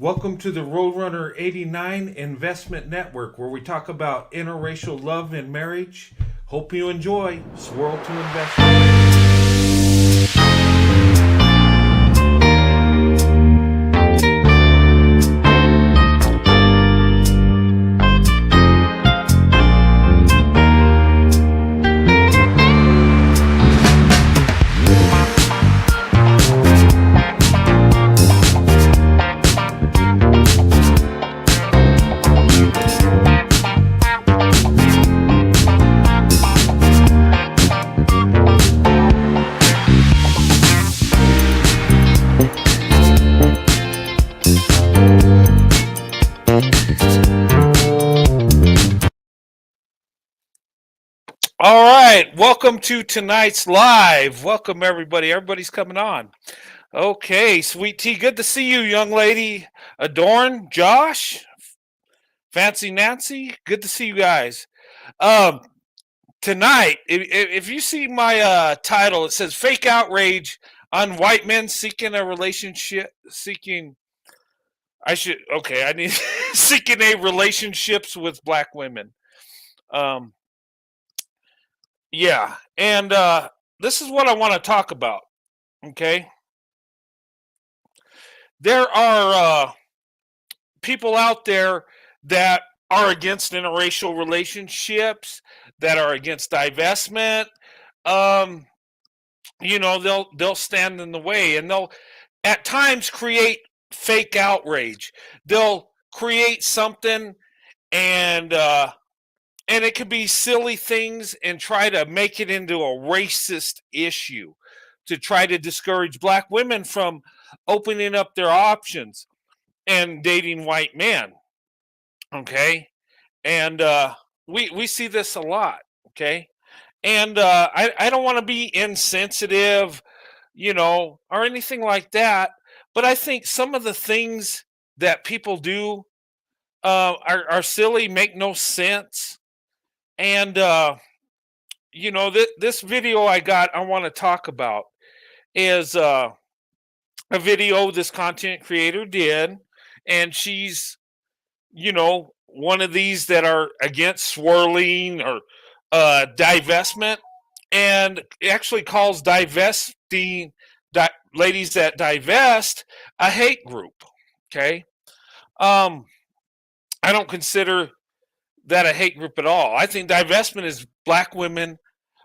Welcome to the Roadrunner 89 Investment Network, where we talk about interracial love and marriage. Hope you enjoy. Swirl to Investment. All right, welcome to tonight's live. Welcome everybody. Everybody's coming on. Okay, Sweet Tea, good to see you, young lady. Adorn, Josh, Fancy Nancy, good to see you guys. Um, Tonight, if you see my title, it says "Fake Outrage on White Men Seeking a Relationship." I need seeking a relationships with black women. Um, Yeah, and this is what I want to talk about. Okay, there are people out there that are against interracial relationships, that are against divestment. Um, they'll stand in the way, and they'll at times create fake outrage. They'll create something, and and it could be silly things, and try to make it into a racist issue to try to discourage black women from opening up their options and dating white men. Okay, and we see this a lot. Okay, and I don't want to be insensitive, or anything like that, but I think some of the things that people do are silly, make no sense, and this video I want to talk about is a video this content creator did, and she's one of these that are against swirling or divestment, and it actually calls divesting ladies that divest a hate group. Okay, um I don't consider that a hate group at all. I think divestment is black women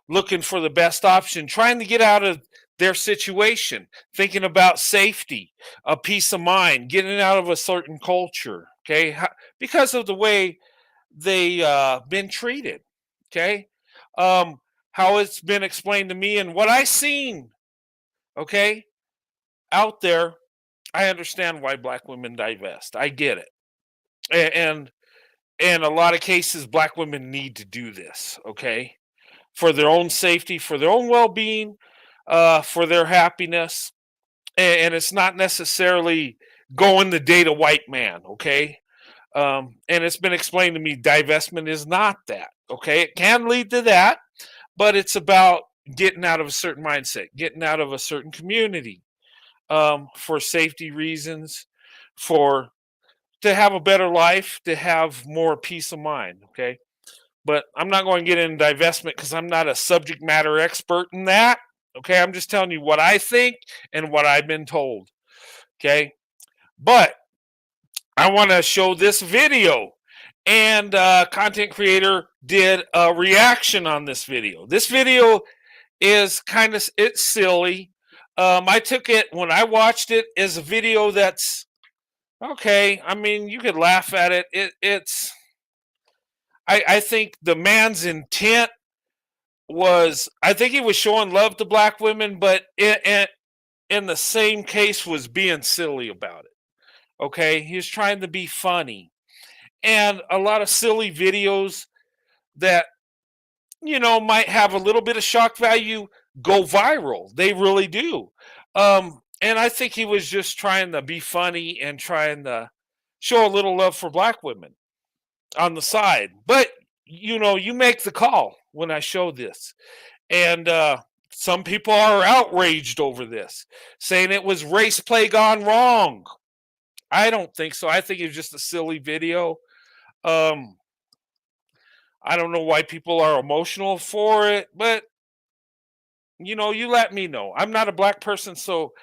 looking for the best option, trying to get out of their situation, thinking about safety, a peace of mind, getting out of a certain culture, okay, because of the way they been treated, okay, um, how it's been explained to me and what I seen, okay, out there. I understand why black women divest. I get it, and in a lot of cases, black women need to do this, okay, for their own safety, for their own well being, for their happiness. And it's not necessarily going to date a white man, okay? And it's been explained to me divestment is not that, okay? It can lead to that, but it's about getting out of a certain mindset, getting out of a certain community, for safety reasons, for to have a better life, to have more peace of mind, okay? But I'm not going to get into divestment because I'm not a subject matter expert in that. Okay, I'm just telling you what I think and what I've been told. Okay, but I want to show this video, and content creator did a reaction on this video. This video is it's silly. I took it when I watched it as a video that's okay. I mean, you could laugh at it. It's I think the man's intent was, I think he was showing love to black women, but in the same case was being silly about it. Okay, he was trying to be funny, and a lot of silly videos that might have a little bit of shock value go viral. They really do. And I think he was just trying to be funny and trying to show a little love for black women on the side. But you make the call when I show this. And some people are outraged over this, saying it was race play gone wrong. I don't think so. I think it was just a silly video. Um, I don't know why people are emotional for it, but you let me know. I'm not a black person, so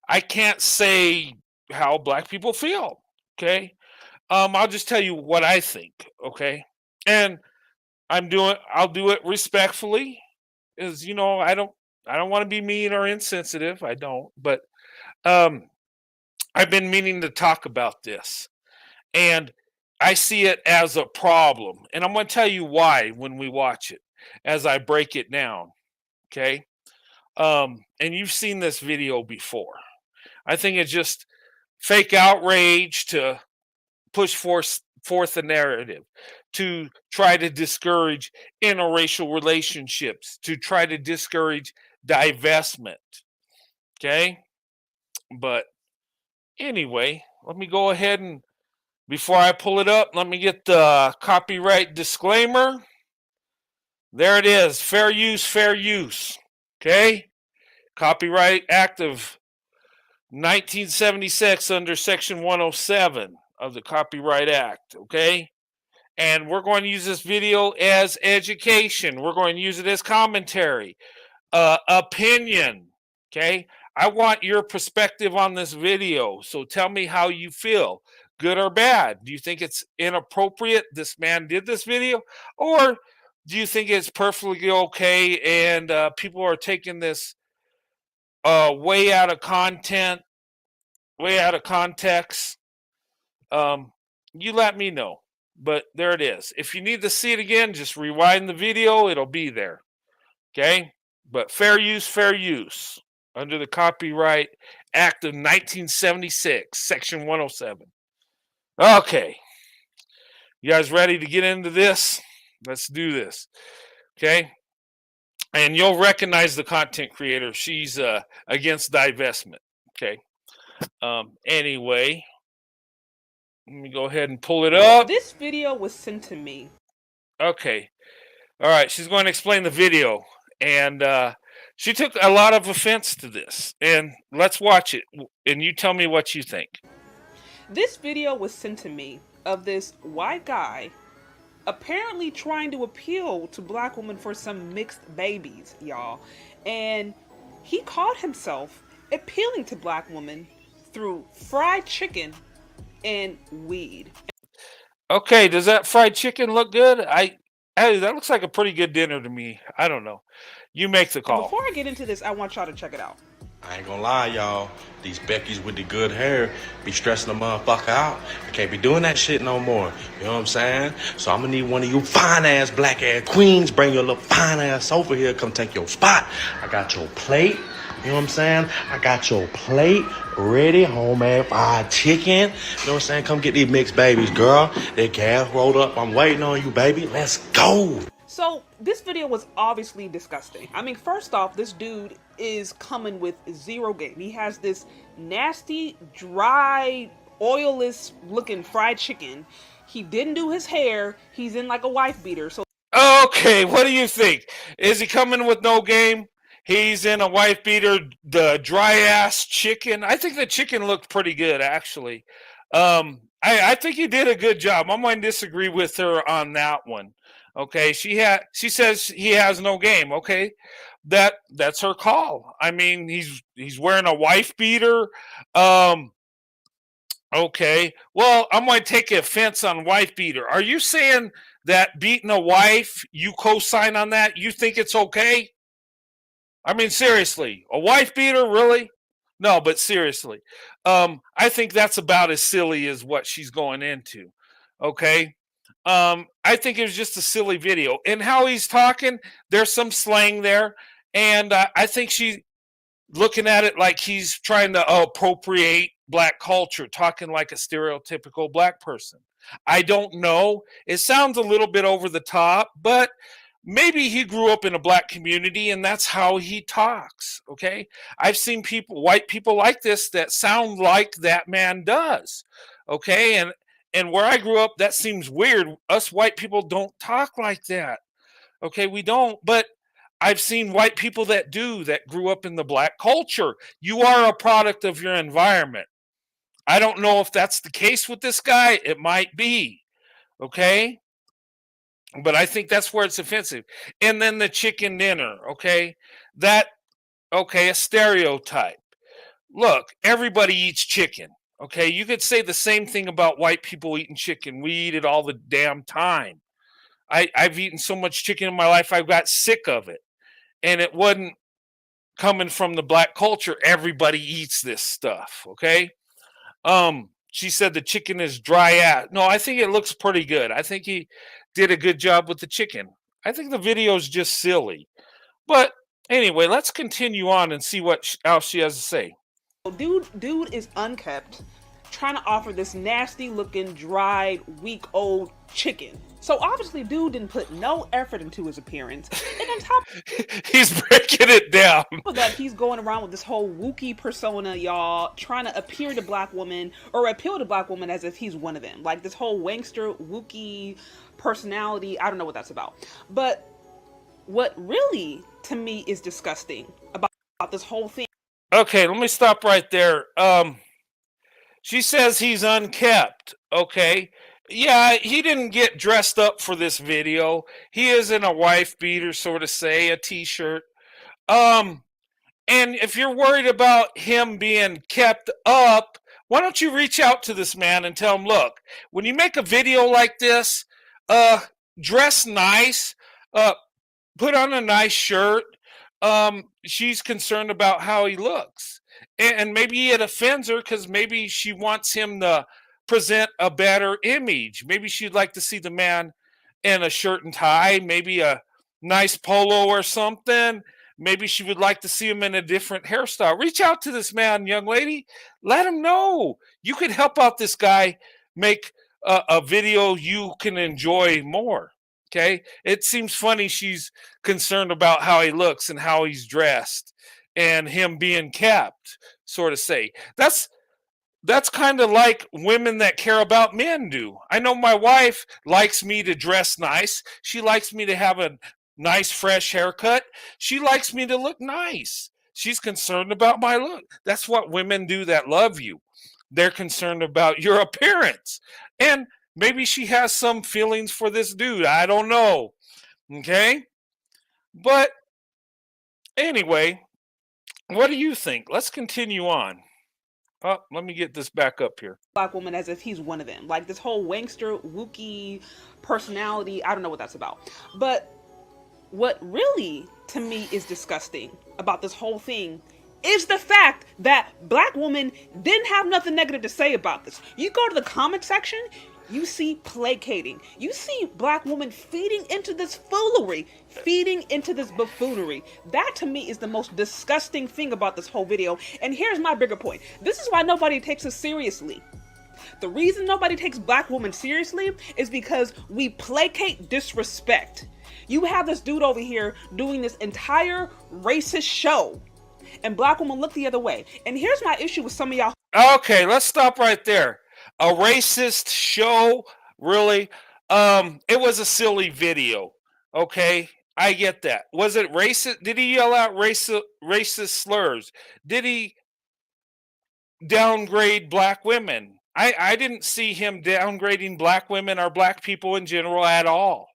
I can't say how black people feel. Okay. I'll just tell you what I think. Okay. And I'll do it respectfully. Is I don't want to be mean or insensitive. I don't, but um I've been meaning to talk about this. And I see it as a problem. And I'm going to tell you why when we watch it as I break it down. Okay. And you've seen this video before. I think it's just fake outrage to push forth a narrative, to try to discourage interracial relationships, to try to discourage divestment. Okay. But anyway, let me go ahead and before I pull it up, let me get the copyright disclaimer. There it is. Fair use, fair use. Okay. Copyright Act of 1976 under Section 107 of the Copyright Act. Okay. And we're going to use this video as education. We're going to use it as commentary, opinion. Okay. I want your perspective on this video. So tell me how you feel, good or bad. Do you think it's inappropriate this man did this video? Or do you think it's perfectly okay and people are taking this way out of content, way out of context? You let me know. But there it is. If you need to see it again, just rewind the video. It'll be there. Okay? But fair use under the Copyright Act of 1976, Section 107. Okay. You guys ready to get into this? Let's do this. Okay? And you'll recognize the content creator. She's against divestment. Okay? Anyway, let me go ahead and pull it up. This video was sent to me. Okay. All right. She's going to explain the video. And she took a lot of offense to this. And let's watch it. And you tell me what you think. This video was sent to me of this white guy apparently trying to appeal to black women for some mixed babies, y'all. And he called himself appealing to black women through fried chicken and weed. Okay, does that fried chicken look good? Hey, that looks like a pretty good dinner to me. I don't know. You make the call. Before I get into this, I want y'all to check it out. I ain't gonna lie, y'all. These Beckys with the good hair be stressing the motherfucker out. I can't be doing that shit no more. You know what I'm saying? So I'm gonna need one of you fine ass black ass queens. Bring your little fine ass over here. Come take your spot. I got your plate. You know what I'm saying? I got your plate ready, homemade fried chicken. You know what I'm saying? Come get these mixed babies, girl. That gas rolled up. I'm waiting on you, baby. Let's go. So this video was obviously disgusting. I mean, first off, this dude is coming with zero game. He has this nasty, dry, oilless looking fried chicken. He didn't do his hair. He's in like a wife beater. So okay, what do you think? Is he coming with no game? He's in a wife beater, the dry ass chicken. I think the chicken looked pretty good, actually. I think he did a good job. I'm going to disagree with her on that one. Okay, she says he has no game. Okay, that's her call. I mean, he's wearing a wife beater. Okay, well, I'm going to take offense on wife beater. Are you saying that beating a wife, you co-sign on that? You think it's okay? I mean, seriously, a wife beater, really? No, but seriously, I think that's about as silly as what she's going into. Okay. I think it was just a silly video. And how he's talking, there's some slang there. And I think she's looking at it like he's trying to appropriate black culture, talking like a stereotypical black person. I don't know. It sounds a little bit over the top, but maybe he grew up in a black community and that's how he talks. Okay. I've seen white people like this that sound like that man does. Okay. And where I grew up, that seems weird. Us white people don't talk like that. Okay, we don't. But I've seen white people that grew up in the black culture. You are a product of your environment. I don't know if that's the case with this guy. It might be. Okay. But I think that's where it's offensive. And then the chicken dinner. Okay. That, okay, a stereotype. Look, everybody eats chicken. Okay. You could say the same thing about white people eating chicken. We eat it all the damn time. I've eaten so much chicken in my life, I've got sick of it. And it wasn't coming from the black culture. Everybody eats this stuff. Okay. She said the chicken is dry ass. No, I think it looks pretty good. I think he did a good job with the chicken. I think the video is just silly. But anyway, let's continue on and see what else she has to say. Dude is unkept, trying to offer this nasty looking, dried, week old chicken. So obviously dude didn't put no effort into his appearance. And on top He's breaking it down. of that, he's going around with this whole Wookiee persona, y'all, trying to appear to black women or appeal to black women as if he's one of them. Like this whole wankster Wookiee personality. I don't know what that's about. But what really to me is disgusting about this whole thing. Okay, let me stop right there. She says he's unkept. Okay. Yeah, he didn't get dressed up for this video. He is in a wife beater, sort of say, a t-shirt. And if you're worried about him being kept up, why don't you reach out to this man and tell him, look, when you make a video like this, dress nice, put on a nice shirt. She's concerned about how he looks. And maybe it offends her because maybe she wants him to present a better image. Maybe she'd like to see the man in a shirt and tie, maybe a nice polo or something. Maybe she would like to see him in a different hairstyle. Reach out to this man, young lady. Let him know. You could help out this guy make a video you can enjoy more. Okay. It seems funny she's concerned about how he looks and how he's dressed and him being kept, sort of say. That's kind of like women that care about men do. I know my wife likes me to dress nice. She likes me to have a nice, fresh haircut. She likes me to look nice. She's concerned about my look. That's what women do that love you. They're concerned about your appearance. And maybe she has some feelings for this dude. I don't know. Okay? But anyway, what do you think? Let's continue on. Oh, let me get this back up here. Black woman as if he's one of them. Like this whole wankster Wookiee personality. I don't know what that's about. But what really to me is disgusting about this whole thing is the fact that black women didn't have nothing negative to say about this. You go to the comment section, you see placating. You see black women feeding into this foolery, feeding into this buffoonery. That to me is the most disgusting thing about this whole video. And here's my bigger point. This is why nobody takes us seriously. The reason nobody takes black women seriously is because we placate disrespect. You have this dude over here doing this entire racist show, and black women look the other way. And here's my issue with some of y'all. Okay, let's stop right there. A racist show, really? It was a silly video. Okay, I get that. Was it racist? Did he yell out racist slurs? Did he downgrade black women? I didn't see him downgrading black women or black people in general at all.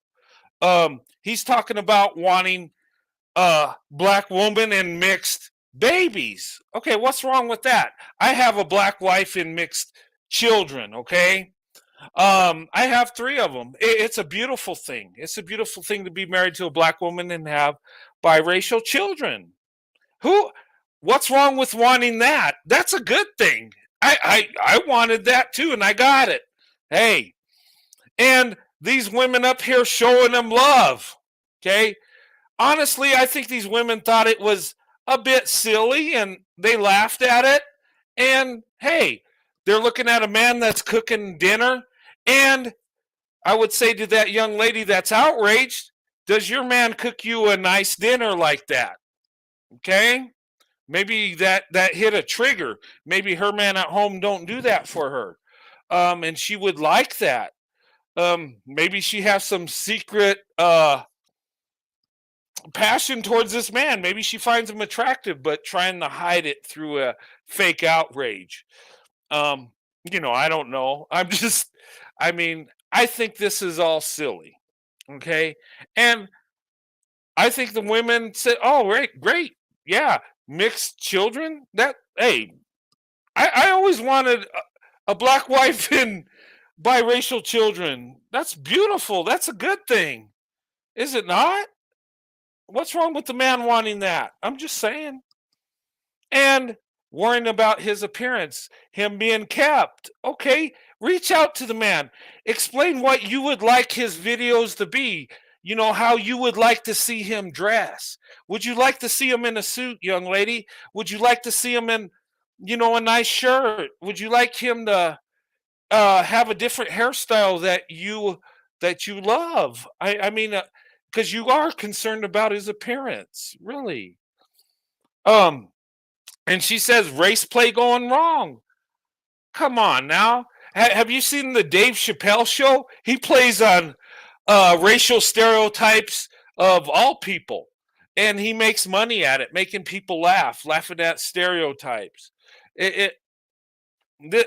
He's talking about wanting black woman and mixed babies. Okay, what's wrong with that? I have a black wife and mixed children. Okay, I have 3 of them. It's a beautiful thing. It's a beautiful thing to be married to a black woman and have biracial children. What's wrong with wanting that? That's a good thing. I wanted that too, and I got it. Hey, and these women up here showing them love. Okay, honestly, I think these women thought it was a bit silly and they laughed at it. And hey, they're looking at a man that's cooking dinner. And I would say to that young lady that's outraged, does your man cook you a nice dinner like that? Okay, maybe that hit a trigger. Maybe her man at home don't do that for her, and she would like that. Maybe she has some secret passion towards this man. Maybe she finds him attractive, but trying to hide it through a fake outrage. I don't know. I mean, I think this is all silly. Okay. And I think the women said, oh, right, great. Yeah. Mixed children. Hey, I always wanted a black wife and biracial children. That's beautiful. That's a good thing. Is it not? What's wrong with the man wanting that? I'm just saying. And worrying about his appearance, him being kept. Okay, reach out to the man. Explain what you would like his videos to be. How you would like to see him dress. Would you like to see him in a suit, young lady? Would you like to see him in, a nice shirt? Would you like him to have a different hairstyle that you love? I mean, because you are concerned about his appearance, really. Um, and she says race play going wrong. Come on now. Have you seen the Dave Chappelle show? He plays on racial stereotypes of all people, and he makes money at it, making people laughing at stereotypes.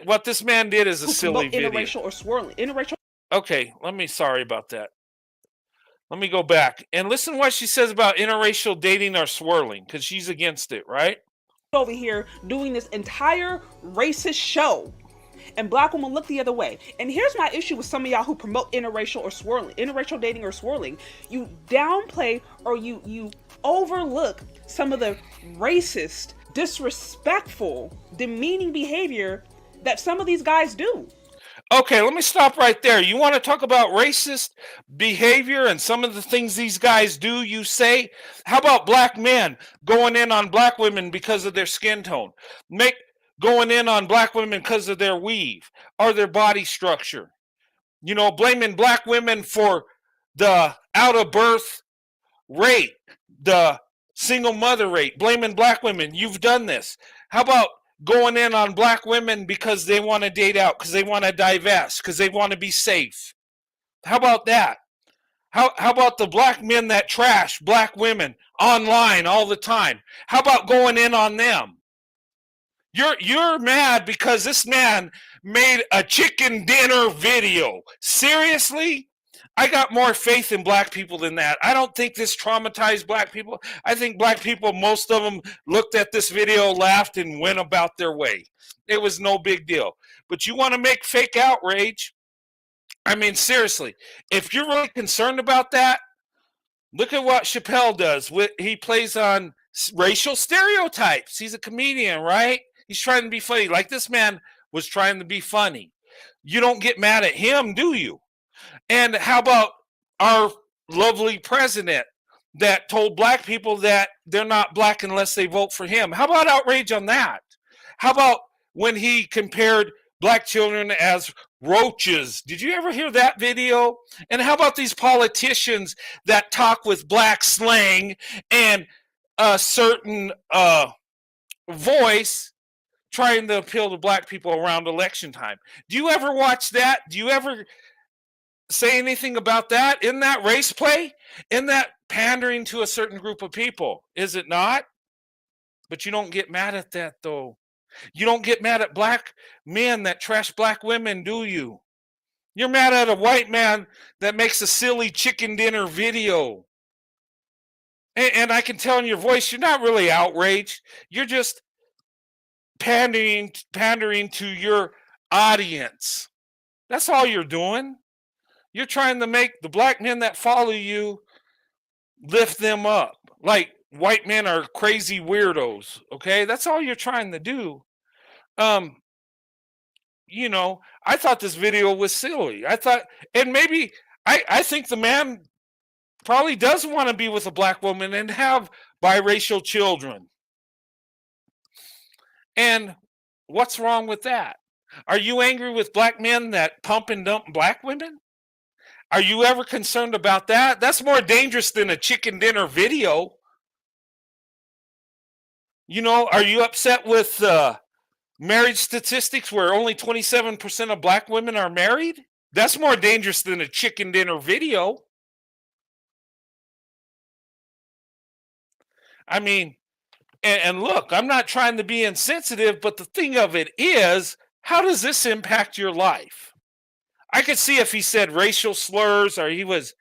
What this man did is a Who silly promote video. interracial or swirling. Interracial. Okay, sorry about that. Let me go back and listen to what she says about interracial dating or swirling, because she's against it, right? Over here doing this entire racist show, and black women look the other way. And here's my issue with some of y'all who promote interracial or swirling, interracial dating or swirling. You downplay or you overlook some of the racist, disrespectful, demeaning behavior that some of these guys do. Okay, let me stop right there. You want to talk about racist behavior and some of the things these guys do, you say? How about black men going in on black women because of their skin tone? Going in on black women because of their weave or their body structure. Blaming black women for the out of birth rate, the single mother rate, blaming black women. You've done this. How about going in on black women because they want to date out, because they want to divest, because they want to be safe? How about that? How about the black men that trash black women online all the time? How about going in on them? You're mad because this man made a chicken dinner video. Seriously? I got more faith in black people than that. I don't think this traumatized black people. I think black people, most of them looked at this video, laughed, and went about their way. It was no big deal. But you want to make fake outrage? I mean, seriously, if you're really concerned about that, look at what Chappelle does. He plays on racial stereotypes. He's a comedian, right? He's trying to be funny. Like this man was trying to be funny. You don't get mad at him, do you? And how about our lovely president that told black people that they're not black unless they vote for him? How about outrage on that? How about when he compared black children as roaches? Did you ever hear that video? And how about these politicians that talk with black slang and a certain voice trying to appeal to black people around election time? Do you ever watch that? Do you ever say anything about that? In that race play? In that pandering to a certain group of people? Is it not? But you don't get mad at that, though. You don't get mad at black men that trash black women, do you? You're mad at a white man that makes a silly chicken dinner video. And I can tell in your voice, you're not really outraged. You're just pandering to your audience. That's all you're doing. You're trying to make the black men that follow you lift them up. Like white men are crazy weirdos. Okay, that's all you're trying to do. I thought this video was silly. I think the man probably does want to be with a black woman and have biracial children. And what's wrong with that? Are you angry with black men that pump and dump black women? Are you ever concerned about that? That's more dangerous than a chicken dinner video. Are you upset with marriage statistics where only 27% of black women are married? That's more dangerous than a chicken dinner video. I mean, and look, I'm not trying to be insensitive, but the thing of it is, How does this impact your life? I could see if he said racial slurs or he was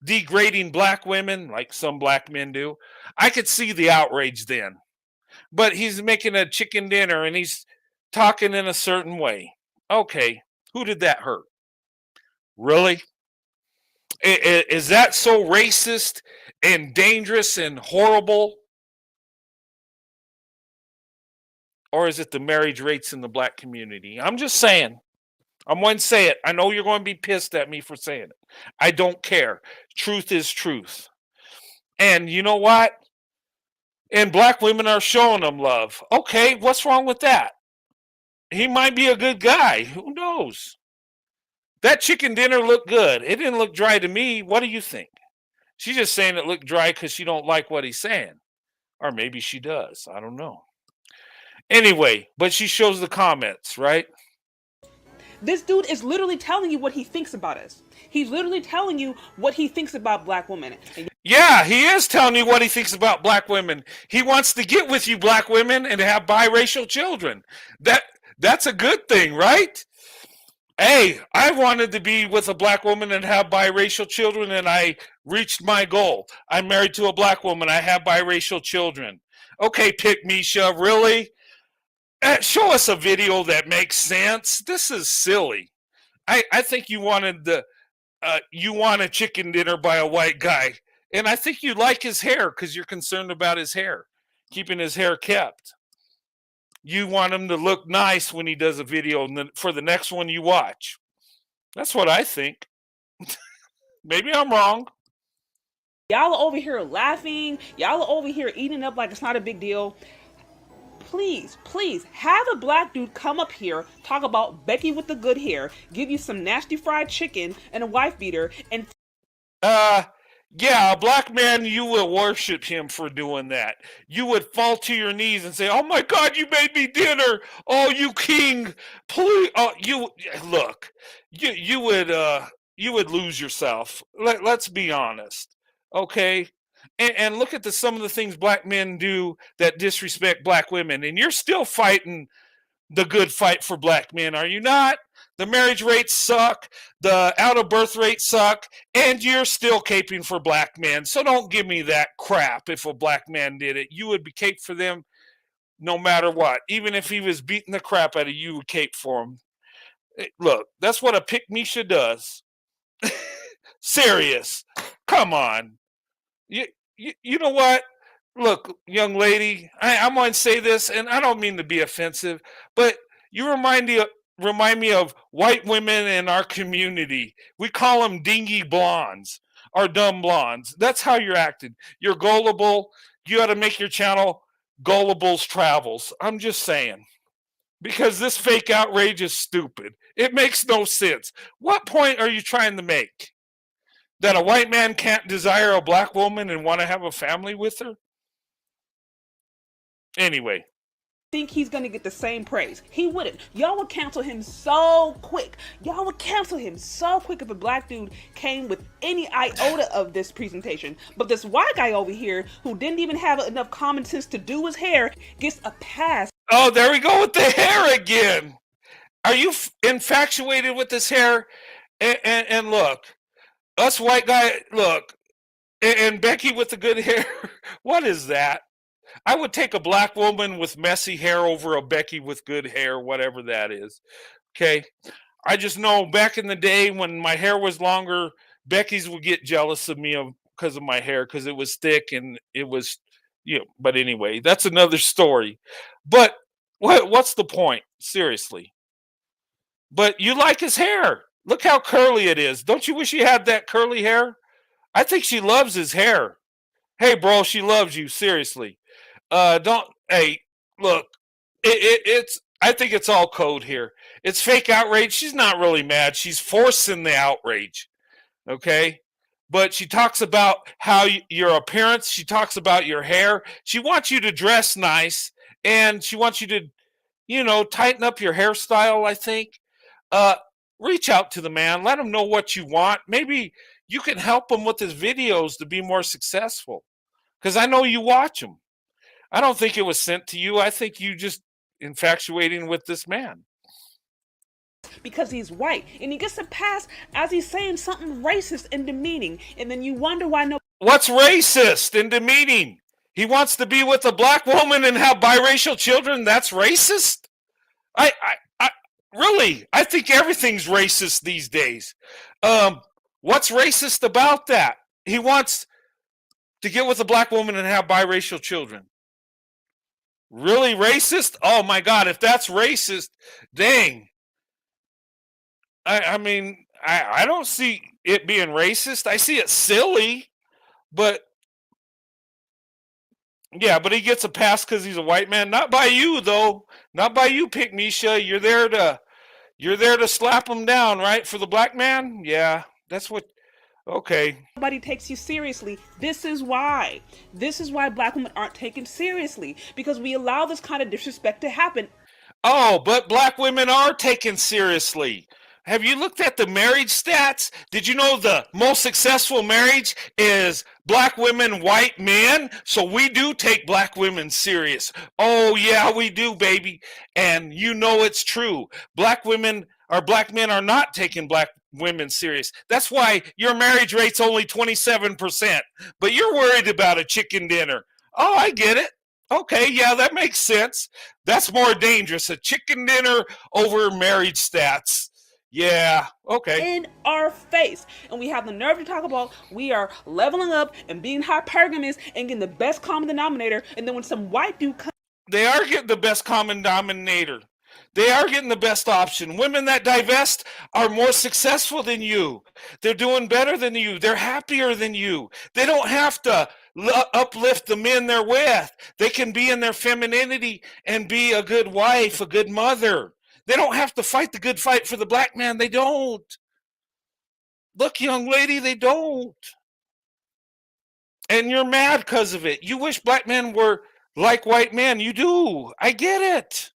degrading black women like some black men do. I could see the outrage then. But he's making a chicken dinner and he's talking in a certain way. Okay, who did that hurt? Really? Is that so racist and dangerous and horrible? Or is it the marriage rates in the black community? I'm just saying. I'm going to say it. I know you're going to be pissed at me for saying it. I don't care. Truth is truth. And you know what? And black women are showing them love. Okay, what's wrong with that? He might be a good guy. Who knows? That chicken dinner looked good. It didn't look dry to me. What do you think? She's just saying it looked dry because she don't like what he's saying. Or maybe she does. I don't know. Anyway, but she shows the comments, right? This dude is literally telling you what he thinks about us. He's literally telling you what he thinks about black women. Yeah, he is telling you what he thinks about black women. He wants to get with you black women and have biracial children. That's a good thing, right? Hey, I wanted to be with a black woman and have biracial children, and I reached my goal. I'm married to a black woman. I have biracial children. Okay, Pick Misha, really? Show us a video that makes sense. This is silly. I think you wanted you want a chicken dinner by a white guy, and I think you like his hair because you're concerned about his hair, keeping his hair kept. You want him to look nice when he does a video for the next one you watch. That's what I think. Maybe I'm wrong. Y'all are over here laughing. Y'all are over here eating up like it's not a big deal. Please, please have a black dude come up here, talk about Becky with the good hair, give you some nasty fried chicken and a wife beater, and yeah, a black man, you will worship him for doing that. You would fall to your knees and say, "Oh my God, you made me dinner! Oh, you king! Please, oh, you look, you would lose yourself. Let's be honest, okay? And look at some of the things black men do that disrespect black women, and you're still fighting the good fight for black men, are you not? The marriage rates suck, the out of birth rates suck, and you're still caping for black men. So don't give me that crap. If a black man did it, you would be cape for them no matter what. Even if he was beating the crap out of you, would cape for him. Look, that's what a Pick Misha does. Serious. Come on. You know what? Look, young lady, I'm going to say this, and I don't mean to be offensive, but you remind me of white women in our community. We call them dingy blondes or dumb blondes. That's how you're acting. You're gullible. You got to make your channel Gullible's Travels. I'm just saying. Because this fake outrage is stupid. It makes no sense. What point are you trying to make? That a white man can't desire a black woman and want to have a family with her? Anyway. Think he's gonna get the same praise. He wouldn't. Y'all would cancel him so quick. Y'all would cancel him so quick if a black dude came with any iota of this presentation. But this white guy over here, who didn't even have enough common sense to do his hair, gets a pass. Oh, there we go with the hair again. Are you infatuated with this hair? And look, us white guy, look, and Becky with the good hair. What is that? I would take a black woman with messy hair over a Becky with good hair, whatever that is. Okay. I just know back in the day when my hair was longer, Becky's would get jealous of me because of my hair, because it was thick and it was, but anyway, that's another story. But what's the point? Seriously. But you like his hair. Look how curly it is. Don't you wish he had that curly hair? I think she loves his hair. Hey, bro, she loves you. Seriously. Hey, look, it's, I think it's all code here. It's fake outrage. She's not really mad. She's forcing the outrage. Okay. But she talks about how your appearance, she talks about your hair. She wants you to dress nice, and she wants you to, tighten up your hairstyle, I think. Reach out to the man. Let him know what you want. Maybe you can help him with his videos to be more successful. Because I know you watch them. I don't think it was sent to you. I think you just infatuating with this man. because he's white, and he gets a pass as he's saying something racist and demeaning, and then you wonder why no. What's racist and demeaning? He wants to be with a black woman and have biracial children. That's racist. I really, I think everything's racist these days. What's racist about that? He wants to get with a black woman and have biracial children. Really racist? Oh my God, if that's racist, dang. I mean, I don't see it being racist. I see it silly, but yeah, but he gets a pass because he's a white man. Not by you though. Not by you, Pick Misha. You're there to slap him down, right? For the black man? Yeah, that's what. Okay. Nobody takes you seriously. This is why. This is why black women aren't taken seriously, because we allow this kind of disrespect to happen. Oh, but black women are taken seriously. Have you looked at the marriage stats? Did you know the most successful marriage is black women, white men? So we do take black women serious. Oh yeah, we do, baby. And you know it's true. Black women or black men are not taking black women serious. That's why your marriage rate's only 27%. But you're worried about a chicken dinner. Oh, I get it. Okay, yeah, that makes sense. That's more dangerous. A chicken dinner over marriage stats. Yeah, okay. In our face. And we have the nerve to talk about we are leveling up and being hypergamous and getting the best common denominator. And then when some white dude comes, they are getting the best common denominator. They are getting the best option. Women that divest are more successful than you. They're doing better than you. They're happier than you. They don't have to uplift the men they're with. They can be in their femininity and be a good wife, a good mother. They don't have to fight the good fight for the black man. They don't. Look, young lady, they don't. And you're mad because of it. You wish black men were like white men. You do. I get it.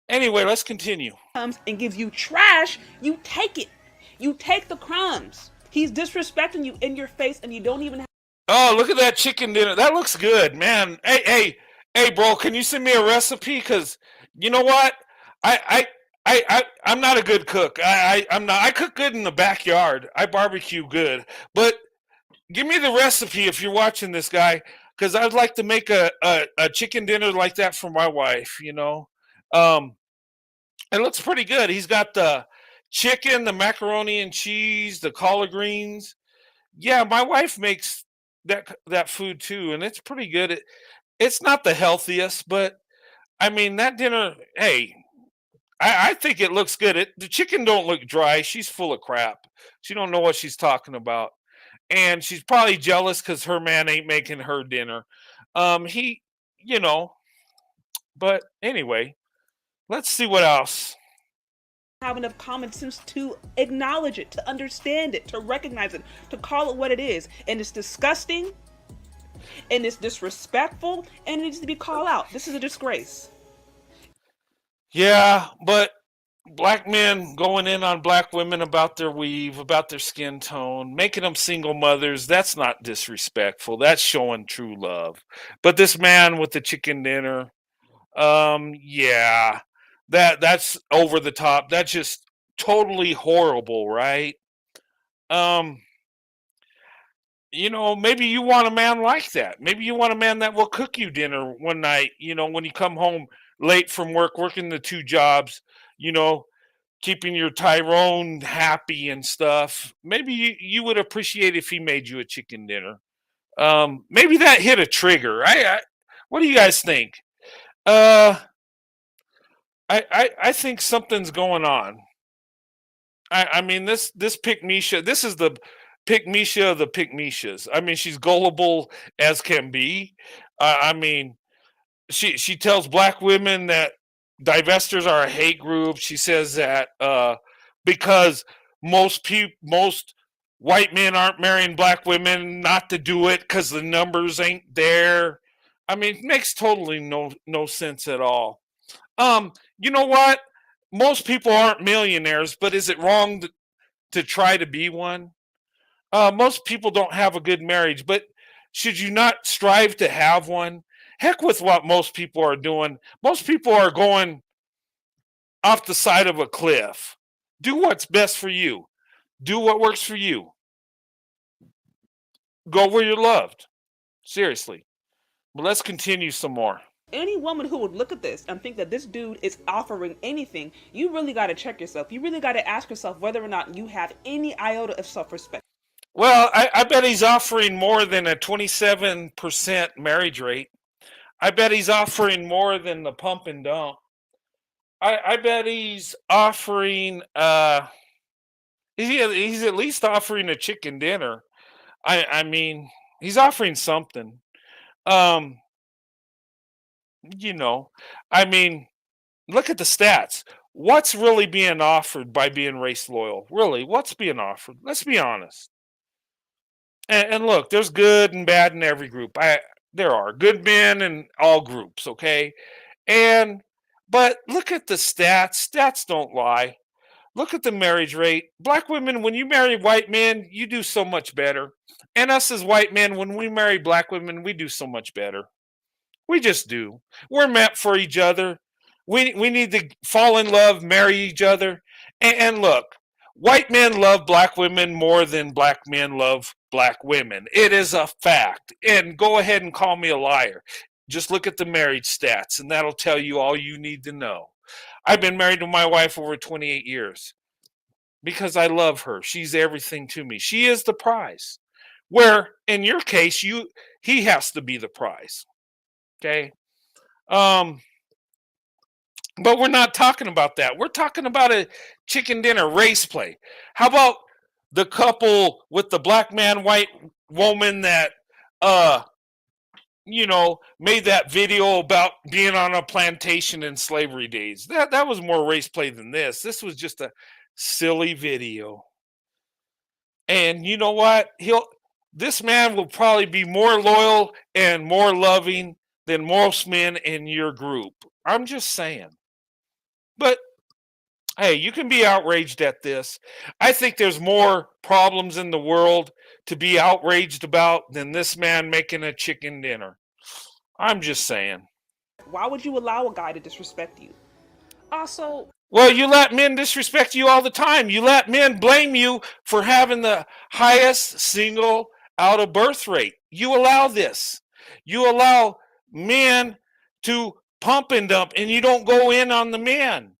Anyway, let's continue. comes and gives you trash, you take it. You take the crumbs. He's disrespecting you in your face, and you don't even have. Oh, look at that chicken dinner. That looks good, man. Hey, bro, can you send me a recipe? Because you know what? I'm not a good cook. I'm not. I cook good in the backyard. I barbecue good. But give me the recipe if you're watching this, guy, because I'd like to make a chicken dinner like that for my wife. You know, it looks pretty good. He's got the chicken, the macaroni and cheese, the collard greens. Yeah, my wife makes that food too, and it's pretty good. It's not the healthiest, but I mean that dinner. Hey, I think it looks good. The chicken don't look dry. She's full of crap. She don't know what she's talking about, and she's probably jealous because her man ain't making her dinner. He, you know. But anyway, let's see what else. Have enough common sense to acknowledge it, to understand it, to recognize it, to call it what it is. And it's disgusting, and it's disrespectful, and it needs to be called out. This is a disgrace. Yeah, but black men going in on black women about their weave, about their skin tone, making them single mothers, that's not disrespectful. That's showing true love. But this man with the chicken dinner, yeah, that's over the top. That's just totally horrible, right? Um, maybe you want a man like that. Maybe you want a man that will cook you dinner one night, when you come home late from work, working the two jobs, keeping your Tyrone happy and stuff. Maybe you would appreciate if he made you a chicken dinner. Maybe that hit a trigger. What do you guys think? I think something's going on. I mean, this Pick Misha, this is the Pick Misha of the Pick Mishas. I mean, she's gullible as can be. I mean, she tells black women that divestors are a hate group. She says that because most white men aren't marrying black women, not to do it because the numbers ain't there. I mean, it makes totally no sense at all. You know what? Most people aren't millionaires, but is it wrong to try to be one? Most people don't have a good marriage, but should you not strive to have one? Heck with what most people are doing. Most people are going off the side of a cliff. Do what's best for you. Do what works for you. Go where you're loved. Seriously. But let's continue some more. Any woman who would look at this and think that this dude is offering anything, you really got to check yourself. You really got to ask yourself whether or not you have any iota of self-respect. Well, I bet he's offering more than a 27% marriage rate. I bet he's offering more than the pump and dump. I bet he's offering he's at least offering a chicken dinner. I mean, he's offering something. You know, I mean, look at the stats. What's really being offered by being race loyal? Really, what's being offered? Let's be honest. And look, there's good and bad in every group. There are good men in all groups, okay? But look at the stats. Stats don't lie. Look at the marriage rate. Black women, when you marry white men, you do so much better. And us as white men, when we marry black women, we do so much better. We just do. We're meant for each other. We need to fall in love, marry each other. And look, white men love black women more than black men love black women. It is a fact. And go ahead and call me a liar. Just look at the marriage stats, and that'll tell you all you need to know. I've been married to my wife over 28 years because I love her. She's everything to me. She is the prize. Where in your case, he has to be the prize. Okay. But we're not talking about that. We're talking about a chicken dinner race play. How about the couple with the black man, white woman that made that video about being on a plantation in slavery days? That was more race play than this. This was just a silly video. And you know what? This man will probably be more loyal and more loving than most men in your group. I'm just saying. But hey, you can be outraged at this. I think there's more problems in the world to be outraged about than this man making a chicken dinner. I'm just saying. Why would you allow a guy to disrespect you? Also, well, you let men disrespect you all the time. You let men blame you for having the highest single out of birth rate. You allow this. You allow men to pump and dump, and you don't go in on the men.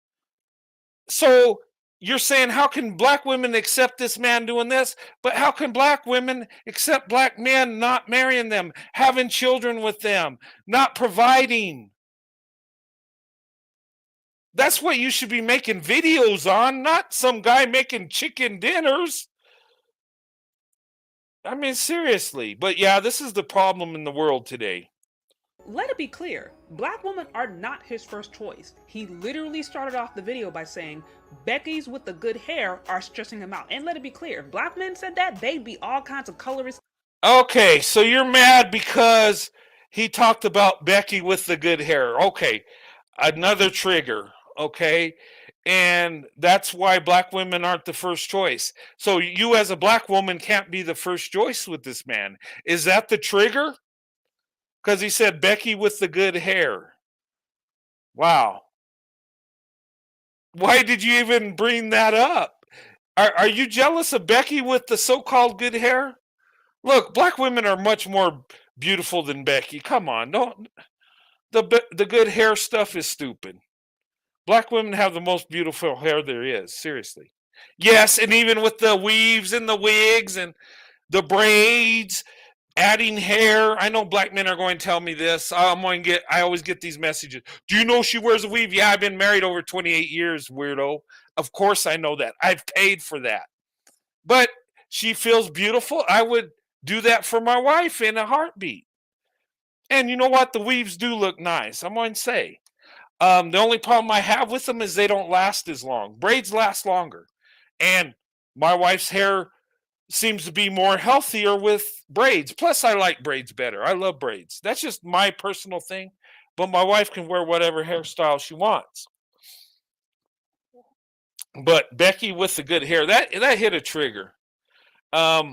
So you're saying, how can black women accept this man doing this? But how can black women accept black men not marrying them, having children with them, not providing? That's what you should be making videos on, not some guy making chicken dinners. I mean, seriously. But yeah, this is the problem in the world today. let it be clear, black women are not his first choice. He literally started off the video by saying, Becky's with the good hair are stressing him out. And let it be clear, if black men said that, they'd be all kinds of colorist. Okay, so you're mad because he talked about Becky with the good hair. Okay, another trigger, okay? And that's why black women aren't the first choice. So you as a black woman can't be the first choice with this man. Is that the trigger? Because he said Becky with the good hair. Wow. Why did you even bring that up? Are you jealous of Becky with the so-called good hair? Look, black women are much more beautiful than Becky. Come on, don't. The good hair stuff is stupid. Black women have the most beautiful hair there is. Seriously. Yes, and even with the weaves and the wigs and the braids, adding hair. I know black men are going to tell me this. I always get these messages. Do you know she wears a weave? Yeah, I've been married over 28 years, weirdo. Of course I know that. I've paid for that. But she feels beautiful. I would do that for my wife in a heartbeat. And you know what? The weaves do look nice, I'm going to say. The only problem I have with them is they don't last as long. Braids last longer. And my wife's hair seems to be more healthier with braids. Plus, I like braids better. I love braids. That's just my personal thing. But my wife can wear whatever hairstyle she wants. But Becky with the good hair, that hit a trigger. Why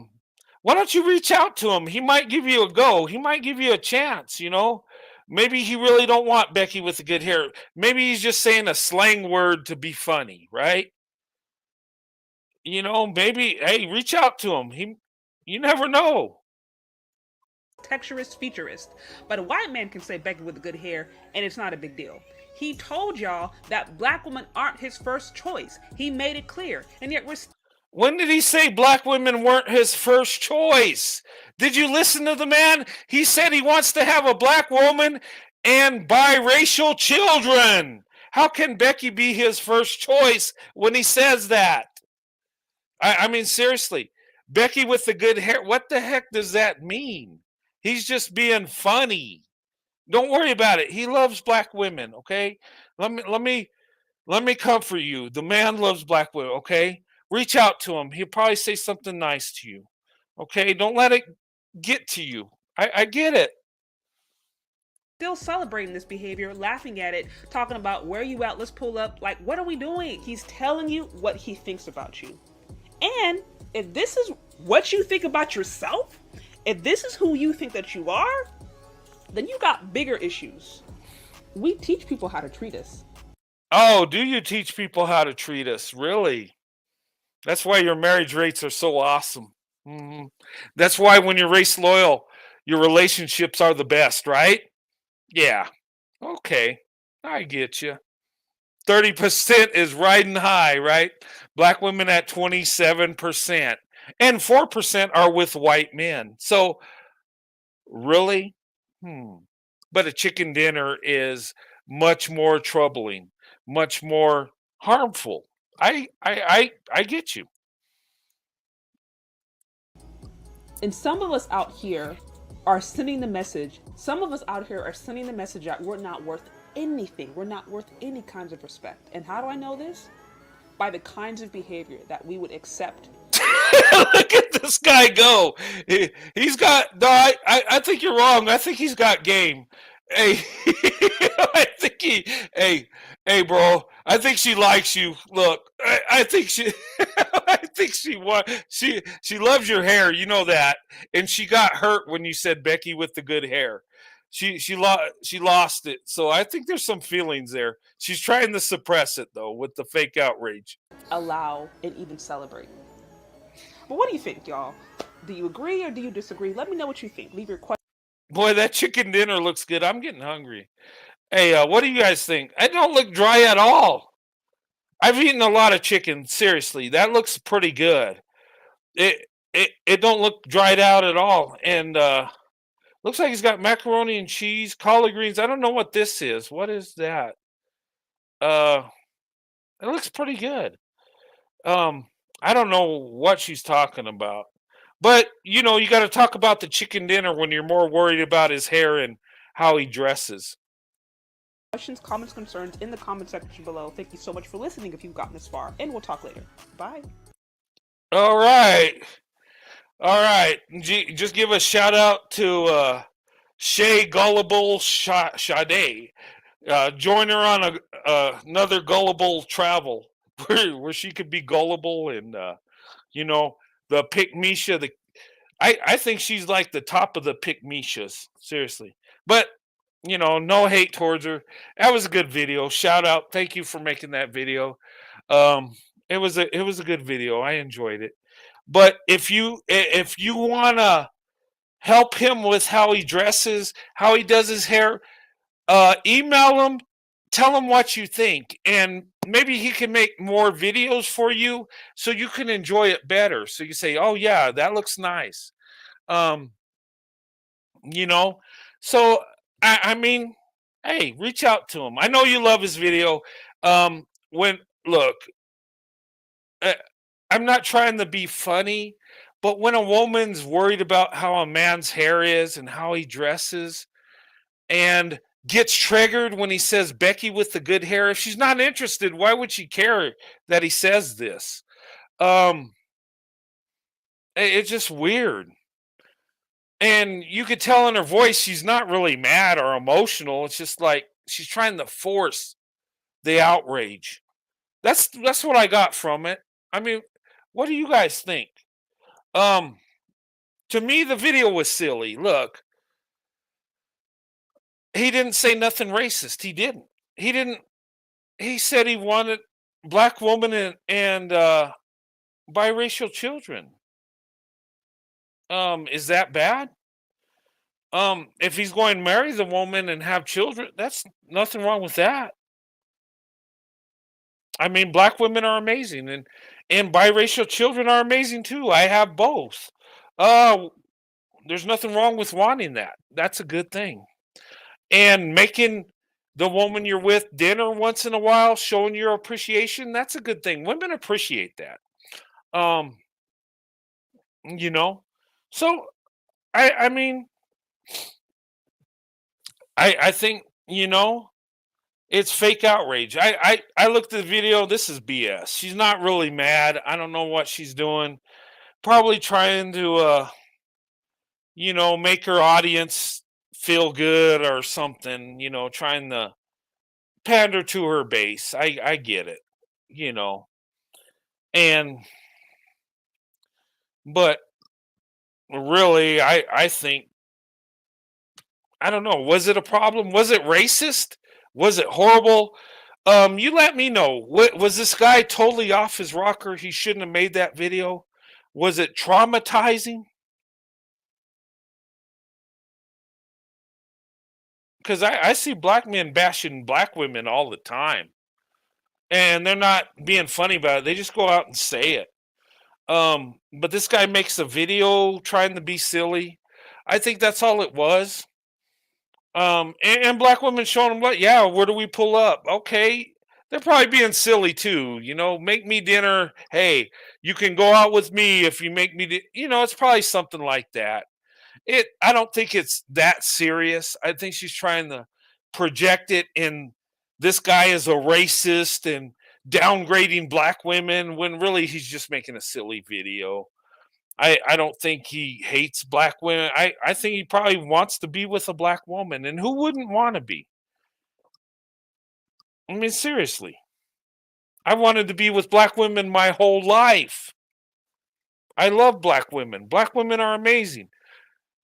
don't you reach out to him? He might give you a go. He might give you a chance, you know. maybe he really don't want Becky with the good hair. Maybe he's just saying a slang word to be funny, right? Maybe, hey, reach out to him. You never know. Texturist, featurist. But a white man can say Becky with the good hair, and it's not a big deal. He told y'all that black women aren't his first choice. He made it clear, and yet we're. When did he say black women weren't his first choice? Did you listen to the man? He said he wants to have a black woman and biracial children. How can Becky be his first choice when he says that? I mean, seriously, Becky with the good hair. What the heck does that mean? He's just being funny. Don't worry about it. He loves black women. Okay, let me comfort you. The man loves black women. Okay, reach out to him. He'll probably say something nice to you. Okay, don't let it get to you. I get it. Still celebrating this behavior, laughing at it, talking about where you at, let's pull up. Like, what are we doing? He's telling you what he thinks about you. And if this is what you think about yourself, if this is who you think that you are, then you got bigger issues. We teach people how to treat us. Oh, do you teach people how to treat us? Really? That's why your marriage rates are so awesome. That's why when you're race loyal, your relationships are the best, right? Yeah. Okay. I get you. 30% is riding high, right? Black women at 27%. And 4% are with white men. So, really? But a chicken dinner is much more troubling, much more harmful. I get you. And some of us out here are sending the message. Some of us out here are sending the message that we're not worth anything. We're not worth any kinds of respect. And how do I know this? By the kinds of behavior that we would accept. Look at this guy go. He's got. No, I think you're wrong. I think he's got game. Hey, I think he. Hey, bro. I think she likes you. Look, I think she. I think she loves your hair. You know that, and she got hurt when you said Becky with the good hair. She lost it. So I think there's some feelings there. She's trying to suppress it though with the fake outrage. Allow and even celebrate. But what do you think, y'all? Do you agree or do you disagree? Let me know what you think. Leave your question. Boy, that chicken dinner looks good. I'm getting hungry. Hey, what do you guys think? I don't look dry at all. I've eaten a lot of chicken. Seriously, that looks pretty good. It don't look dried out at all. And looks like he's got macaroni and cheese, collard greens. I don't know what this is. What is that? It looks pretty good. I don't know what she's talking about. But, you got to talk about the chicken dinner when you're more worried about his hair and how he dresses. Questions, comments, concerns in the comment section below. Thank you so much for listening if you've gotten this far, and we'll talk later. Bye. All right. Just give a shout out to Shay Gullible Sade. Join her on another gullible travel where she could be gullible and the Pick Misha. I think she's like the top of the Pick Mishas, seriously. But no hate towards her. That was a good video. Shout out. Thank you for making that video. It was a good video. I enjoyed it. But if you want to help him with how he dresses, how he does his hair, email him, tell him what you think, and maybe he can make more videos for you so you can enjoy it better. So you say, "Oh yeah, that looks nice." So I mean, hey, reach out to him. I know you love his video. Look, I'm not trying to be funny, but when a woman's worried about how a man's hair is and how he dresses and gets triggered when he says Becky with the good hair, if she's not interested, why would she care that he says this? It's just weird. And you could tell in her voice she's not really mad or emotional. It's just like she's trying to force the outrage. That's what I got from it. I mean, what do you guys think? To me, the video was silly. Look, He didn't say nothing racist. He didn't. He didn't. He said he wanted black woman and biracial children. Is that bad? If he's going to marry the woman and have children, that's nothing wrong with that. I mean, black women are amazing, and biracial children are amazing too. I have both. Uh, there's nothing wrong with wanting that. That's a good thing. And making the woman you're with dinner once in a while, showing your appreciation, that's a good thing. Women appreciate that. Um, you know. So I mean, I think, it's fake outrage. I looked at the video. This is BS. She's not really mad. I don't know what she's doing. Probably trying to make her audience feel good or something, trying to pander to her base. I get it, you know. And but really I think, I don't know, was it a problem? Was it racist? Was it horrible? You let me know. Was this guy totally off his rocker? He shouldn't have made that video. Was it traumatizing? Because I see black men bashing black women all the time, and they're not being funny about it. They just go out and say it. But this guy makes a video trying to be silly. I think that's all it was. And black women showing them, what? Yeah, where do we pull up? Okay, they're probably being silly too. Make me dinner. Hey, you can go out with me if you make me. It's probably something like that. I don't think it's that serious. I think she's trying to project it in, this guy is a racist and downgrading black women, when really he's just making a silly video. I don't think he hates black women. I think he probably wants to be with a black woman. And who wouldn't want to be? I mean, seriously. I wanted to be with black women my whole life. I love black women. Black women are amazing.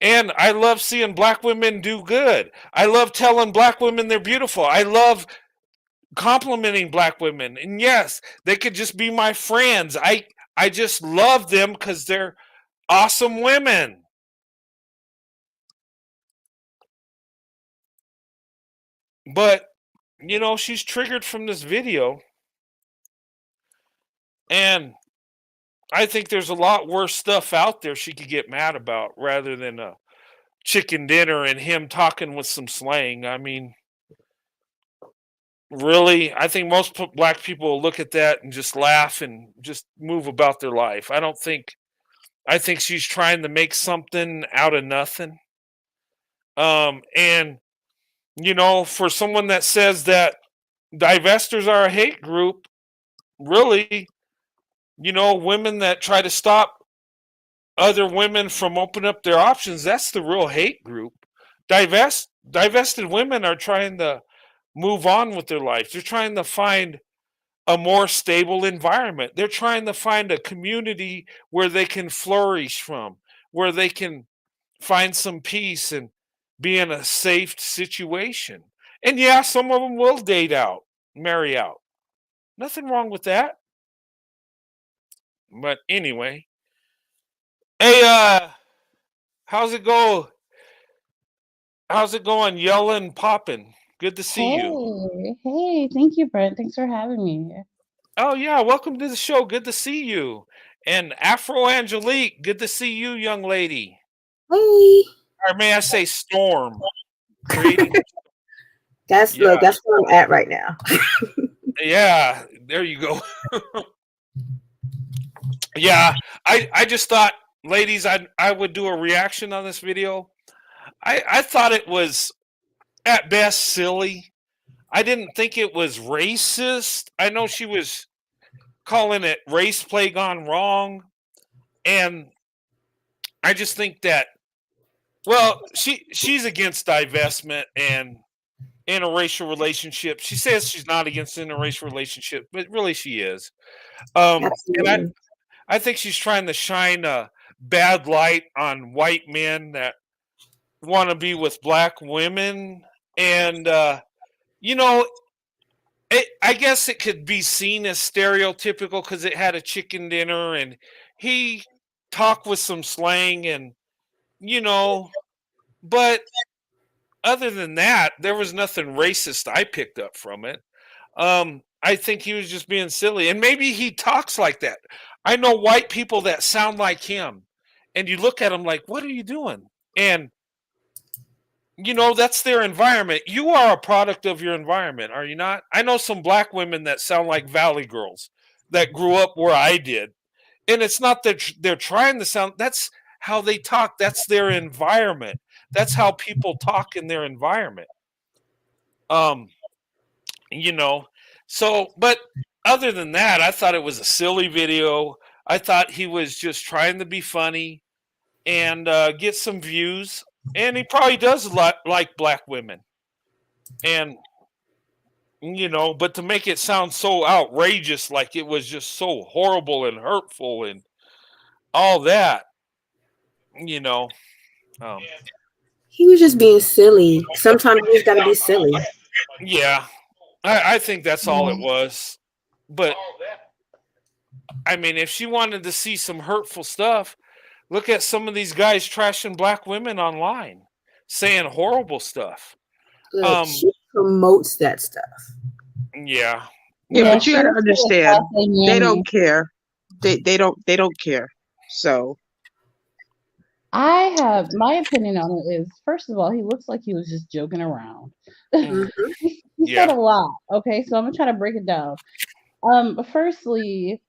And I love seeing black women do good. I love telling black women they're beautiful. I love complimenting black women. And yes, they could just be my friends. I just love them because they're awesome women. But, she's triggered from this video. And I think there's a lot worse stuff out there she could get mad about, rather than a chicken dinner and him talking with some slang. I mean, really, I think most black people will look at that and just laugh and just move about their life. I think she's trying to make something out of nothing. And for someone that says that divestors are a hate group, really, women that try to stop other women from opening up their options, that's the real hate group. Divested women are trying to move on with their life. They're trying to find a more stable environment. They're trying to find a community where they can flourish from, where they can find some peace and be in a safe situation. And yeah, some of them will date out, marry out. Nothing wrong with that. But anyway, hey, how's it go? How's it going? Yelling, popping. Good to see you. Hey, thank you, Brent. Thanks for having me here. Oh yeah, welcome to the show. Good to see you. And Afro Angelique, good to see you, young lady. Hey, Or may I say Storm? Creating. that's Yeah. look, that's where I'm at right now. Yeah, there you go. Yeah, I just thought, ladies, I would do a reaction on this video. I thought it was at best silly. I didn't think it was racist. I know she was calling it race play gone wrong. And I just think that, well, she's against divestment and interracial relationships. She says she's not against interracial relationships, but really she is. And Absolutely. I think she's trying to shine a bad light on white men that want to be with black women. And I guess it could be seen as stereotypical because it had a chicken dinner, and he talked with some slang, and but other than that, there was nothing racist I picked up from it. I think he was just being silly, and maybe he talks like that. I know white people that sound like him, and you look at them like, "What are you doing?" And that's their environment. You are a product of your environment, are you not? I know some black women that sound like Valley girls that grew up where I did, and it's not that they're trying to sound. That's how they talk. That's their environment. That's how people talk in their environment. Um, you know. So, but other than that, I thought it was a silly video. I thought he was just trying to be funny and get some views. And he probably does like black women. And, but to make it sound so outrageous, like it was just so horrible and hurtful and all that, um, He was just being silly. Sometimes you just gotta be silly. yeah, I think that's all it was. But I mean, if she wanted to see some hurtful stuff, look at some of these guys trashing black women online, saying horrible stuff. Good. She promotes that stuff. Yeah. Yeah, but you gotta understand, they don't care. They don't care. So my opinion on it is, first of all, he looks like he was just joking around. He said a lot. Okay, so I'm gonna try to break it down. Firstly,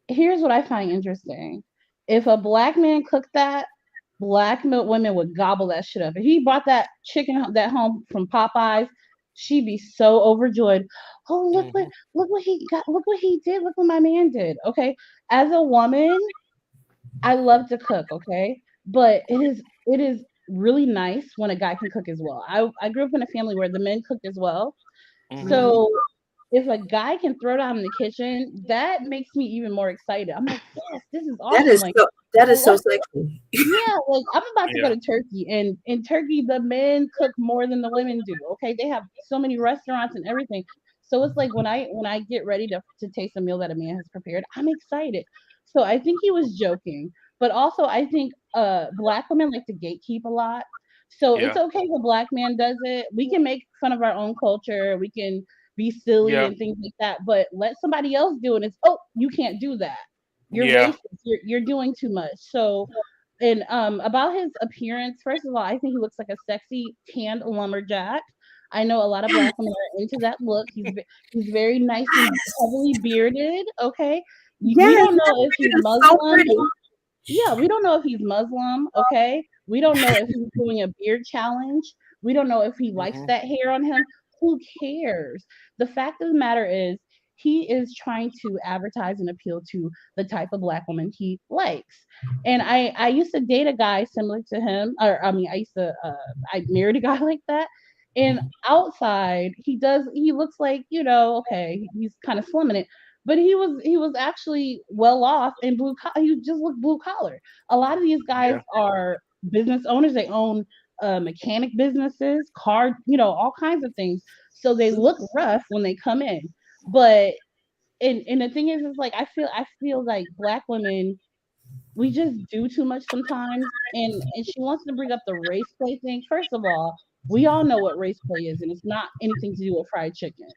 here's what I find interesting. If a black man cooked that, black women would gobble that shit up. If he brought that chicken that home from Popeyes, she'd be so overjoyed. Oh, look what he got, look what he did, look what my man did. Okay. As a woman, I love to cook, okay? But it is really nice when a guy can cook as well. I grew up in a family where the men cooked as well. So if a guy can throw down in the kitchen, that makes me even more excited. I'm like, yes, this is awesome. That is so sexy. Yeah, like I'm about to go to Turkey, and in Turkey the men cook more than the women do. Okay, they have so many restaurants and everything. So it's like when I get ready to taste a meal that a man has prepared, I'm excited. So I think he was joking, but also I think black women like to gatekeep a lot. So it's okay if a black man does it. We can make fun of our own culture. We can be silly and things like that, but let somebody else do it. It's you can't do that. You're racist. You're doing too much. So, and about his appearance, first of all, I think he looks like a sexy tanned lumberjack. I know a lot of black women are into that look. He's very nice and heavily bearded. Okay, we don't know if he's Muslim. Yeah, we don't know if he's Muslim. Okay, we don't know if he's doing a beard challenge. We don't know if he likes that hair on him. Who cares? The fact of the matter is, he is trying to advertise and appeal to the type of black woman he likes. And I used to date a guy similar to him, I married a guy like that. And outside, he looks like, okay, he's kind of slumming it, but he was actually well off and he just looked blue collar. A lot of these guys are business owners. They own mechanic businesses, car, all kinds of things. So they look rough when they come in. But and the thing is like I feel like black women, we just do too much sometimes. And she wants to bring up the race play thing. First of all, we all know what race play is, and it's not anything to do with fried chicken.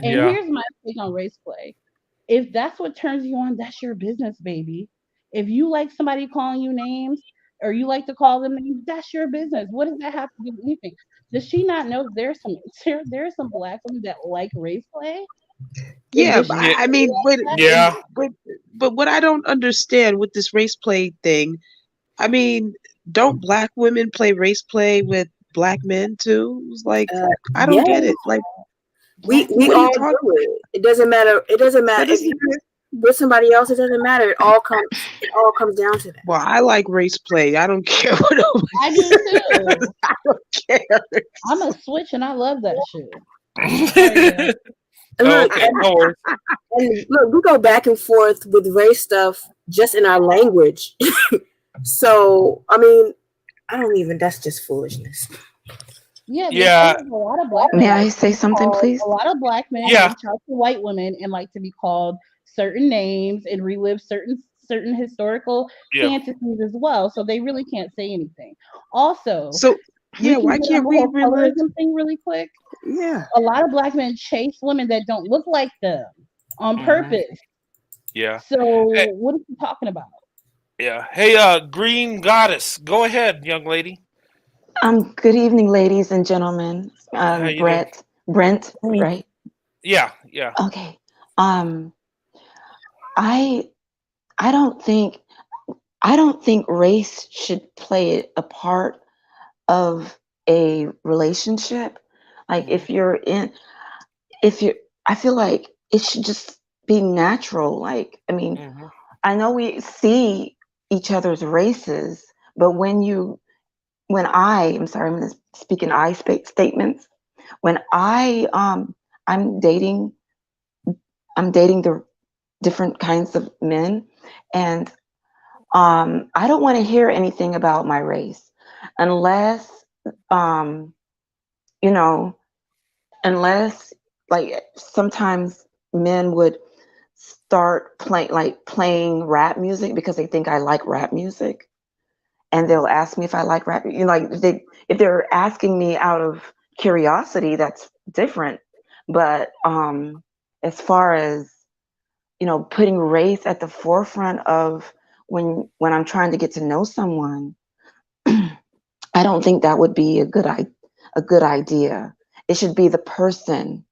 And here's my take on race play. If that's what turns you on, that's your business, baby. If you like somebody calling you names, or you like to call them names, that's your business. What does that have to do with anything? Does she not know there's some black women that like race play? Yeah, but I mean, but what I don't understand with this race play thing, I mean, don't black women play race play with black men too? It's like I don't get it. Like we all do it. It doesn't matter. It doesn't matter if you're with somebody else. It doesn't matter. It all comes down to that. Well, I like race play. I don't care what I do too. I don't care. I'm a switch, and I love that shit. Look, look, we go back and forth with race stuff just in our language. So, I mean, that's just foolishness. Yeah, they say Yeah, there's a lot of black men May I like to say be something, called. please? A lot of black men yeah. reach out to white women and like to be called certain names and relive certain historical Yeah. fantasies as well. So they really can't say anything. Also, So we yeah, can why get on can't the we whole relive? colorism thing really quick. Yeah. A lot of black men chase women that don't look like them on Hmm. purpose. Yeah. So Hey, what are you talking about? yeah. Hey, Green Goddess, go ahead, young lady. Good evening, ladies and gentlemen. How you doing? Brent, right? Yeah, yeah. Okay. Um, I I don't think race should play a part of a relationship. Like Hmm. if you're, I feel like it should just be natural. Like, I mean, Hmm. I know we see each other's races, but I'm sorry, I'm going to speak in statements. When I'm dating, the different kinds of men, and I don't want to hear anything about my race unless, um, you know, unless like sometimes men would start playing rap music because they think I like rap music, and they'll ask me if I like rap. Like if they're asking me out of curiosity, that's different. But as far as putting race at the forefront of when I'm trying to get to know someone, I don't think that would be a good idea. It should be the person,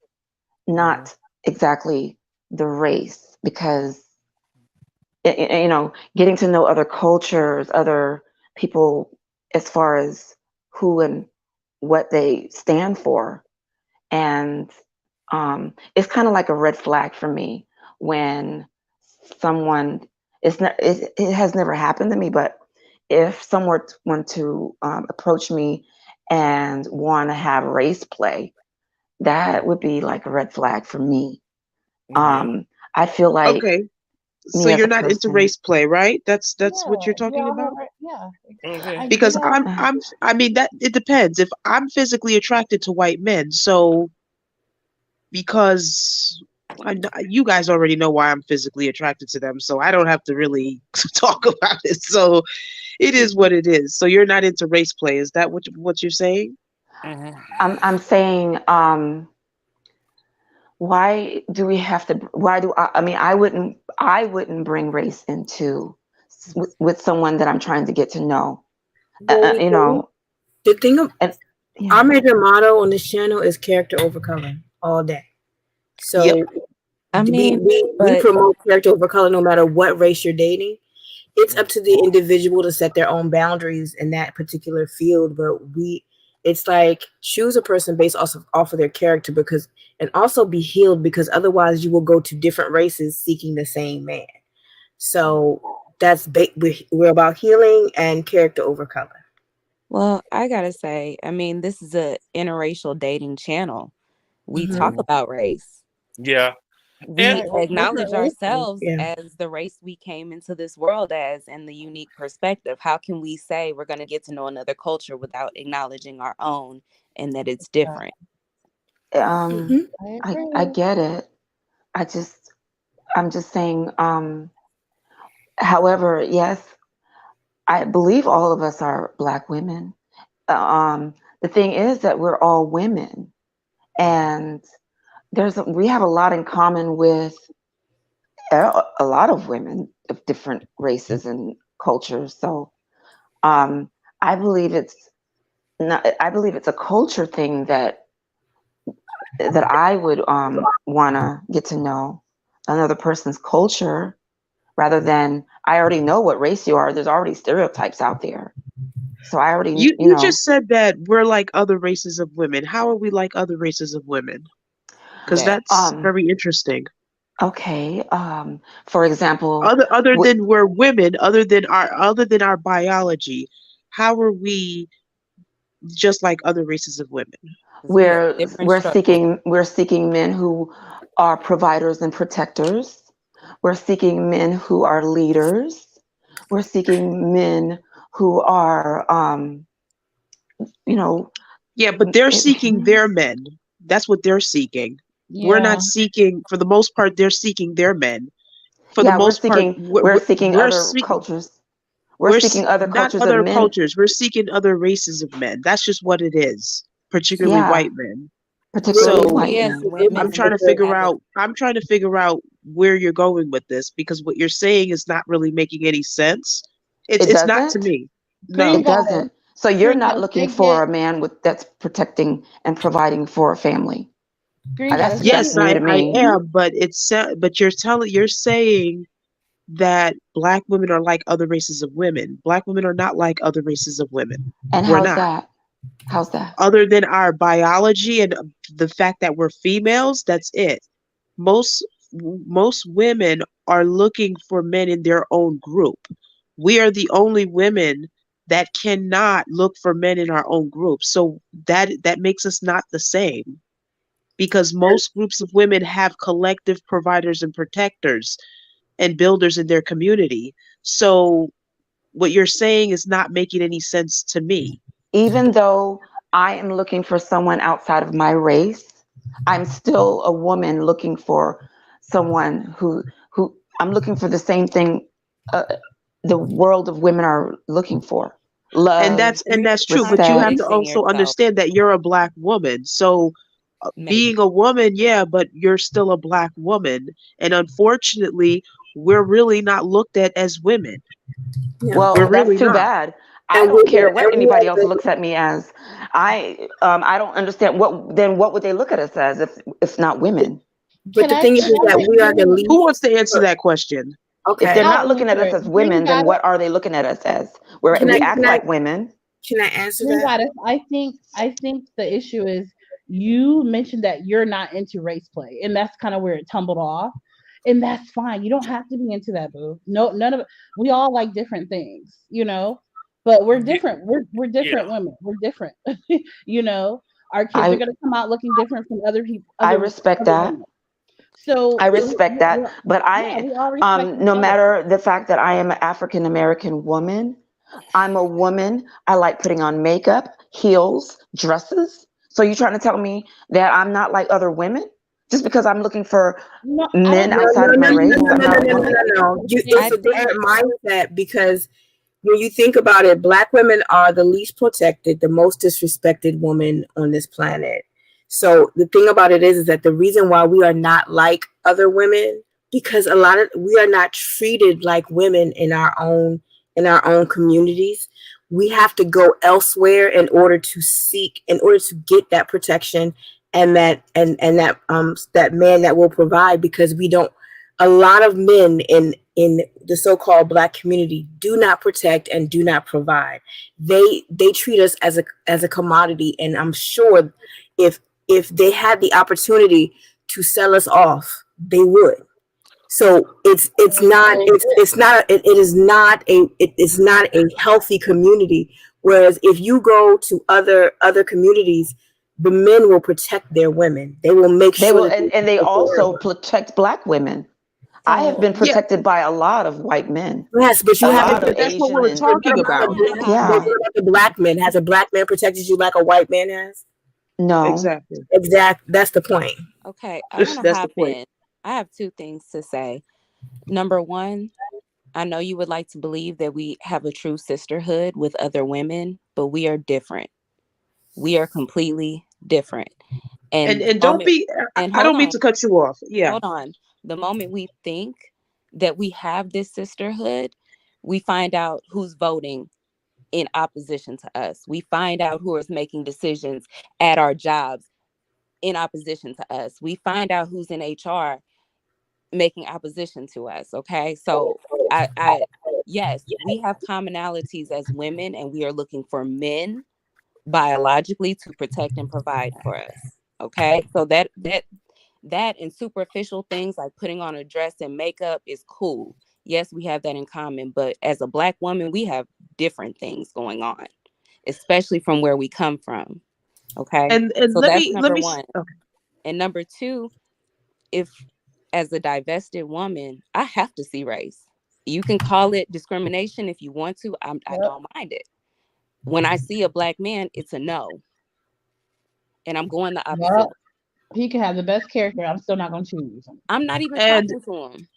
Hmm. not exactly the race, because getting to know other cultures, other people, as far as who and what they stand for. And it's kind of like a red flag for me when someone, it has never happened to me, but if someone want to approach me and want to have race play, that would be like a red flag for me. Yeah. I feel like Okay. So me as you're a not into person. race play, right? That's what you're Yeah, talking yeah, about? yeah. Okay. Because Yeah. I mean that it depends. If I'm physically attracted to white men, so because you guys already know why I'm physically attracted to them, so I don't have to really talk about it. So it is what it is. So you're not into race play. Is that what you're saying? Hmm. I'm saying, why do we have to? Why do I mean, I wouldn't bring race into with someone that I'm trying to get to know. Well, we You do. know, The thing of and our yeah. major motto on this channel is character over color all day. Yep. So I mean, we but promote character over color no matter what race you're dating. It's up to the individual to set their own boundaries in that particular field, but it's like choose a person based off of their character, because and also be healed, because otherwise you will go to different races seeking the same man. So that's we're about healing and character over color. well, I gotta say, I mean, this is a interracial dating channel. We talk Mm-hmm. about race. Yeah. And We Right. What acknowledge different races? ourselves Yeah. as the race we came into this world as and the unique perspective. How can we say we're going to get to know another culture without acknowledging our own and that it's different? um, Mm-hmm. I I agree. get it. I'm just saying. However, yes, I believe all of us are Black women. The thing is that we're all women, and we have a lot in common with a lot of women of different races and cultures. So um, I believe I believe it's a culture thing that I would want to get to know another person's culture rather than I already know what race you are. There's already stereotypes out there, so I already You just said that we're like other races of women. How are we like other races of women? Because That that's very interesting. Okay. For example, Other w- than we're women, other than our biology, how are we just like other races of women? because we have different structures. we're seeking men who are providers and protectors. We're seeking men who are leaders. We're seeking men who are, you know, Yeah, but they're seeking their men. That's what they're seeking. We're Yeah. not seeking, for the most part, they're seeking their men. For the Yeah, most part, we're seeking we're other cultures. We're we're seeking other not cultures of other men. cultures. We're seeking other races of men. That's just what it is, particularly Yeah, white men. particularly So white We as men. women I'm trying to have figure a out. I'm trying to figure out where you're going with this, because what you're saying is not really making any sense. It It's not to doesn't. me. Green It No. goddess. doesn't. So you're Green not goddess. looking for a man that's protecting and providing for a family. Green goddess. That's Yes, new to I me. am, but but you're saying that Black women are like other races of women. Black women are not like other races of women. And We're how's not. that? How's that? Other than our biology and the fact that we're females, that's it. Most women are looking for men in their own group. We are the only women that cannot look for men in our own group. So that makes us not the same, because most groups of women have collective providers and protectors and builders in their community. So what you're saying is not making any sense to me. Even though I am looking for someone outside of my race, I'm still a woman looking for someone who I'm looking for the same thing uh, the world of women are looking for: And love, that's true, but you have to respect. contradicting also yourself. understand that you're a Black woman. So Maybe. being a woman, yeah, but you're still a Black woman. And unfortunately, we're really not looked at as women. Yeah. We're Well, that's really too not. bad. I And don't we care what and we anybody else also, looks at me as. I don't understand what would they look at us as if not women? but the thing is that we are the Who least. wants to answer that question? If they're Okay. not I'll looking at answer us it. as Green women, then goddess. what are they looking at us as? Where Can I we can act I like women. can I answer Green that? goddess. I think the issue is you mentioned that you're not into race play, and that's kind of where it tumbled off. And that's fine. You don't have to be into that, boo. No, none of it. We all like different things, but we're Yeah, different. We're yeah. different women. We're different. you know, our kids are I gonna come out looking different from other people, I other respect that. women. So I respect that. But yeah, we all respect each no other. matter the fact that I am an African American woman, I'm a woman. I like putting on makeup, heels, dresses. So you trying to tell me that I'm not like other women just because I'm looking for No, I men don't No, think outside no, of no, my no, you race? no, I'm no, not no, a no, no, woman. no, no. I It's a think different mindset because when you think about it, Black women are the least protected, the most disrespected woman on this planet. So the thing about it is that the reason why we are not like other women, because we are not treated like women in our own communities. We have to go elsewhere in order to get that protection and that man that will provide, because we don't. A lot of men in the so-called Black community do not protect and do not provide. They treat us as a commodity, and I'm sure if they had the opportunity to sell us off, they would. So it is not a healthy community. Whereas if you go to other communities, the men will protect their women. They will make They sure will, that they and they take care of also them. protect Black women. I have so been Yeah, protected by a lot of white men, Yes, but you a haven't lot of but that's protected. what we Asian, were and But what talking about I about. want to but yeah, hop what in. about the Black men? Has a Black man protected you like a white man has? no. Exactly. Exactly. That's the point. Okay, I want to That's the hop point. in. I have two things to say. Number one, I know you would like to believe that we have a true sisterhood with other women, but we are different. We are completely different. And the And don't moment, be. and I don't mean to cut you off. Yeah. hold on. The moment we think that we have this sisterhood, we find out who's voting in opposition to us. We find out who is making decisions at our jobs in opposition to us. We find out who's in HR making opposition to us. Okay. So yes, we have commonalities as women, and we are looking for men biologically to protect and provide for us. Okay. So that and superficial things like putting on a dress and makeup is cool. Yes, we have that in common, but as a Black woman, we have different things going on, especially from where we come from. Okay. And So that's let number me. one. Okay. And number two, if as a divested woman, I have to see race. You can call it discrimination if you want to. I yep. don't mind it. When I see a Black man, it's a no. and I'm going the opposite Well, way. he can have the best character. I'm still not gonna choose him. I'm not even And talking to him.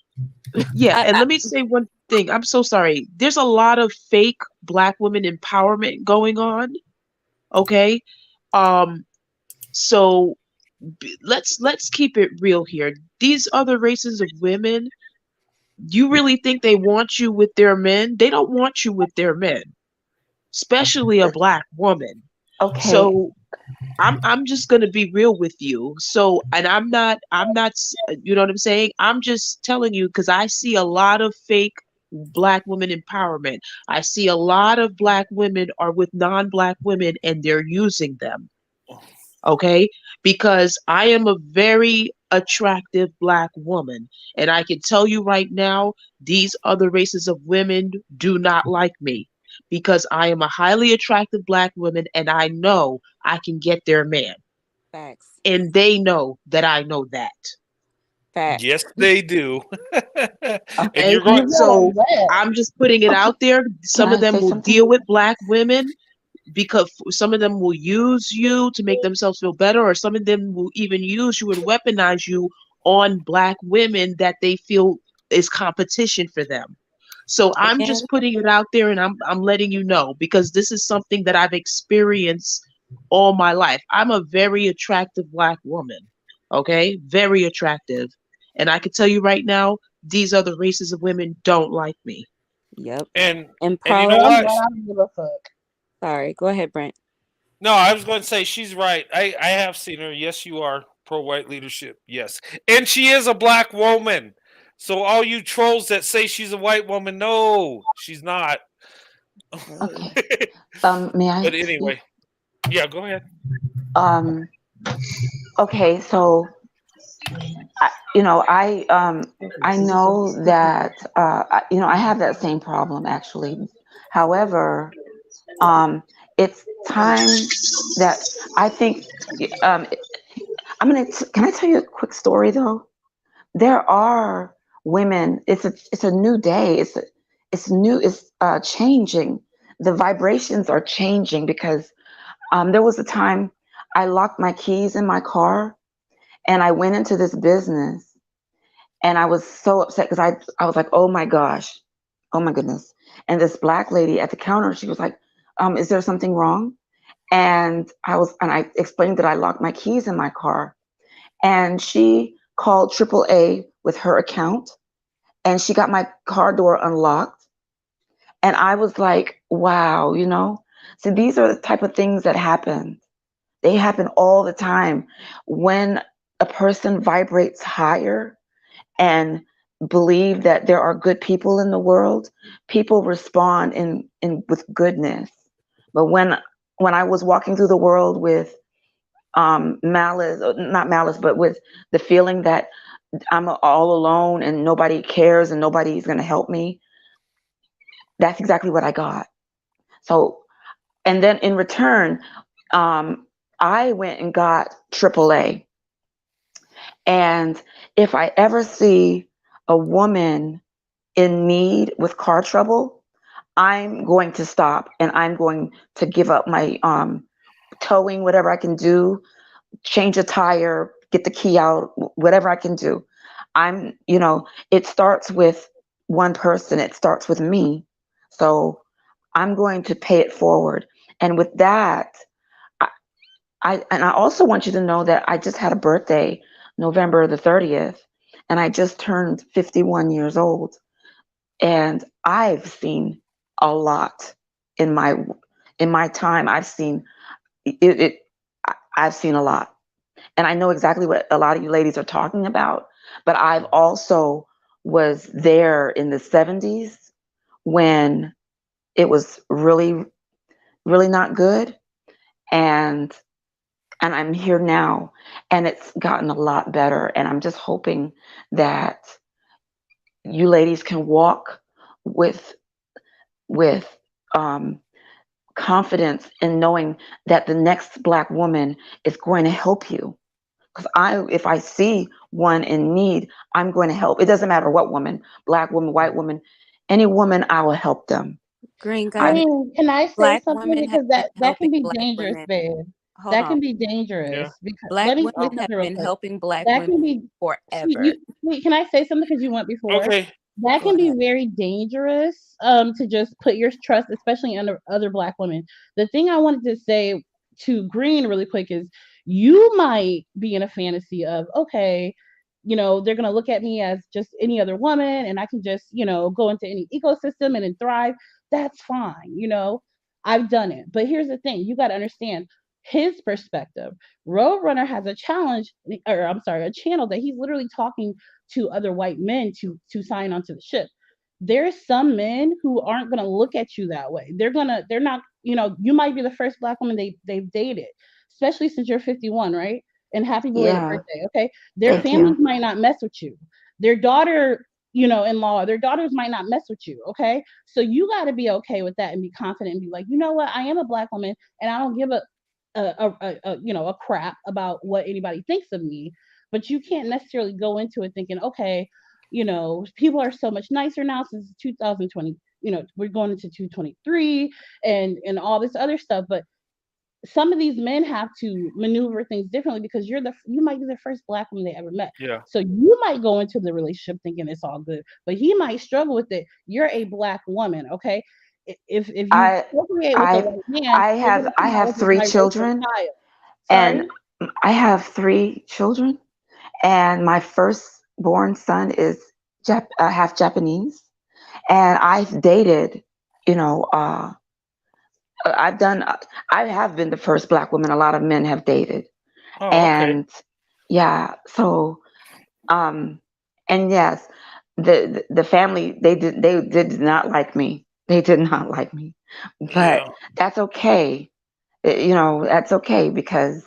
yeah, I, and I, let me say one thing. I'm so sorry. There's a lot of fake Black women empowerment going on. Okay. Um, so let's keep it real here. These other races of women, you really think they want you with their men? They don't want you with their men, especially a Black woman. Okay. So I'm just gonna be real with you. So, and you know what I'm saying? I'm just telling you because I see a lot of fake Black women empowerment. I see a lot of Black women are with non-Black women and they're using them. Okay, because I am a very attractive Black woman, and I can tell you right now, these other races of women do not like me because I am a highly attractive Black woman and I know I can get their man, facts, and they know that I know that. facts. Yes, they do. And Okay, you're going. You know so that. I'm just putting it Okay. out there. Can Some of I them say will something? deal with Black women because some of them will use you to make themselves feel better, or some of them will even use you and weaponize you on Black women that they feel is competition for them. So I'm And just putting it out there and I'm letting you know because this is something that I've experienced all my life. I'm a very attractive Black woman. Okay? Very attractive. And I can tell you right now, these other races of women don't like me. yep. And And you know pro. Well, I'm what? glad I don't give a fuck. Sorry, go ahead, Brent. No, I was going to say she's right. I have seen her. Yes, you are pro white leadership. Yes, and she is a Black woman. So all you trolls that say she's a white woman, no, she's not. Okay. But May I speak? anyway, yeah, go ahead. Um, okay, so I know that I have that same problem actually. However, it's time that I think um, can I tell you a quick story though? There are women. It's a new day. It's new. It's changing. The vibrations are changing because there was a time I locked my keys in my car and I went into this business and I was so upset because I was like, oh my gosh, oh my goodness. And this Black lady at the counter, she was like, is there something wrong? And I explained that I locked my keys in my car. And she called AAA with her account and she got my car door unlocked. And I was like, wow, So these are the type of things that happen. They happen all the time when a person vibrates higher and believe that there are good people in the world. People respond in with goodness. But when I was walking through the world with malice, not malice, but with the feeling that I'm all alone and nobody cares and nobody's going to help me, that's exactly what I got. So, and then in return, I went and got AAA. And if I ever see a woman in need with car trouble, I'm going to stop and I'm going to give up my towing, whatever I can do, change a tire, get the key out, whatever I can do. It starts with one person, it starts with me. So I'm going to pay it forward. And with that, I also want you to know that I just had a birthday, November the 30th, and I just turned 51 years old. And I've seen a lot in my time. I've seen it. I've seen a lot, and I know exactly what a lot of you ladies are talking about. But I've also was there in the 70s when it was really, really not good, and I'm here now, and it's gotten a lot better. And I'm just hoping that you ladies can walk with with um, confidence in knowing that the next Black woman is going to help you. Because if I see one in need, I'm going to help. It doesn't matter what woman, Black woman, white woman, any woman, I will help them. Green I guy, mean, can I say Black something women have because been that can helping be Black dangerous, women. babe. hold That on. can be dangerous because Black let me say women have something real been quick. helping Black That women can be forever. sweet, can I say something because you went before? Okay. That Go can be ahead. very dangerous to just put your trust, especially in other Black women. The thing I wanted to say to Green really quick is you might be in a fantasy of, okay, they're going to look at me as just any other woman and I can just, go into any ecosystem and then thrive. That's fine. I've done it. But here's the thing, you got to understand his perspective. Roadrunner has a challenge, or I'm sorry, a channel that he's literally talking to other white men to sign onto the ship. There's some men who aren't going to look at you that way. They're not, you might be the first Black woman they've dated, especially since you're 51, right? And happy belated Yeah. birthday. Okay. Their Thank families you. might not mess with you. Their daughter, in law, their daughters might not mess with you. Okay. So you got to be okay with that and be confident and be like, you know what? I am a Black woman and I don't give a crap about what anybody thinks of me. But you can't necessarily go into it thinking, okay, people are so much nicer now since 2020. We're going into 223 and all this other stuff. But some of these men have to maneuver things differently because you might be the first Black woman they ever met. Yeah. So you might go into the relationship thinking it's all good, but he might struggle with it. You're a Black woman, okay? If you I procreate with a I white man, I you're have gonna I come out have with a three biracial children, child. and Sorry. I have 3 children, and my firstborn son is half Japanese, and I've dated, you know, I've done, I have been the first Black woman a lot of men have dated, Oh, okay. and yeah, so um, and yes, the family they did not like me. They did not like me, but Yeah. that's okay. That's okay because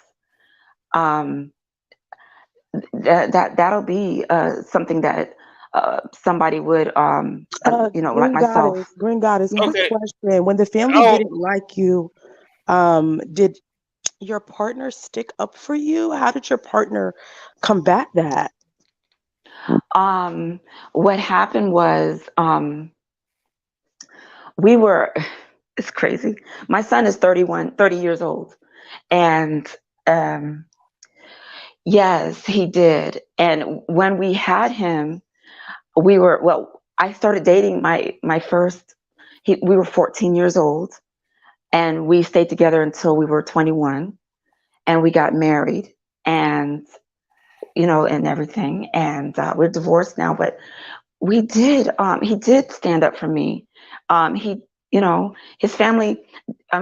um, that'll be something that somebody would like myself. Green Goddess, quick Okay. question. When the family Oh, didn't like you, did your partner stick up for you? How did your partner combat that? What happened was we were it's crazy. My son is 30 years old, and um, yes, he did. And when we had him, I started dating my first. We were 14 years old, and we stayed together until we were 21, and we got married, and and everything. And we're divorced now, but he did stand up for me. He, his family,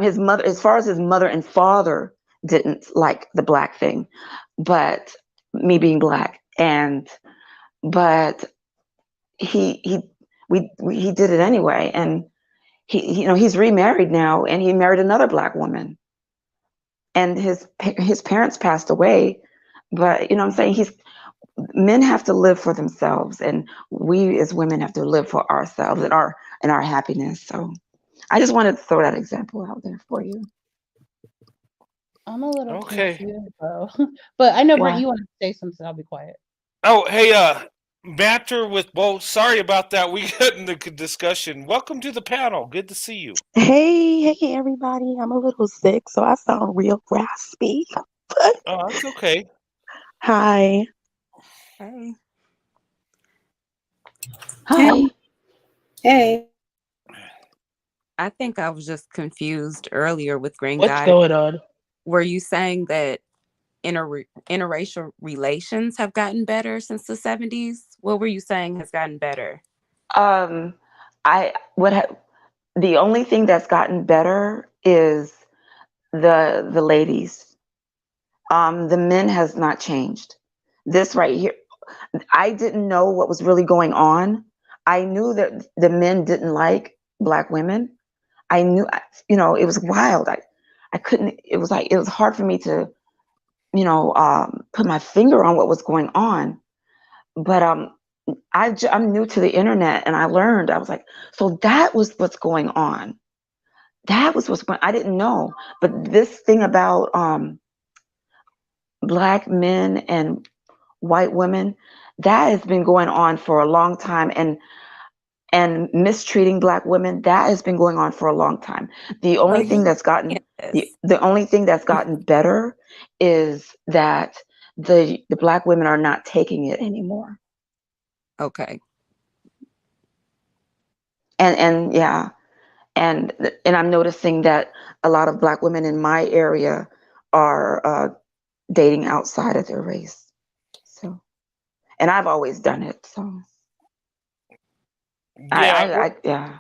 his mother, as far as his mother and father didn't like the Black thing, but me being Black, but he he did it anyway. And he's remarried now, and he married another Black woman, and his parents passed away. But I'm saying, men have to live for themselves, and we as women have to live for ourselves and our happiness. So I just wanted to throw that example out there for you. I'm a little okay. confused though. But I know Brent, Why? you want to say something, I'll be quiet. Oh, hey, Matter with both. Sorry about that. We got in the discussion. Welcome to the panel. Good to see you. Hey, everybody. I'm a little sick, so I sound real raspy. But Oh, that's okay. hi. Hey. Hi. Hey. I think I was just confused earlier with Green What's Goddess. going on? Were you saying that interracial relations have gotten better since the 70s? What were you saying has gotten better? Um, the only thing that's gotten better is the ladies. The men has not changed. This right here, I didn't know what was really going on. I knew that the men didn't like Black women. I knew, it was wild. I couldn't, it was hard for me to, put my finger on what was going on. But I'm new to the internet, and I learned, I was like, so that was what's going on. That was what's going I didn't know. But this thing about Black men and white women, that has been going on for a long time. And mistreating Black women, that has been going on for a long time. The So only you thing that's gotten saying The only thing that's gotten better is that the Black women are not taking it anymore. Okay. And yeah, and I'm noticing that a lot of Black women in my area are dating outside of their race. So, and I've always done it. So, Yeah. yeah.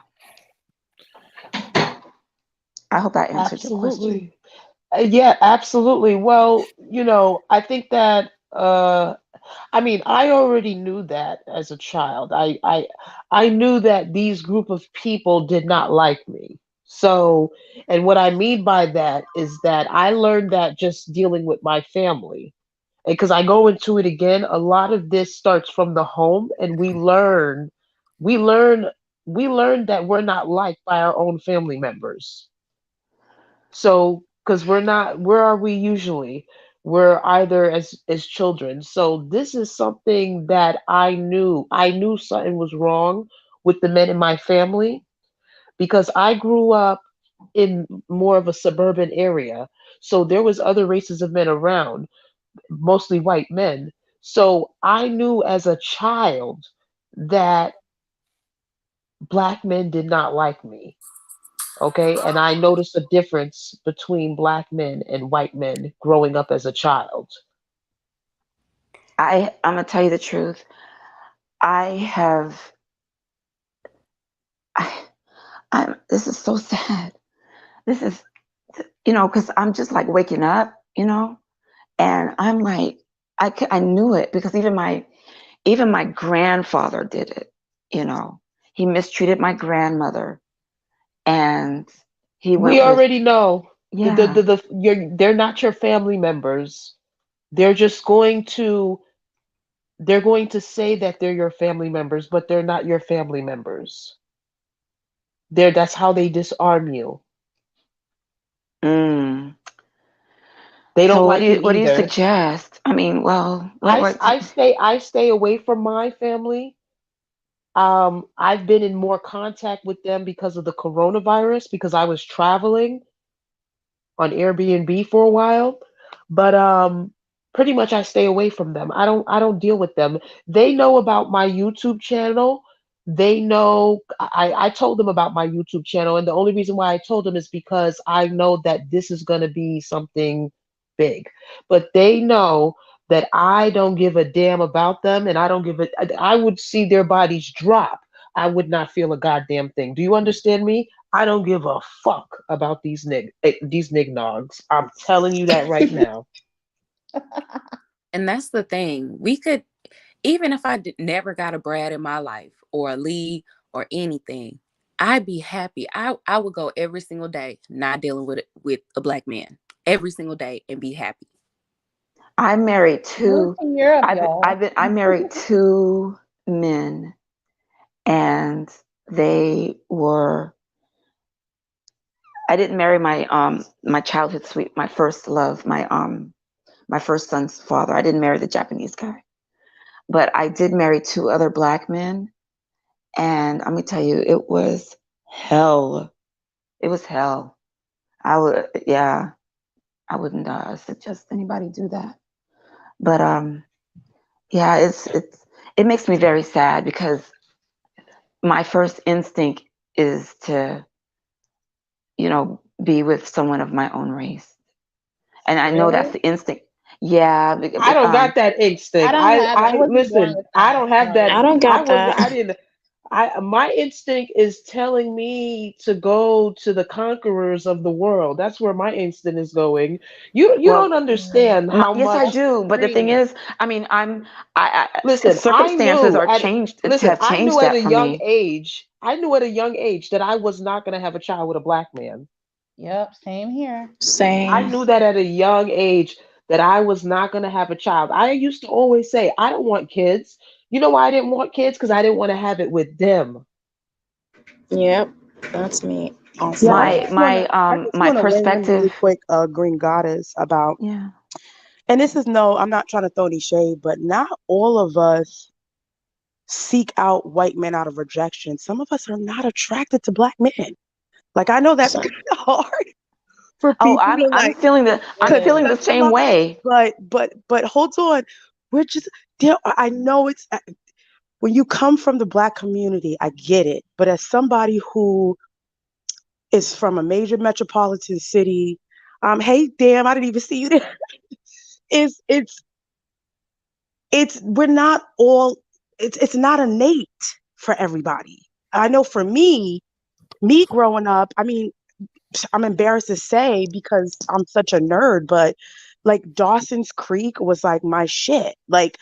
I hope that answered your question. Yeah, absolutely. Well, I think that I mean, I already knew that as a child. I knew that these group of people did not like me. So, and what I mean by that is that I learned that just dealing with my family. Because I go into it again, a lot of this starts from the home, and we learn, we learn that we're not liked by our own family members. So, because where are we usually? We're either as children. So this is something that I knew something was wrong with the men in my family because I grew up in more of a suburban area. So there was other races of men around, mostly white men. So I knew as a child that Black men did not like me. Okay. And I noticed a difference between Black men and white men growing up as a child. I'm gonna tell you the truth. I this is so sad. This is, because I'm just like waking up, and I'm like, I knew it because even my grandfather did it. He mistreated my grandmother, and he We went with, already know yeah. they're not your family members. They're just they're going to say that they're your family members, but they're not your family members. That's how they disarm you. Mm. They don't So like it what do you either. suggest? I mean, well, what? I stay away from my family. I've been in more contact with them because of the coronavirus, because I was traveling on Airbnb for a while, but pretty much I stay away from them. I don't deal with them. They know about my YouTube channel. They know I told them about my YouTube channel, and the only reason why I told them is because I know that this is going to be something big. But they know that I don't give a damn about them, and I would see their bodies drop. I would not feel a goddamn thing. Do you understand me? I don't give a fuck about these nignogs. I'm telling you that right now. And that's the thing. We could, even if I never got a Brad in my life or a Lee or anything, I'd be happy. I would go every single day not dealing with a Black man every single day and be happy. I married Move two. to Europe, y'all. I married two men, and they were. I didn't marry my childhood sweet, my first love, my first son's father. I didn't marry the Japanese guy, but I did marry two other Black men, and let me tell you, it was hell. It was hell. Yeah, I wouldn't suggest anybody do that. But yeah, it makes me very sad because my first instinct is to, be with someone of my own race, and I know that's Really? the instinct. Yeah, I don't got that instinct. I wasn't born listen. with I that. don't have that. I don't I got was. that. I didn't. My instinct is telling me to go to the conquerors of the world. That's where my instinct is going. You Well, don't understand how yes, I much do. But the thing free. is, I mean, Listen, circumstances are changed listen, have changed I that for me. knew at a young age that I was not going to have a child with a Black man. Yep, same here. I Same. knew that at a young age that I was not going to have a child. I used to always say, I don't want kids. You know why I didn't want kids? Because I didn't want to have it with them. Yep, that's me Yeah, also. My I just want to weigh in perspective. really quick, Green Goddess, about, Yeah. and this is no, I'm not trying to throw any shade, but not all of us seek out white men out of rejection. Some of us are not attracted to Black men. Like, I know that's kind of hard, for Oh, people to I'm like feeling I'm feeling the same conceptualize. way. But hold on, we're just there. I know it's when you come from the Black community, I get it. But as somebody who is from a major metropolitan city, hey, damn, I didn't even see you there. Is it's we're not all. It's not innate for everybody. I know for me growing up, I mean, I'm embarrassed to say because I'm such a nerd, but like Dawson's Creek was like my shit. Like,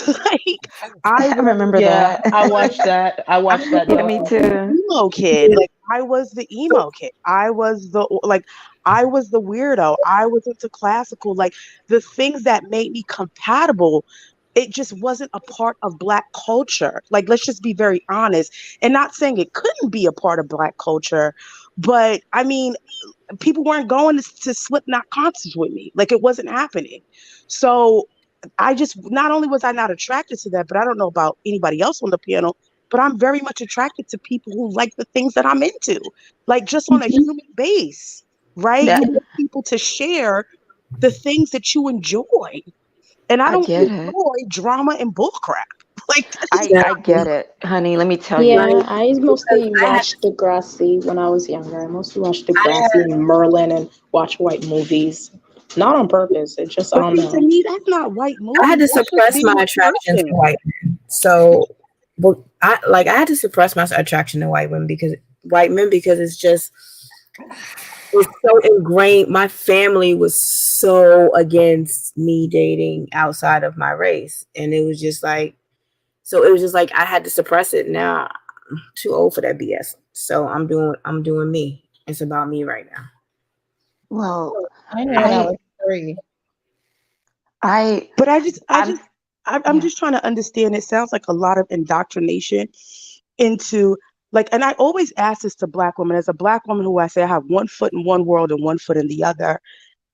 like I I was, remember Yeah, that. I watched that. I I watched was that Yeah, me Dawson's Creek. too. emo kid. Like I was the emo kid. I was the weirdo. I was into classical. Like the things that made me compatible, it just wasn't a part of Black culture. Like let's just be very honest. And not saying it couldn't be a part of Black culture, but I mean, people weren't going to Slipknot concerts with me. Like it wasn't happening. So I just not only was I not attracted to that, but I don't know about anybody else on the panel, but I'm very much attracted to people who like the things that I'm into, like just on a human base, right? You That want people to share the things that you enjoy. And I I don't get it. enjoy drama and bullcrap. Like that's just I get it, honey. Let me tell Yeah, you. I mostly I had, watched Degrassi when I was younger. I mostly watched I Degrassi and Merlin and watch white movies. Not on purpose. It just, I but don't see, to know. me, that's not white I had movies. to That's just suppress being my a attraction to person. white men. So, but I had to suppress my attraction to white men because it's so ingrained. My family was so against me dating outside of my race, and it was just like, so it was just like I had to suppress it. Now I'm too old for that BS. So I'm doing me. It's about me right now. Well, I knew when I I was 3. I But I'm I'm yeah. just trying to understand. It sounds like a lot of indoctrination into like, and I always ask this to Black women. As a Black woman who I say I have one foot in one world and one foot in the other,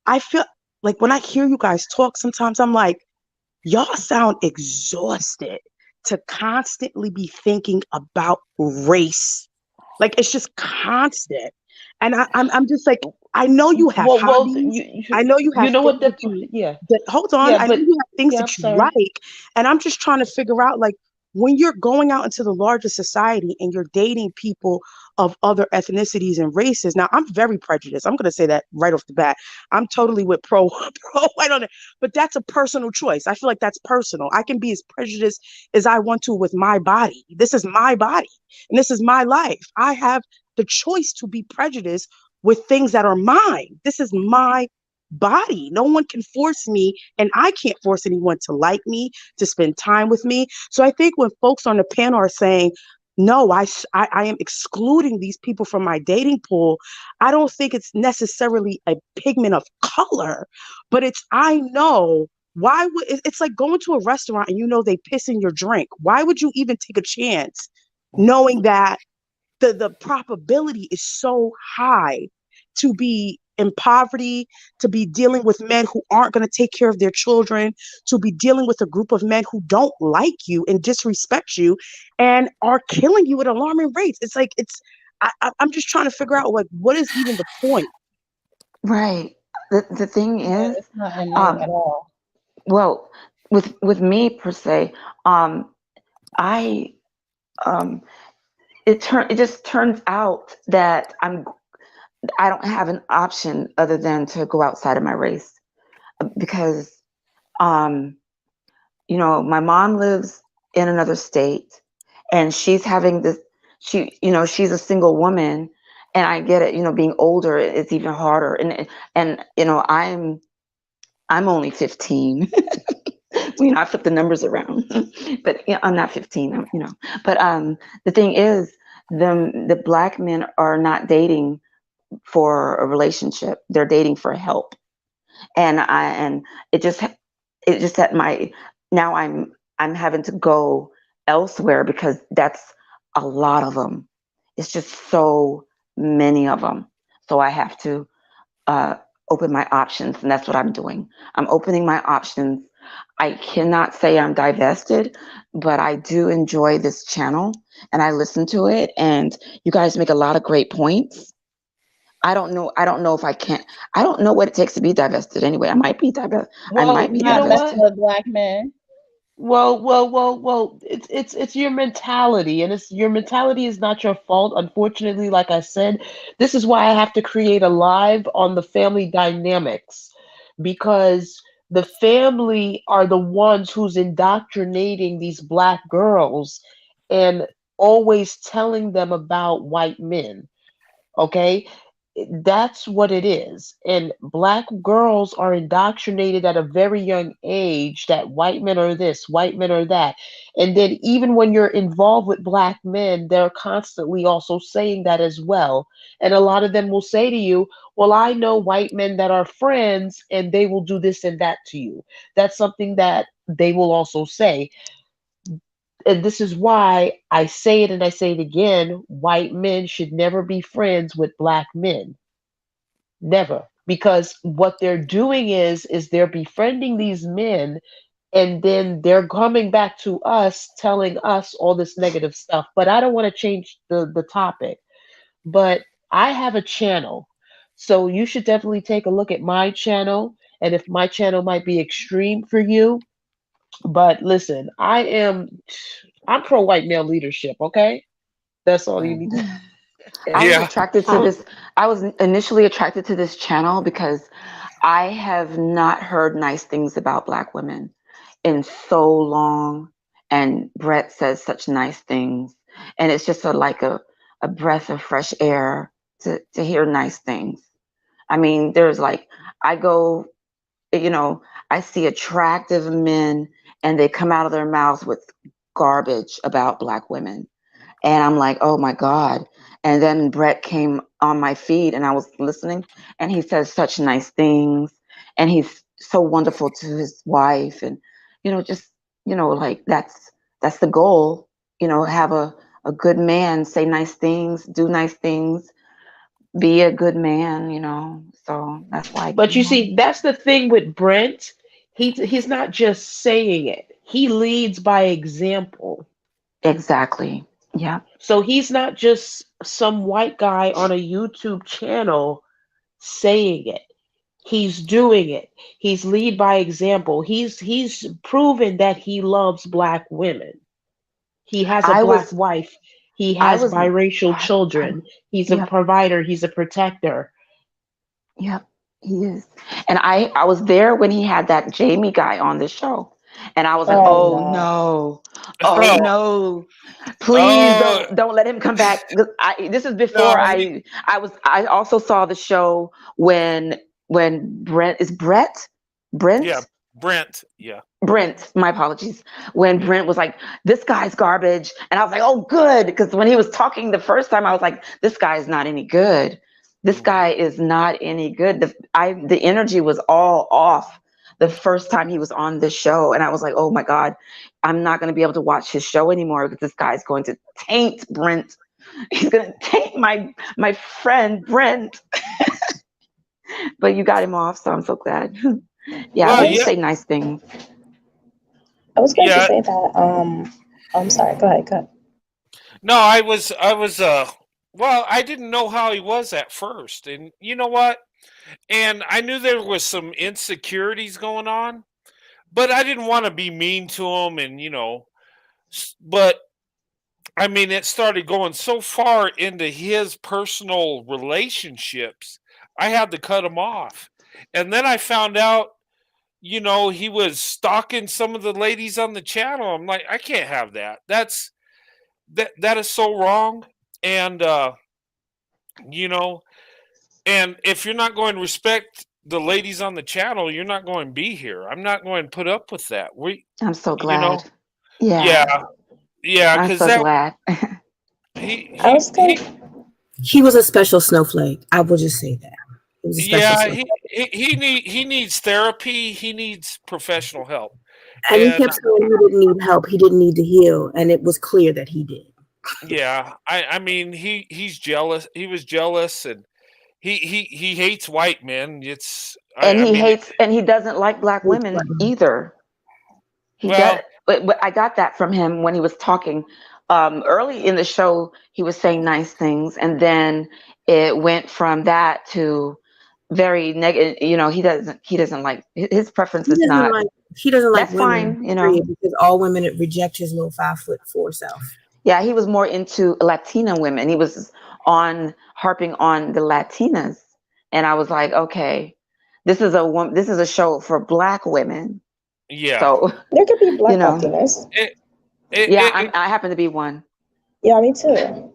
I feel like when I hear you guys talk, sometimes I'm like, y'all sound exhausted to constantly be thinking about race. Like it's just constant. And I'm just like, I know you have Well, hobbies. I know you you have know things what that you yeah, that hold on. yeah, I know but you have things yeah, I'm that you sorry. like. And I'm just trying to figure out like when you're going out into the larger society and you're dating people of other ethnicities and races. Now I'm very prejudiced. I'm gonna say that right off the bat. I'm totally with pro white on it. But that's a personal choice. I feel like that's personal. I can be as prejudiced as I want to with my body. This is my body and this is my life. I have the choice to be prejudiced with things that are mine. This is my body. No one can force me, and I can't force anyone to like me, to spend time with me. So I think when folks on the panel are saying, no, I am excluding these people from my dating pool, I don't think it's necessarily a pigment of color, but it's, I know why would it's like going to a restaurant and you know they piss in your drink. Why would you even take a chance knowing that the probability is so high to be in poverty, to be dealing with men who aren't going to take care of their children, to be dealing with a group of men who don't like you and disrespect you and are killing you at alarming rates. It's like, I'm just trying to figure out like, what is even the point? Right. The thing Yeah, is, it's not innate um, at all. well, with me per se, I um, it just turns out that I don't have an option other than to go outside of my race because um, my mom lives in another state and she's having this she's a single woman and I get it, being older it's even harder and I'm only 15. I flip the numbers around. But I'm not 15, but the thing is the Black men are not dating for a relationship, they're dating for help. And it just that my now I'm having to go elsewhere because that's a lot of them. It's just so many of them. So I have to uh, open my options, and that's what I'm doing. I'm opening my options. I cannot say I'm divested, but I do enjoy this channel and I listen to it, and you guys make a lot of great points. I don't know. I don't know if I can. I don't know what it takes to be divested anyway. I might be divested. I Well, might be you know Not divested. messing what? with black men. Well. It's your mentality, and it's your mentality is not your fault. Unfortunately, like I said, this is why I have to create a live on the family dynamics, because the family are the ones who's indoctrinating these black girls and always telling them about white men. Okay, that's what it is. And black girls are indoctrinated at a very young age that white men are this, white men are that. And then even when you're involved with black men, they're constantly also saying that as well. And a lot of them will say to you, well, I know white men that are friends and they will do this and that to you. That's something that they will also say. And this is why I say it and I say it again, white men should never be friends with black men. Never. Because what they're doing is they're befriending these men, and then they're coming back to us telling us all this negative stuff. But I don't want to change the topic. But I have a channel. So you should definitely take a look at my channel. And if my channel might be extreme for you, but listen, I'm pro white male leadership, okay? That's all you need to I was Yeah. attracted to this. I was initially attracted to this channel because I have not heard nice things about black women in so long. And Brett says such nice things. And it's just a breath of fresh air to hear nice things. I mean, there's like, I go, you know, I see attractive men and they come out of their mouths with garbage about black women. And I'm like, oh my God. And then Brett came on my feed and I was listening and he says such nice things. And he's so wonderful to his wife. And, just, like that's the goal, have a good man, say nice things, do nice things, be a good man, So that's why I But you came on. see, that's the thing with Brent. He's not just saying it. He leads by example. Exactly. Yeah. So he's not just some white guy on a YouTube channel saying it. He's doing it. He's lead by example. He's proven that he loves black women. He has a I black was, wife. He I has was, biracial children. He's a yeah. provider. He's a protector. Yep, he is. And I was there when he had that Jamie guy on the show. And I was like, Oh oh no. no. Oh Oh, no. Please oh don't let him come back. This is before no. I also saw the show when Yeah, Brent? Brent. Yeah. Brent, my apologies. When Yeah. Brent was like, this guy's garbage. And I was like, oh, good. Because when he was talking the first time, I was like, this guy's not any good. This Mhm. guy is not any good. The energy was all off the first time he was on the show. And I was like, oh my God, I'm not going to be able to watch his show anymore because this guy's going to taint Brent. He's going to taint my friend Brent. But you got him off, so I'm so glad. Yeah, Well, please yeah, say nice things. I was going to yeah. say that. I'm sorry. Go ahead. Go ahead. No, I was well, I didn't know how he was at first. And you know what? And I knew there was some insecurities going on, but I didn't want to be mean to him and but I mean it started going so far into his personal relationships. I had to cut him off. And then I found out he was stalking some of the ladies on the channel. I'm like, I can't have that. That is so wrong. And you know, and if you're not going to respect the ladies on the channel, you're not going to be here. I'm not going to put up with that. I'm so You know, glad. Yeah, yeah, yeah, I'm because so that glad. he I he was going. he He was a special snowflake. I will just say that. He was a special yeah snowflake. he needs therapy. He needs professional help. And he And kept saying he didn't need help. He didn't need to heal. And it was clear that he did. yeah, I mean he's jealous. He was jealous, and he hates white men. And I he mean hates, and he doesn't like black women either. He does. well But I got that from him when he was talking early in the show he was saying nice things, and then it went from that to very negative. He doesn't like, his preference He is doesn't not. like he doesn't like That's women, fine, period, because all women reject his little 5'4" self. Yeah, he was more into Latina women. He was on harping on the Latinas, and I was like, okay, this is a show for Black women. Yeah. So There could be Black Latinas. I happen to be one. Yeah, me too.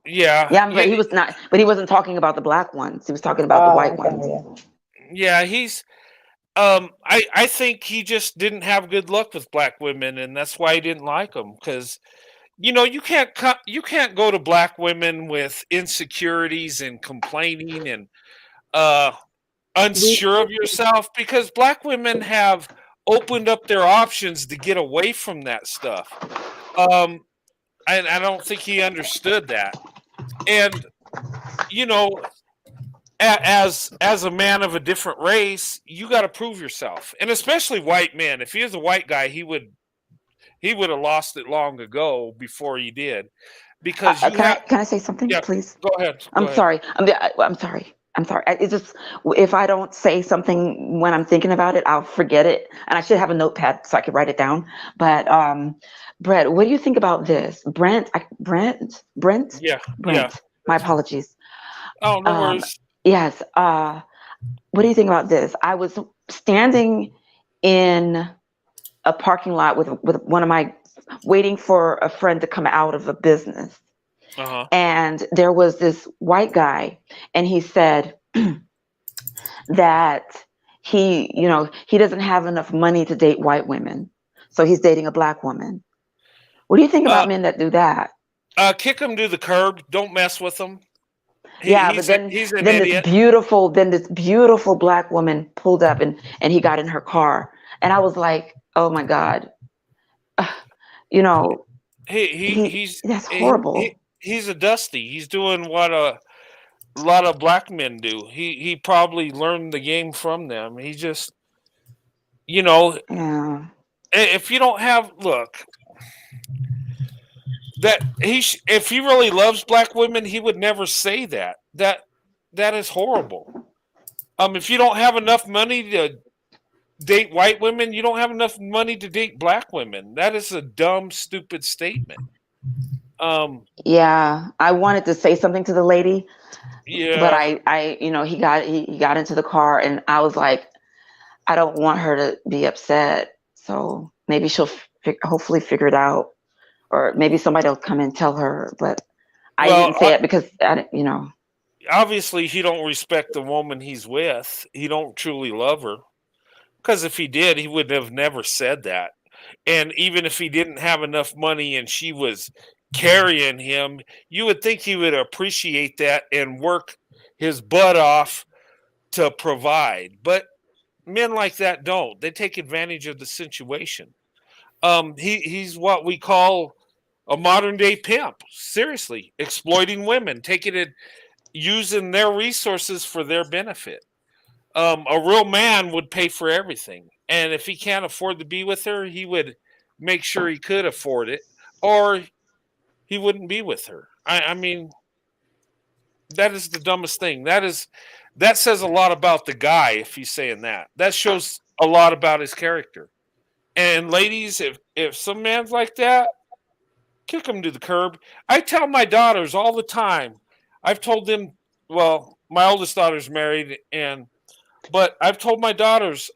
Yeah. But he was not. But he wasn't talking about the Black ones. He was talking about the white ones. Yeah, he's. I think he just didn't have good luck with Black women, and that's why he didn't like them. Because you can't go to Black women with insecurities and complaining and unsure of yourself, because Black women have opened up their options to get away from that stuff. And I don't think he understood that. And as a man of a different race, you got to prove yourself, and especially white men. If he was a white guy, he would have lost it long ago before he did. Because can I say something, please? Go ahead. I'm sorry. I'm sorry. It's just, if I don't say something when I'm thinking about it, I'll forget it. And I should have a notepad so I could write it down. But Brett, what do you think about this? Brent. Yeah. My apologies. Oh, no worries. Yes. What do you think about this? I was standing in a parking lot with one of my, waiting for a friend to come out of a business. And there was this white guy, and he said that he doesn't have enough money to date white women, so he's dating a Black woman. What do you think about men that do that? Kick him to the curb. Don't mess with him. But then this beautiful Black woman pulled up, and he got in her car, and I was like, oh my God, that's horrible. He's a dusty. He's doing what a lot of Black men do. He probably learned the game from them. He just, if you don't have, if he really loves Black women, he would never say that. That is horrible. If you don't have enough money to date white women, you don't have enough money to date Black women. That is a dumb, stupid statement. I wanted to say something to the lady, but he got into the car, and I was like, I don't want her to be upset, so maybe she'll hopefully figure it out, or maybe somebody will come and tell her. But I didn't say it because obviously he don't respect the woman he's with. He don't truly love her, because if he did, he would have never said that. And even if he didn't have enough money and she was carrying him, you would think he would appreciate that and work his butt off to provide. But men like that don't. They take advantage of the situation. He's what we call a modern day pimp. Seriously, exploiting women, using their resources for their benefit. A real man would pay for everything, and if he can't afford to be with her, he would make sure he could afford it, or he wouldn't be with her. I mean, that is the dumbest thing. That says a lot about the guy if he's saying that. That shows a lot about his character. And ladies, if some man's like that, kick him to the curb. I tell my daughters all the time. I've told them, well, my oldest daughter's married, but I've told my daughters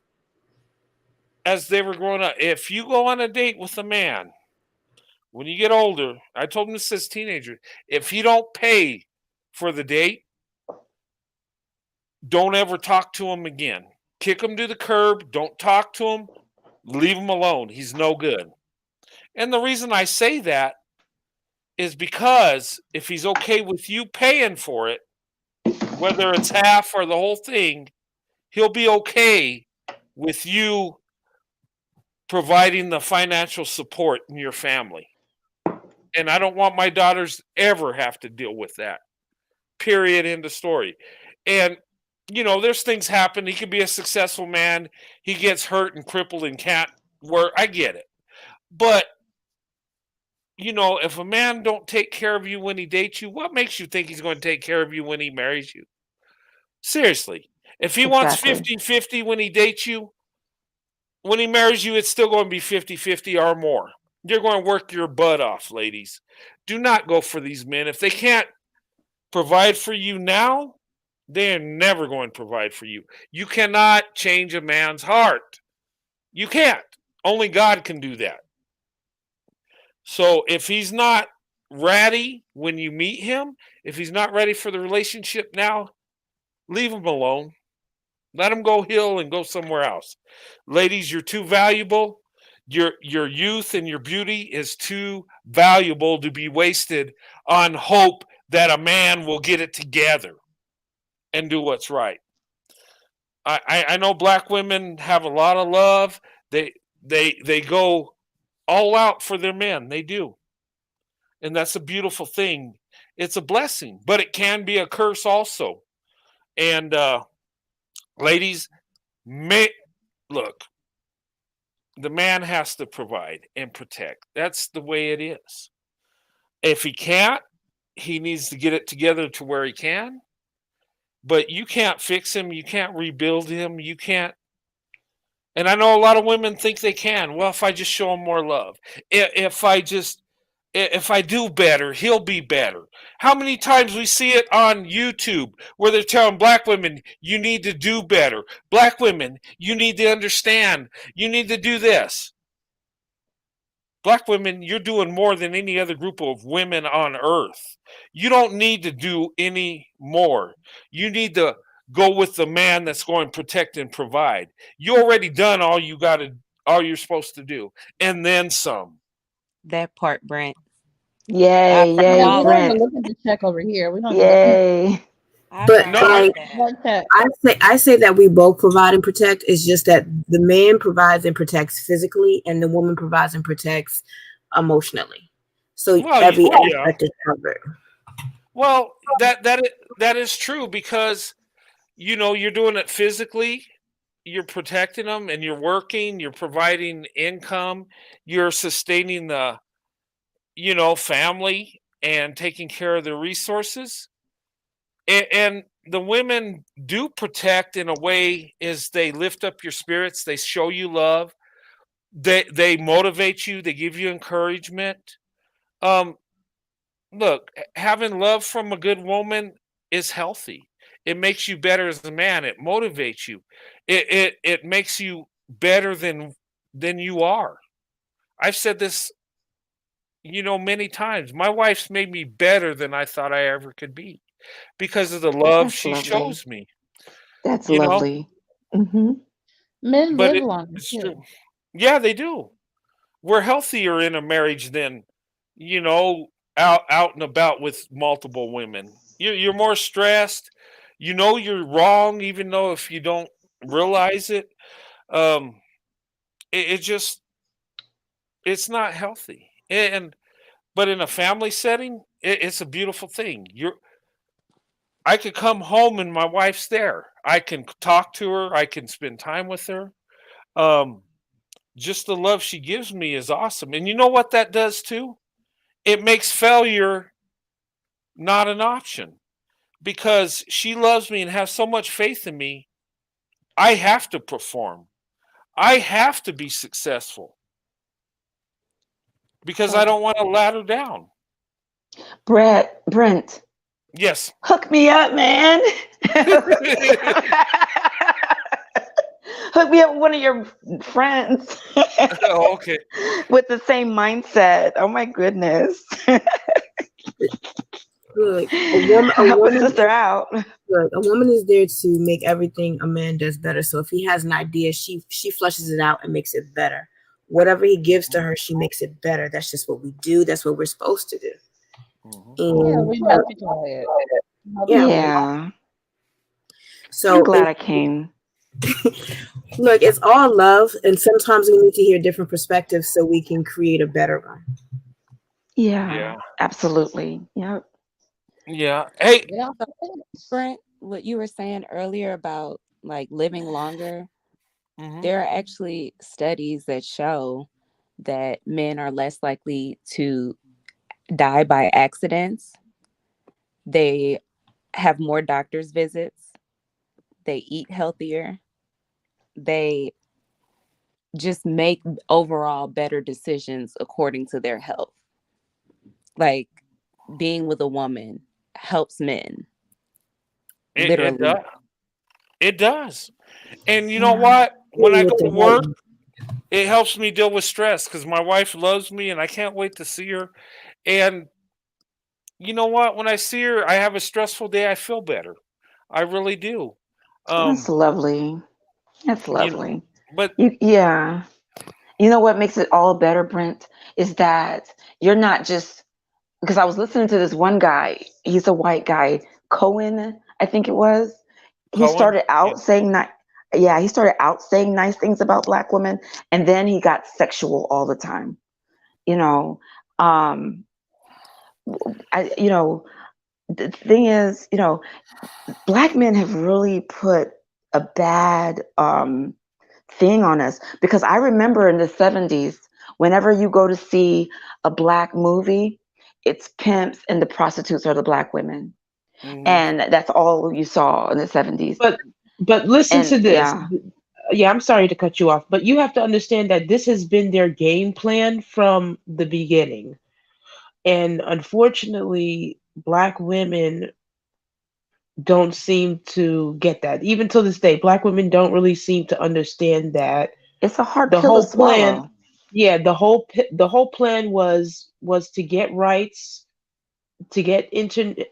as they were growing up, if you go on a date with a man, when you get older, I told them this as teenagers, if he don't pay for the date, don't ever talk to him again. Kick him to the curb. Don't talk to him. Leave him alone. He's no good. And the reason I say that is because if he's okay with you paying for it, whether it's half or the whole thing, he'll be okay with you providing the financial support in your family. And I don't want my daughters ever have to deal with that. Period. End of story. And, there's things happen. He could be a successful man. He gets hurt and crippled and can't work. I get it. But if a man don't take care of you when he dates you, what makes you think he's going to take care of you when he marries you? Seriously. If he wants Exactly. 50-50 when he dates you, when he marries you, it's still going to be 50-50 or more. You're going to work your butt off, ladies. Do not go for these men. If they can't provide for you now, they're never going to provide for you. You cannot change a man's heart. You can't. Only God can do that. So if he's not ready when you meet him, if he's not ready for the relationship now, leave him alone. Let him go heal and go somewhere else. Ladies, you're too valuable. Your youth and your beauty is too valuable to be wasted on hope that a man will get it together and do what's right. I know black women have a lot of love. They go all out for their men. They do. And that's a beautiful thing. It's a blessing, but it can be a curse also. And ladies, look, the man has to provide and protect. That's the way it is. If he can't, he needs to get it together to where he can. But you can't fix him. You can't rebuild him. You can't. And I know a lot of women think they can. Well, if I just show him more love, if I do better, he'll be better. How many times we see it on YouTube where they're telling black women, you need to do better. Black women, you need to understand. You need to do this. Black women, you're doing more than any other group of women on earth. You don't need to do any more. You need to go with the man that's going to protect and provide. You already done all you're supposed to do, and then some. That part, Brent. Yay, From yay, Yeah, we all don't of even Brent. look at the check over here. We don't even Yay. I've But heard No, I, like that. look at that. I say that we both provide and protect. It's just that the man provides and protects physically, and the woman provides and protects emotionally. So well, every yeah. aspect is covered. Well, that is true because you're doing it physically, you're protecting them, and you're working, you're providing income, you're sustaining the family and taking care of their resources, and the women do protect in a way is they lift up your spirits, they show you love, they motivate you, they give you encouragement. um Look, having love from a good woman is healthy. It makes you better as a man. It motivates you. It makes you better than you are. I've said this, many times. My wife's made me better than I thought I ever could be because of the love That's she lovely. shows me. That's You know, lovely. Mm-hmm. Men but live longer it's too. true. Yeah, they do. We're healthier in a marriage than you know out and about with multiple women. You're more stressed. You're wrong, even though if you don't realize it. um it just it's not healthy. And but in a family setting, it's a beautiful thing. I could come home and my wife's there. I can talk to her, I can spend time with her. um just the love she gives me is awesome. And you know what that does too? It makes failure not an option because she loves me and has so much faith in me. I have to perform. I have to be successful because I don't want to let her down. Brent, Yes. hook me up, man. Hook me up with one of your friends Oh, okay. with the same mindset. Oh my goodness. Look, Help a sister out. a woman is there to make everything a man does better. So if he has an idea, she flushes it out and makes it better. Whatever he gives to her, she makes it better. That's just what we do. That's what we're supposed to do. Yeah, And we multiply it. yeah, Yeah. so I'm glad I came. look, it's all love, and sometimes we need to hear different perspectives so we can create a better one. Yeah, Yeah. absolutely. Yep. Yeah. Hey. Yeah. Brent, what you were saying earlier about like living longer, Mhm. there are actually studies that show that men are less likely to die by accidents. They have more doctor's visits. They eat healthier. They just make overall better decisions according to their health. Like being with a woman helps men. Literally. It does. And you know what? When I go to work, it helps me deal with stress because my wife loves me and I can't wait to see her. And you know what? When I see her, I have a stressful day, I feel better. I really do. That's lovely. That's You know, lovely. but Yeah. You know what makes it all better, Brent, is that you're not just, because I was listening to this one guy. He's a white guy, Cohen, I think it was. He Cohen, started out saying that. Yeah, he started out saying nice things about black women, and then he got sexual all the time. You know, um, the thing is, black men have really put a bad thing on us, because I remember in the 70s, whenever you go to see a black movie, it's pimps and the prostitutes are the black women. And that's all you saw in the 70s. But listen to this. Yeah. Yeah, I'm sorry to cut you off, but you have to understand that this has been their game plan from the beginning. And unfortunately, black women don't seem to get that. Even to this day, black women don't really seem to understand that. It's a hard The pill to whole plan, swallow. yeah, the whole plan was to get rights, to get the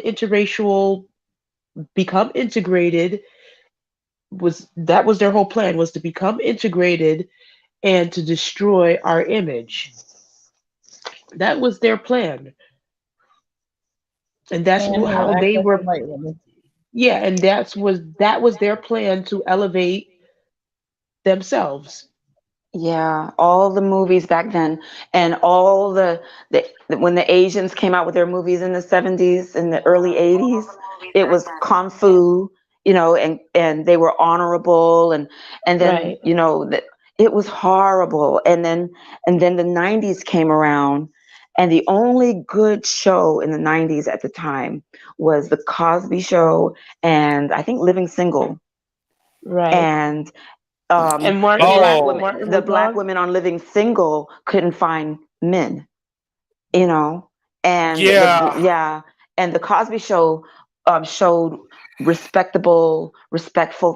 interracial, become integrated. That was their whole plan, was to become integrated and to destroy our image. That was their plan. And that's And have how they access to were. white women. Yeah, and that was their plan to elevate themselves. Yeah, all the movies back then, and all the when the Asians came out with their movies in the 70s and the early 80s, it was kung fu, and they were honorable, and then Right. that it was horrible, and then the 90s came around, and the only good show in the 90s at the time was the Cosby Show, and I think Living Single. Right. And And the black oh, women Martin the was black on. women on Living Single couldn't find men, and yeah, the Cosby Show showed respectful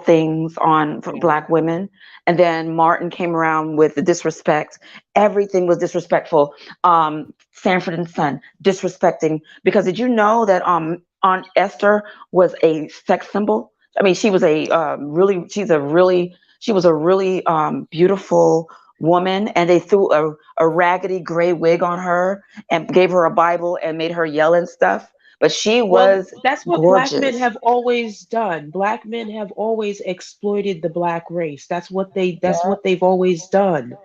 things on for black women, and then Martin came around with the disrespect. Everything was disrespectful. Sanford and Son disrespecting, because did you know that Aunt Esther was a sex symbol? I mean, she was she was a really beautiful woman, and they threw a raggedy gray wig on her and gave her a Bible and made her yell and stuff. But she Well, was that's what black men gorgeous. have always done. Black men have always exploited the black race. That's Yeah. what they've always done.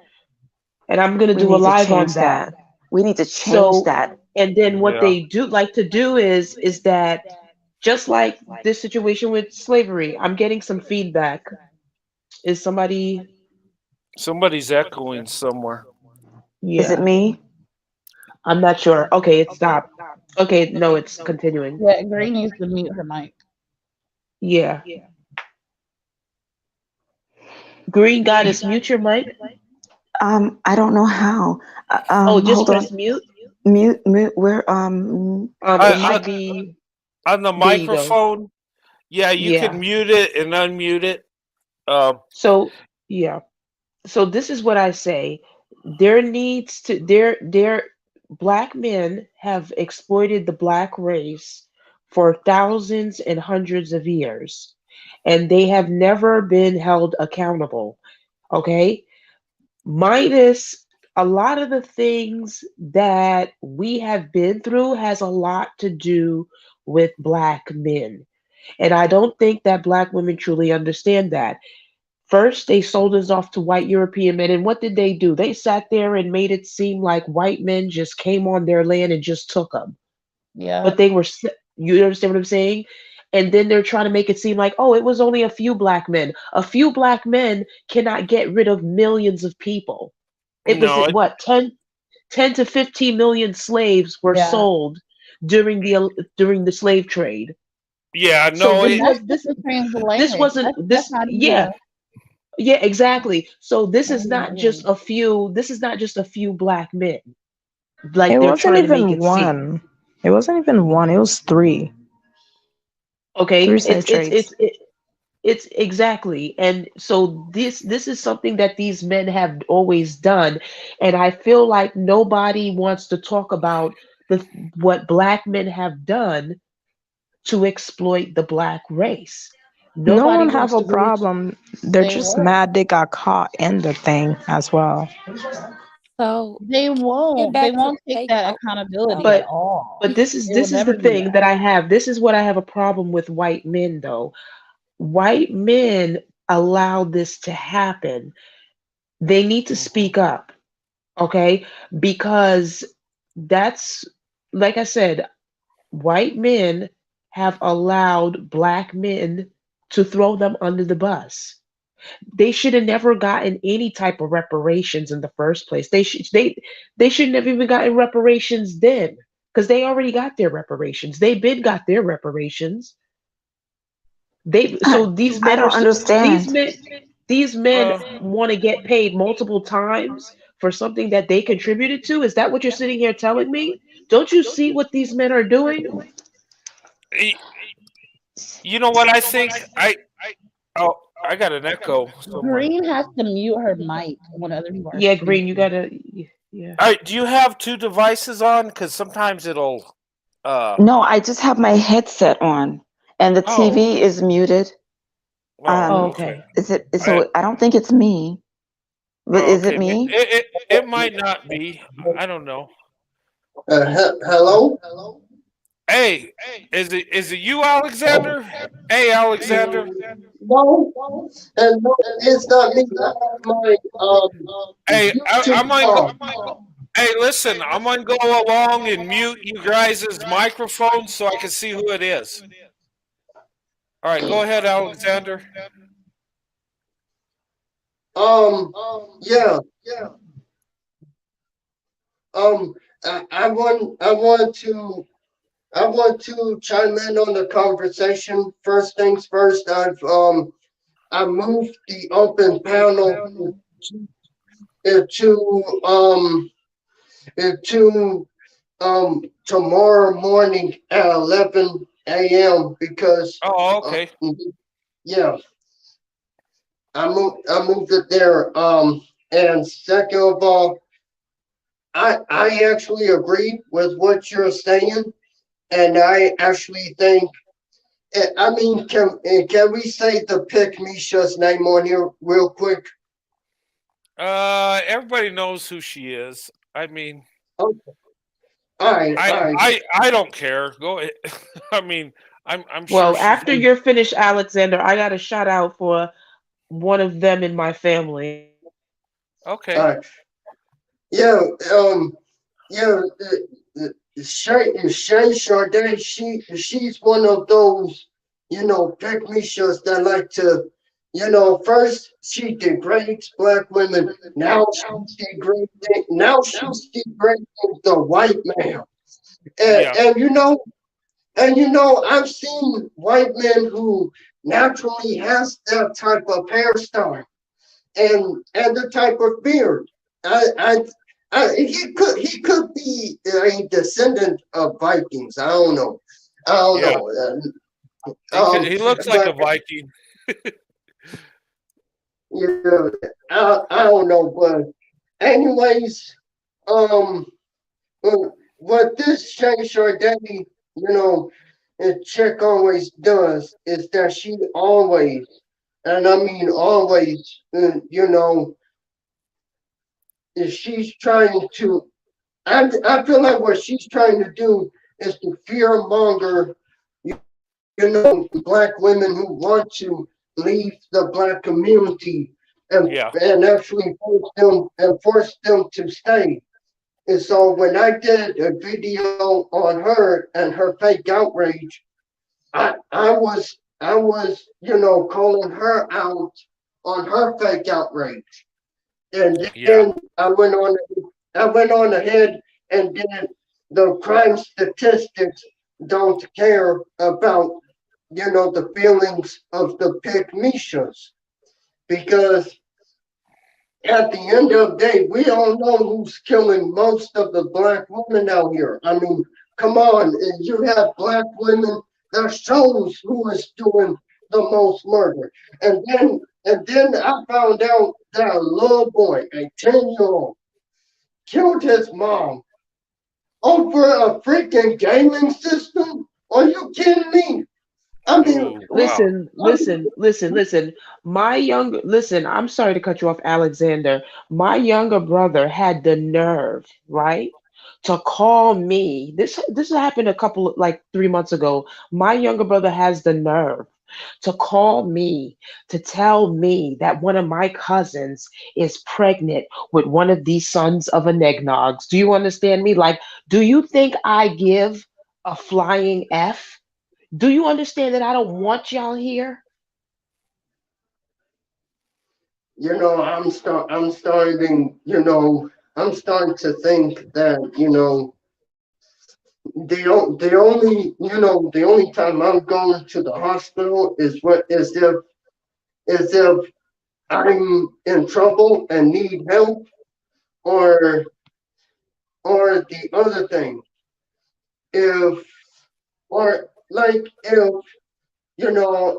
And I'm gonna We do a need to live on change that. that. We need to change So, that. and then what yeah. they do like to do is that, just like this situation with slavery, I'm getting some feedback. Is somebody? Somebody's echoing somewhere. Is it Yeah, me? I'm not sure. Okay, it stopped. Okay, no, it's continuing. Yeah, Gray needs to mute her mic. Yeah. Green Goddess, mute your mic. I don't know how. Oh, just Hold on. press mute. Mute. Where? It I, should be. on the There you go. microphone, yeah, you Yeah. can mute it and unmute it. Um, So yeah. So this is what I say. There needs to there black men have exploited the black race for thousands and hundreds of years, and they have never been held accountable. Okay? Minus a lot of the things that we have been through has a lot to do with black men. And I don't think that black women truly understand that. First, they sold us off to white European men. And what did they do? They sat there and made it seem like white men just came on their land and just took them. Yeah. But you understand what I'm saying? And then they're trying to make it seem like, oh, it was only a few black men. A few black men cannot get rid of millions of people. It was no, what, 10 10 to 15 million slaves were sold during the slave trade. Yeah, So no, this is transatlantic. this wasn't this That's not even yeah. Yeah, exactly. So this not is even not just a few. This is not just a few black men. It Like they're wasn't trying to make even it seem. one. It wasn't even one. It was three. Okay, Three slave trades. it's exactly. And so this is something that these men have always done, and I feel like nobody wants to talk about what black men have done to exploit the black race. No Nobody one have wants a to really. problem. They're They just won't. mad they got caught in the thing as well. So They get won't. They back to won't take fake that outfit accountability though. at But all. this They will is the never do thing that. that I have. This is what I have a problem with white men though. White men allow this to happen. They need to speak up, okay? Because that's, like I said, white men have allowed black men to throw them under the bus. They should have never gotten any type of reparations in the first place. They shouldn't have even gotten reparations then, because they already got their reparations. They been got their reparations. So these I men are don't understand. these men uh, want to get paid multiple times for something that they contributed to. Is that what you're sitting here telling me? Don't you see what these men are doing? y- you know what I think? Oh, I got an echo somewhere. Green has to mute her mic when other people are Yeah, Green, you speaking. gotta. Yeah. All right, do you have two devices on? Because sometimes it'll. No, I just have my headset on, and the Oh, TV is muted. oh, okay. Okay. Is it? I, So I don't think it's me. But oh, is it okay. me? It might not be. I don't know. Hello? Hey, is it you, Alexander? Hey, Alexander. No, and no, it's not me. I have my Hey, YouTube I'm gonna go. on. Hey, listen, I'm gonna go along and mute you guys' microphones so I can see who it is. All right, go ahead, Alexander. Yeah. I want to chime in on the conversation. First things first, I moved the open panel into into tomorrow morning at 11 a.m. because Oh, uh, okay. yeah, I moved it there. And second of all, I actually agree with what you're saying, and I actually think. I mean, can we say the pick Misha's name on here real quick? Everybody knows who she is. I mean, Okay. All right, all right. I don't care. Go ahead. I mean, I'm sure Well, she's. after you're finished, Alexander, I got a shout out for one of them in my family. All Okay. right. Yeah, yeah. Shay Sade, she's one of those, pick me shows that like to, first she degrades black women. Now she's degrading the white man. And, Yeah. and you know, I've seen white men who naturally has that type of hairstyle and the type of beard. I, I, he could be a descendant of Vikings. I don't know. I don't Yeah. know. He looks like But a Viking. yeah, I don't know. But anyways, um, what this Shay Sade, chick always does is that she always, and I mean always, is she's trying to. I feel like what she's trying to do is to fear monger, black women who want to leave the black community Yeah. and actually force them to stay. And so when I did a video on her and her fake outrage, I was calling her out on her fake outrage. And Yeah. then I went on I went on ahead and did the crime statistics don't care about, the feelings of the Pygmishas, because at the end of the day, we all know who's killing most of the black women out here. I mean, come on, you have black women, that shows who is doing the most murder. And then I found out that a little boy, a 10-year-old, killed his mom over a freaking gaming system? Are you kidding me? I mean, Wow. Listen. Listen, I'm sorry to cut you off, Alexander. My younger brother had the nerve, right, to call me. This happened a couple of, like 3 months ago. My younger brother has the nerve to call me to tell me that one of my cousins is pregnant with one of these sons of a negnogs. Do you understand me? Like, do you think I give a flying F? Do you understand that I don't want y'all here? I'm starting to think that, the only time I'm going to the hospital is if I'm in trouble and need help, or the other thing, if or like if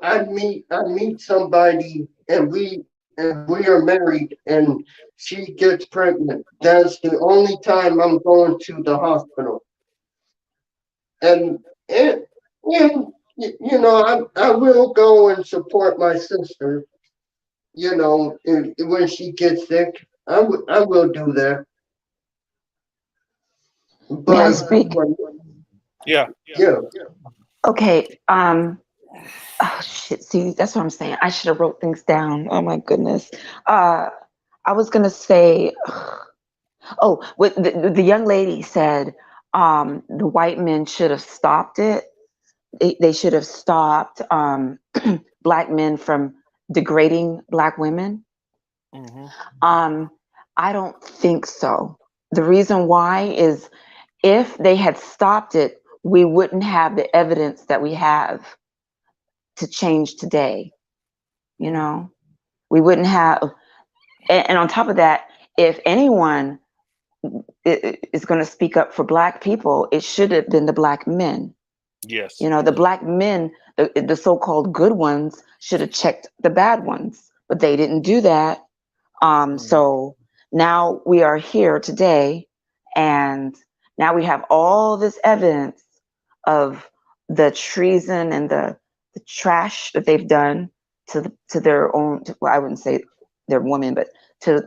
I meet somebody, and we are married, and she gets pregnant. That's the only time I'm going to the hospital. And I will go and support my sister. When she gets sick, I will do that. May I But speak? Yeah. yeah, Okay. Oh shit. See, that's what I'm saying. I should have wrote things down. Oh my goodness. Uh, I was gonna say. Oh, what the young lady said. The white men should have stopped it. They should have stopped black men from degrading black women. Hmm. Um, I don't think so. The reason why is if they had stopped it, we wouldn't have the evidence that we have to change today. You know, we wouldn't have, and on top of that, if anyone is going to speak up for black people, it should have been the black men. Yes. You know, the black men, the so-called good ones, should have checked the bad ones, but they didn't do that. So now we are here today, and now we have all this evidence of the treason and the trash that they've done to their own. Well, I wouldn't say their women, but to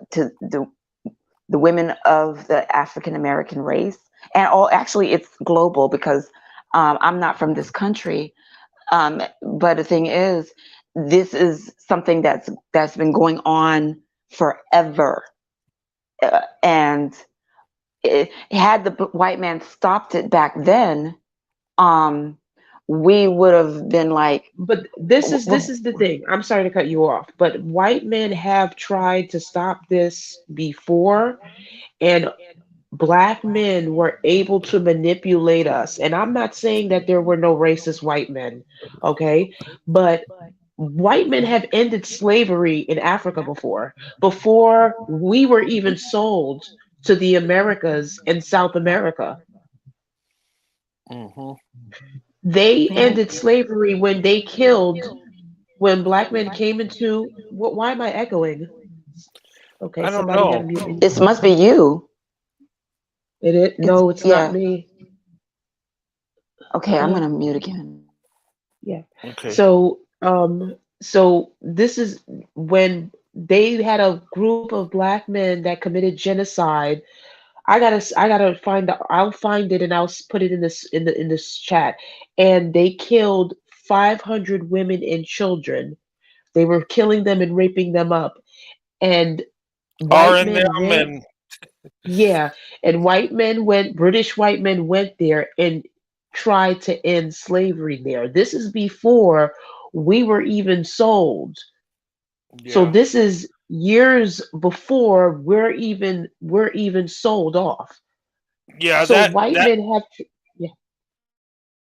the women of the African American race, and all. Actually, it's global because I'm not from this country, but the thing is, this is something that's been going on forever, and had the white man stopped it back then, we would have been like. But this is the thing. I'm sorry to cut you off, but white men have tried to stop this before, and black men were able to manipulate us. And I'm not saying that there were no racist white men, okay? But white men have ended slavery in Africa before we were even sold to the Americas and South America. Hmm. They ended slavery when black men came into what, why am I echoing? Okay, I don't somebody got to know. mute me. It must be you. It's No, it's not yeah. me. Okay, I'm gonna mute again. Yeah. Okay. So this is when they had a group of black men that committed genocide. I gotta find the, I'll find it and I'll put it in this chat. And they killed 500 women and children. They were killing them and raping them up. And Are white in men them went, and yeah, and British white men went there and tried to end slavery there. This is before we were even sold. So yeah. years before we're even sold off. Yeah, So that white that. men have. Yeah,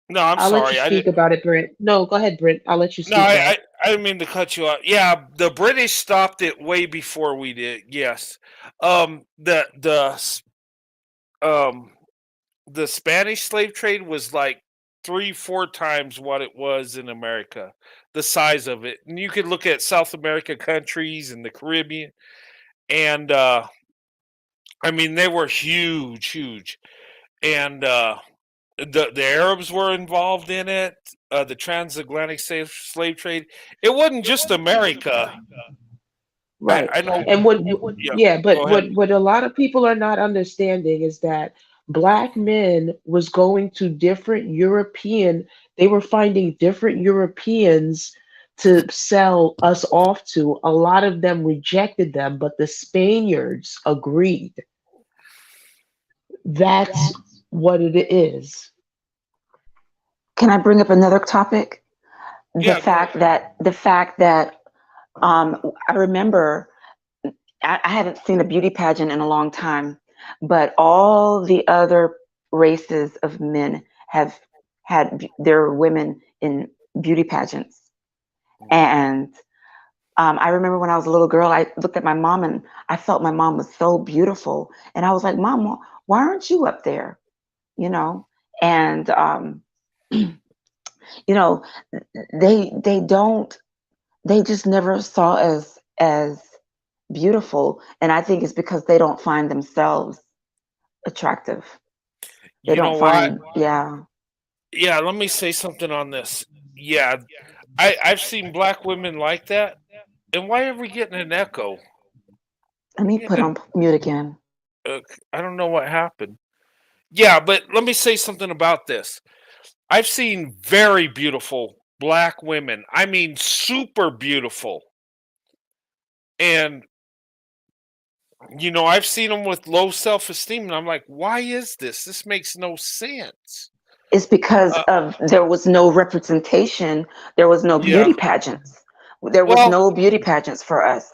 No, I'm I'll let you sorry. I speak didn't. about it, Brent. No, go ahead, Brent. I'll let you No, speak now. I didn't mean to cut you off. Yeah, the British stopped it way before we did. Yes, um the Spanish slave trade was like 3, 4 times what it was in America, the size of it. And you could look at South America countries and the Caribbean, and I mean they were huge, huge, and the Arabs were involved in it. The transatlantic slave trade. It wasn't just America. Right. I know. And what, Yeah, yeah, but go ahead. what a lot of people are not understanding is that black men was going to different European, they were finding different Europeans to sell us off to. A lot of them rejected them, but the Spaniards agreed. That's what it is. Can I bring up another topic? Yeah, go ahead. The fact that I remember I haven't seen a beauty pageant in a long time, but all the other races of men have had their women in beauty pageants. And I remember when I was a little girl, I looked at my mom and I felt my mom was so beautiful. And I was like, Mom, why aren't you up there? You know? And, you know, they don't, they just never saw as beautiful. And I think it's because they don't find themselves attractive. They You know don't what? find, yeah. Yeah, let me say something on this. Yeah, I've seen black women like that. And why are we getting an echo? Let me Yeah, put on mute again. I don't know what happened. Yeah, but let me say something about this. I've seen very beautiful black women. I mean, super beautiful. And, I've seen them with low self esteem. And I'm like, why is this? This makes no sense. It's because Uh, of there was no representation. There was no yeah. beauty pageants. There was Well, no beauty pageants for us.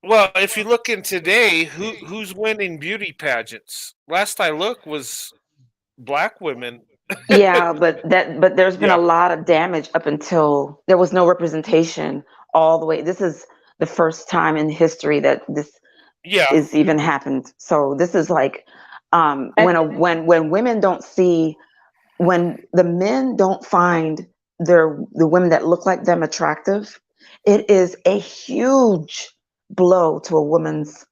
well, if you look in today, who's winning beauty pageants? Last I looked was black women. Yeah, but there's been a Yeah. lot of damage up until there was no representation all the way. This is the first time in history that this Yeah. is even happened. So this is like And when women don't see, when the men don't find the women that look like them attractive, it is a huge blow to a woman's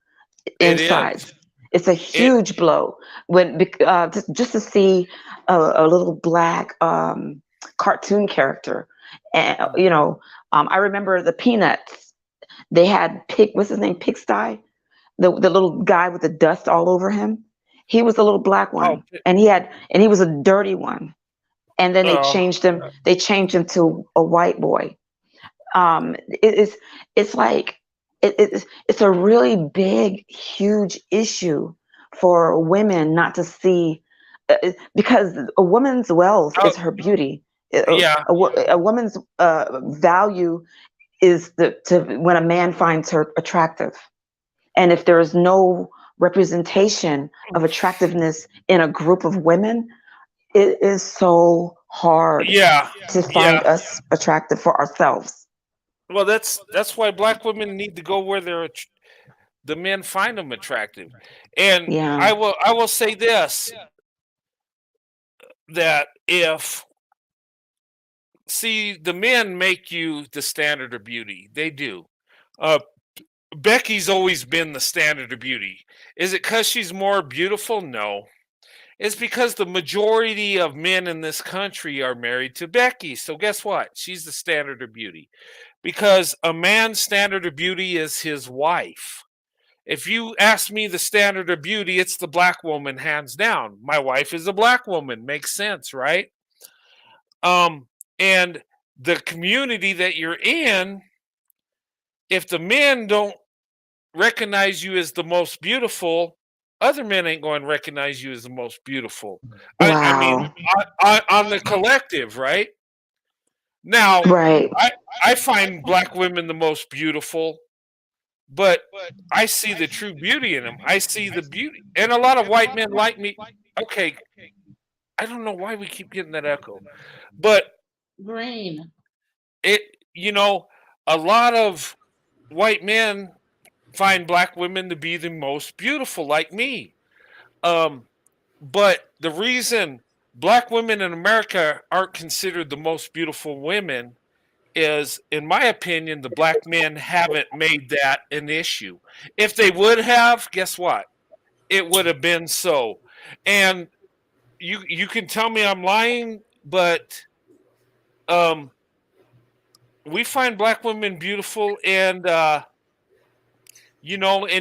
It inside. is. It's a It huge blow when just to see a little black cartoon character, and I remember the Peanuts. They had what's his name, Pigsty, the little guy with the dust all over him. He was a little black oh, one, and he was a dirty one. And then they uh, changed him. They changed him to a white boy. It's like it's a really big, huge issue for women not to see, because a woman's wealth oh, is her beauty. yeah. A woman's value is when a man finds her attractive. And if there is no representation of attractiveness in a group of women, it is so hard Yeah. to find Yeah. us attractive for ourselves. Well, that's why black women need to go where the men find them attractive. And Yeah. I will say this, that if see the men make you the standard of beauty. They do. Uh Becky's always been the standard of beauty. Is it because she's more beautiful? No. It's because the majority of men in this country are married to Becky. So guess what? She's the standard of beauty. Because a man's standard of beauty is his wife. If you ask me the standard of beauty, it's the black woman, hands down. My wife is a black woman. Makes sense, right? And the community that you're in, if the men don't recognize you as the most beautiful, other men ain't going to recognize you as the most beautiful. I mean, Wow. on the collective, right? Now, Right. I find black women the most beautiful, but I see the true beauty in them. I see the beauty, and a lot of white men like me. Okay, I don't know why we keep getting that echo, but Green. it, a lot of white men find black women to be the most beautiful, like me. But the reason black women in America aren't considered the most beautiful women is, in my opinion, the black men haven't made that an issue. If they would have, guess what? It would have been so. And you can tell me I'm lying, but we find black women beautiful, and and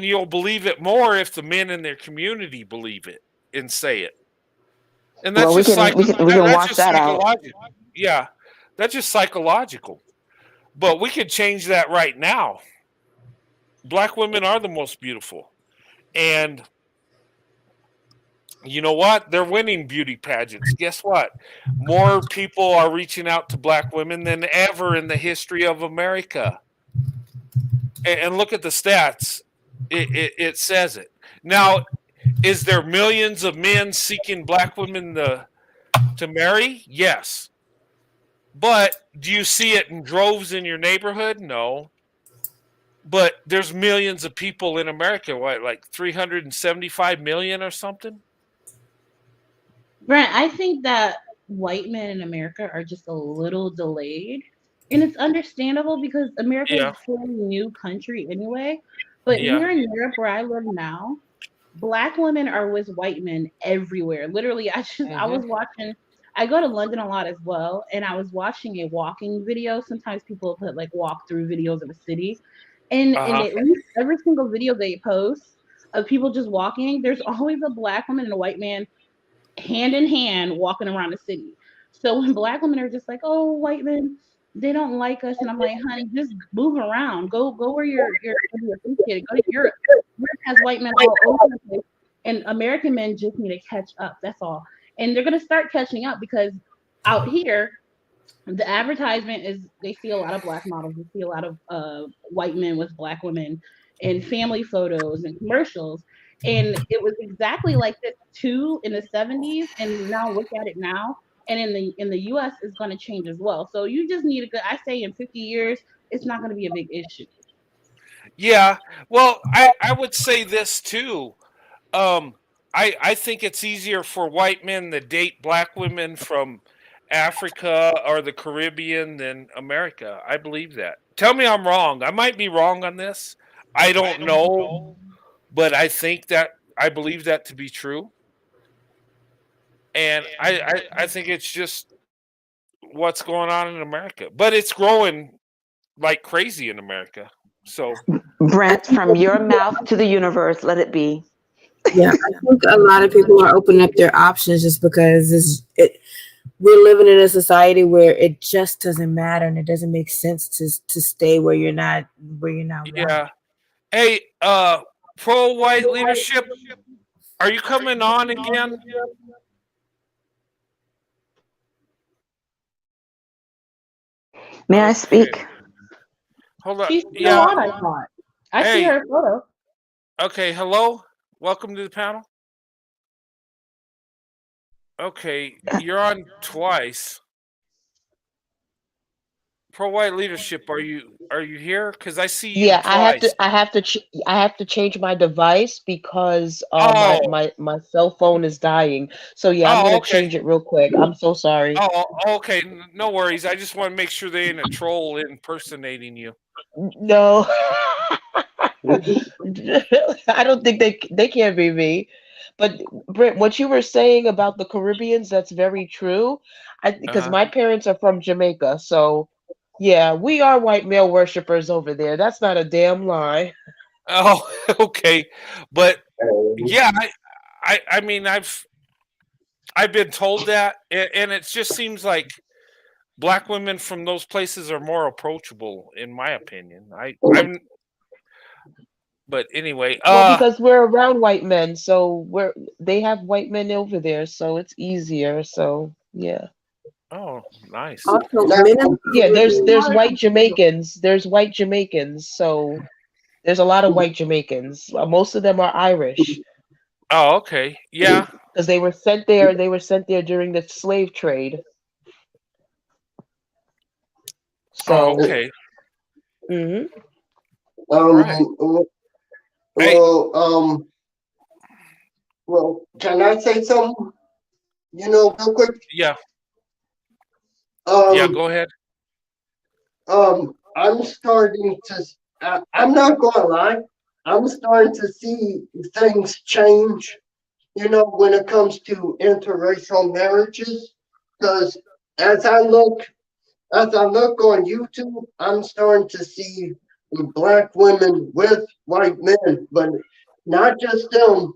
you'll believe it more if the men in their community believe it and say it. And that's Well, we can that's wash just that out. psychological. Yeah, that's just psychological. But we could change that right now. Black women are the most beautiful. And you know what? They're winning beauty pageants. Guess what? More people are reaching out to black women than ever in the history of America. And look at the stats. It says it. Now, is there millions of men seeking black women to marry? Yes. But do you see it in droves in your neighborhood? No. But there's millions of people in America, what, like 375 million or something? Brent, I think that white men in America are just a little delayed. And it's understandable because America is Yeah. a fairly new country anyway. But Yeah. here in Europe, where I live now, black women are with white men everywhere. Literally, I was watching. I go to London a lot as well, and I was watching a walking video. Sometimes people put like walkthrough videos of a city, and Uh-huh. at least every single video they post of people just walking, there's always a black woman and a white man hand in hand walking around the city. So when black women are just like, oh, white men, they don't like us, and I'm like, honey, just move around. Go where you're appreciated. Go to Europe. Europe has white men all over the place, and American men just need to catch up. That's all. And they're gonna start catching up because out here, the advertisement is they see a lot of black models, they see a lot of white men with black women in family photos and commercials. And it was exactly like this too in the 70s, and now look at it now. And in the US it's gonna change as well. So you just need a good, I say in 50 years, it's not gonna be a big issue. Yeah. Well, I would say this too. Um, I think it's easier for white men to date black women from Africa or the Caribbean than America. I believe that. Tell me I'm wrong. I might be wrong on this. I don't know, but I believe that to be true. And I think it's just what's going on in America. But it's growing like crazy in America. So Brent, from your mouth to the universe, let it be. Yeah, I think a lot of people are opening up their options just because we're living in a society where it just doesn't matter and it doesn't make sense to stay where you're not yeah. Hey, pro white leadership, are you coming on again? May I speak? Hold on. She's still Yeah. on, I thought. I see her photo. Okay, hello. Welcome to the panel. Okay, you're on twice. Pro white leadership, are you here? Because I see you Yeah, twice. I have to change my device because my cell phone is dying. So yeah, I'm gonna okay. change it real quick. I'm so sorry. Oh, okay. No worries. I just want to make sure they ain't a troll impersonating you. No. I don't think they can't be me. But Britt, what you were saying about the Caribbeans, that's very true. Because my parents are from Jamaica, so yeah, we are white male worshipers over there. That's not a damn lie. Oh, okay. But yeah, I mean I've been told that, and it just seems like black women from those places are more approachable, in my opinion. But anyway, Well, because we're around white men, so they have white men over there, so it's easier. So yeah. Oh, nice. Also, Yeah, there's white Jamaicans. There's white Jamaicans, so There's a lot of white Jamaicans. Most of them are Irish. Oh, okay. Yeah. Because they were sent there. They were sent there during the slave trade. So. Oh, okay. Mm-hmm. Right. Well, can I say something? Real quick. Yeah. Yeah. Go ahead. I'm starting to. I'm not gonna lie. I'm starting to see things change. When it comes to interracial marriages, because as I look on YouTube, I'm starting to see black women with white men, but not just them.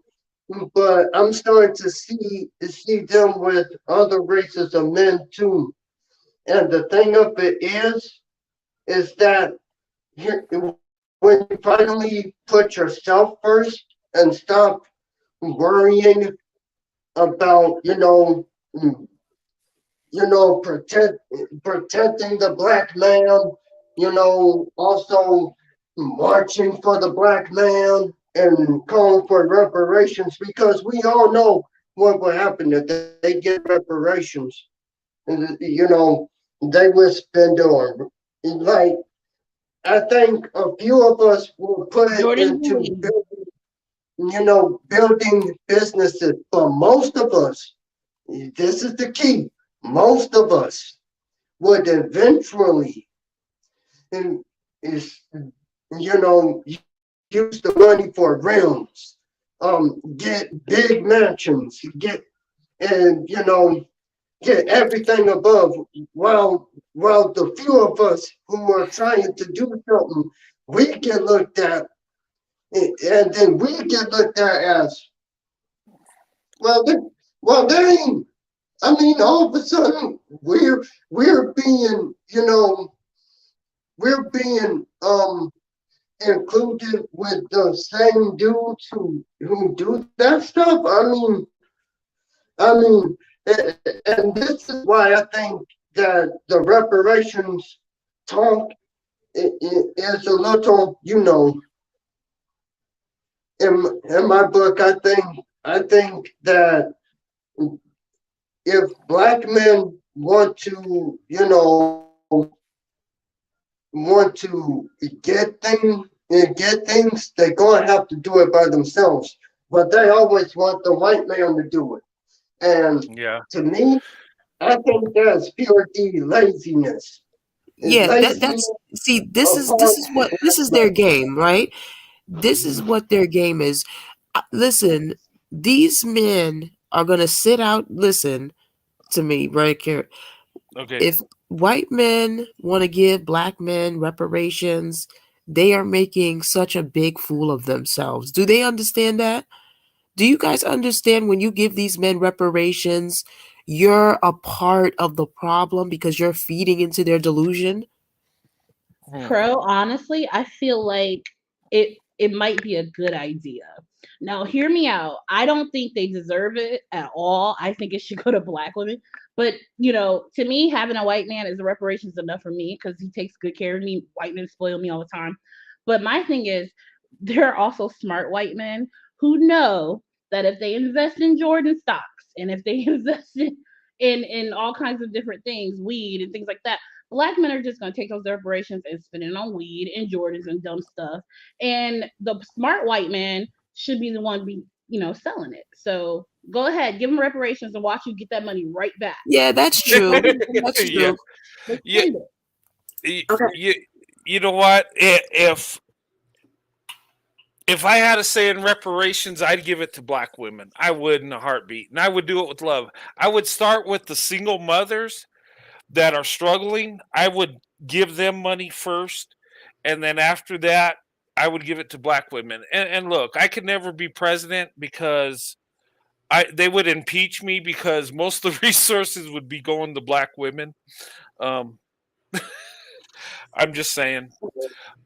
But I'm starting to see them with other races of men too. And the thing of it is that when you finally put yourself first and stop worrying about protecting the black man, also marching for the black man and calling for reparations, because we all know what will happen if they get reparations. And they will spend on. Like, I think a few of us will put it into building businesses, but most of us, this is the key, most of us would eventually is use the money for realms, get big mansions, get everything above, while the few of us who are trying to do something, we get looked at, and then we get looked at as, they ain't. I mean, all of a sudden we're being included with the same dudes who do that stuff. I mean, and this is why I think that the reparations talk is a little, in my book, I think that if black men want to, get things, they're gonna have to do it by themselves. But they always want the white man to do it. And to me, I think that's pure laziness. Yeah, that's see, this is their game, right? This is what their game is. Listen, these men are gonna sit out. Listen to me, right here. Okay. If white men want to give black men reparations, they are making such a big fool of themselves. Do they understand that? Do you guys understand when you give these men reparations, you're a part of the problem because you're feeding into their delusion? Pro, honestly, I feel like it might be a good idea. Now, hear me out. I don't think they deserve it at all. I think it should go to black women. But to me, having a white man as a reparations enough for me because he takes good care of me. White men spoil me all the time. But my thing is, there are also smart white men who know that if they invest in Jordan stocks and if they invest in all kinds of different things, weed and things like that, black men are just going to take those reparations and spend it on weed and Jordans and dumb stuff. And the smart white man should be the one selling it. So go ahead, give them reparations and watch you get that money right back. Yeah, that's true. That's true. Yeah. You know what? If I had a say in reparations, I'd give it to black women. I would in a heartbeat. And I would do it with love. I would start with the single mothers that are struggling. I would give them money first. And then after that, I would give it to black women. And look, I could never be president because they would impeach me because most of the resources would be going to black women. I'm just saying.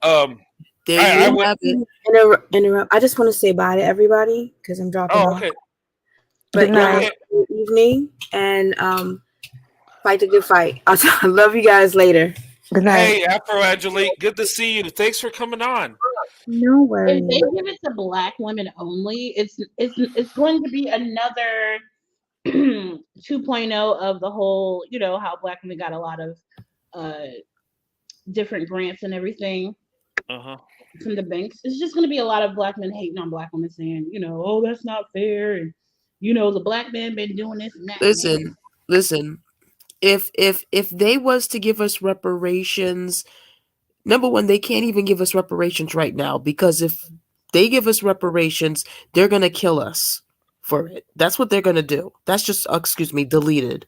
There you have it. Interrupt. I just want to say bye to everybody because I'm dropping off. Okay. But good evening and fight the good fight. I love you guys later. Good night. Hey, Afro Angelique, good to see you. Thanks for coming on. No If they worries. give it to black women only, it's going to be another 2.0 of the whole, how black women got a lot of uh different grants and everything Uh-huh. from the banks. It's just going to be a lot of black men hating on black women, saying, oh, that's not fair, and the black man been doing this and that. Listen. If they was to give us reparations, number one, they can't even give us reparations right now, because if they give us reparations, they're gonna kill us for it. That's what they're gonna do. That's just deleted.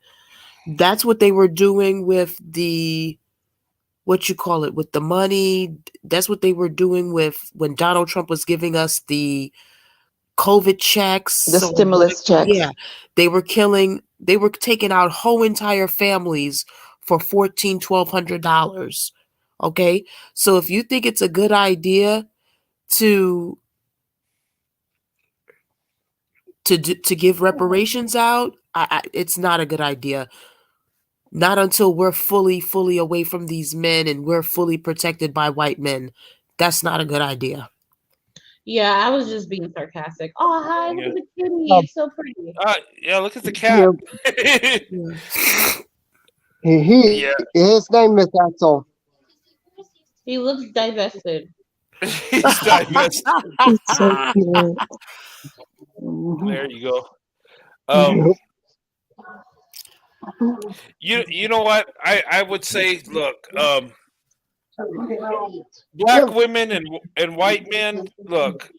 That's what they were doing with the with the money. That's what they were doing with when Donald Trump was giving us the COVID checks. The stimulus checks. Yeah, they were taking out whole entire families for $1,400-$1,200. Okay, so if you think it's a good idea to give reparations out, it's not a good idea. Not until we're fully away from these men and we're fully protected by white men. That's not a good idea. Yeah, I was just being sarcastic. Oh, hi, look at the kitty. It's so pretty. Yeah, look at the cat. His name is Axel. He looks divested. He's divested. He's so cute. There you go. You know what? I would say, look, black women and white men, look,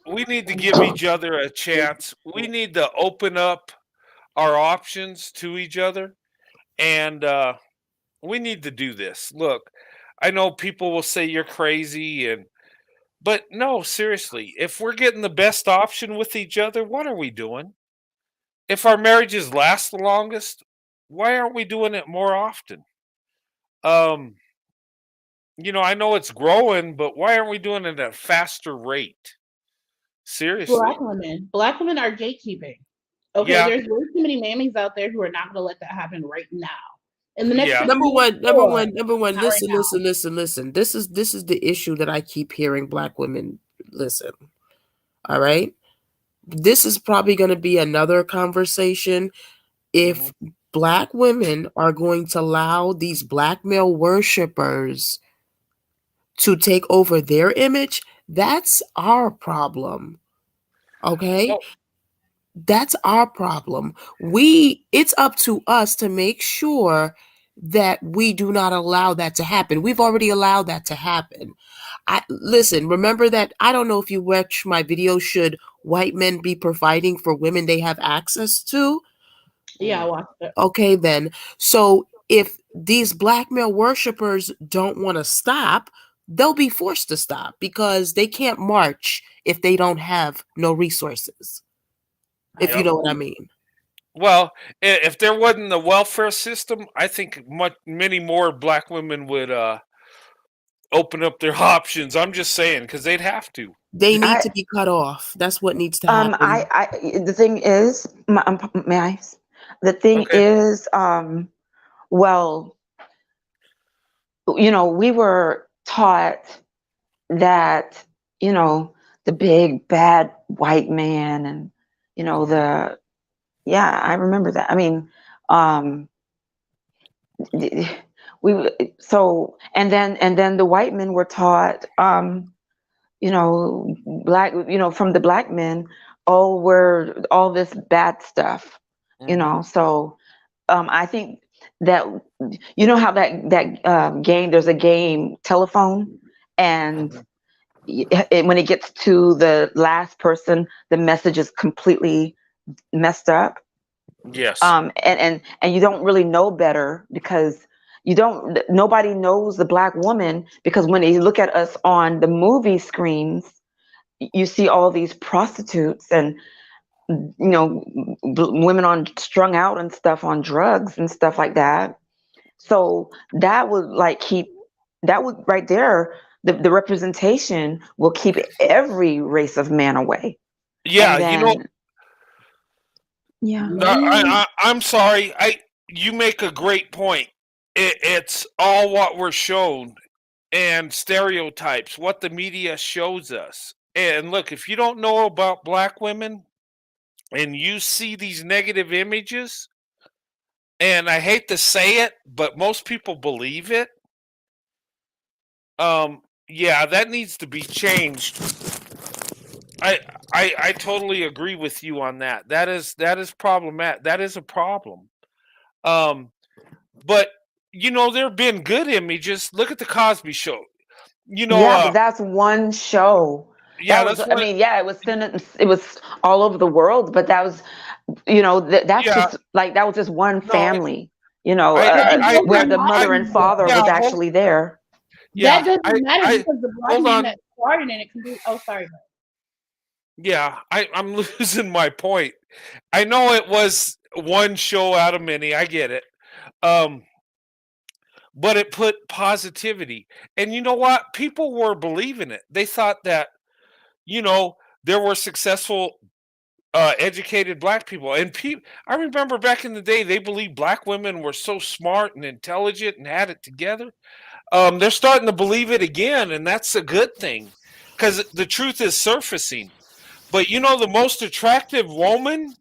we need to give each other a chance. We need to open up our options to each other, and we need to do this. Look, I know people will say you're crazy, but no, seriously, if we're getting the best option with each other, what are we doing? If our marriages last the longest, why aren't we doing it more often? I know it's growing, but why aren't we doing it at a faster rate? Seriously. Black women are gatekeeping. Okay, Yeah. there's way too many mammies out there who are not going to let that happen right now. In the next Number one. Listen. This is the issue that I keep hearing black women listen. All right. This is probably going to be another conversation. If black women are going to allow these black male worshipers to take over their image, that's our problem. Okay? That's our problem. It's up to us to make sure that we do not allow that to happen. We've already allowed that to happen. Listen, remember that, I don't know if you watch my video, should white men be providing for women they have access to? Yeah, I watched it. Okay, then. So if these black male worshipers don't want to stop, they'll be forced to stop, because they can't march if they don't have no resources. If you know what I mean. Well, if there wasn't a welfare system, I think many more black women would open up their options. I'm just saying, because they'd have to. They need to be cut off. That's what needs to happen. The thing is, may I? The thing is, well, we were taught that, the big bad white man, and I remember that. I mean, and then the white men were taught, black, from the black men, we're all this bad stuff, so I think that, how that game, there's a game, telephone, and when it gets to the last person, the message is completely messed up. Yes. And you don't really know better, because nobody knows the black woman, because when they look at us on the movie screens, you see all these prostitutes and women strung out and stuff on drugs and stuff like that. So that would right there, the representation will keep every race of man away. Yeah, yeah. I'm sorry. You make a great point. It's all what we're shown. and stereotypes, what the media shows us. And look, if you don't know about black women and you see these negative images, and I hate to say it, but most people believe it. Yeah, that needs to be changed. I I totally agree with you on that. That is problematic. That is a problem. Um, but there have been good images. Look at the Cosby Show. You know, Yeah, but that's one show. yeah, That was, that's I what. mean, yeah, it was all over the world, but that was, that's Yeah, just like, that was just one no, family, But it where the doesn't mother matter and father yeah, was actually there. That yeah. doesn't matter I because the black hold man on. that started in it can do. Oh, sorry. Yeah, I'm losing my point. I know it was one show out of many. I get it. Um, but it put positivity. And you know what? People were believing it. They thought that, you know, there were successful, educated black people. And I remember back in the day, they believed black women were so smart and intelligent and had it together. They're starting to believe it again, and that's a good thing because the truth is surfacing. But the most attractive woman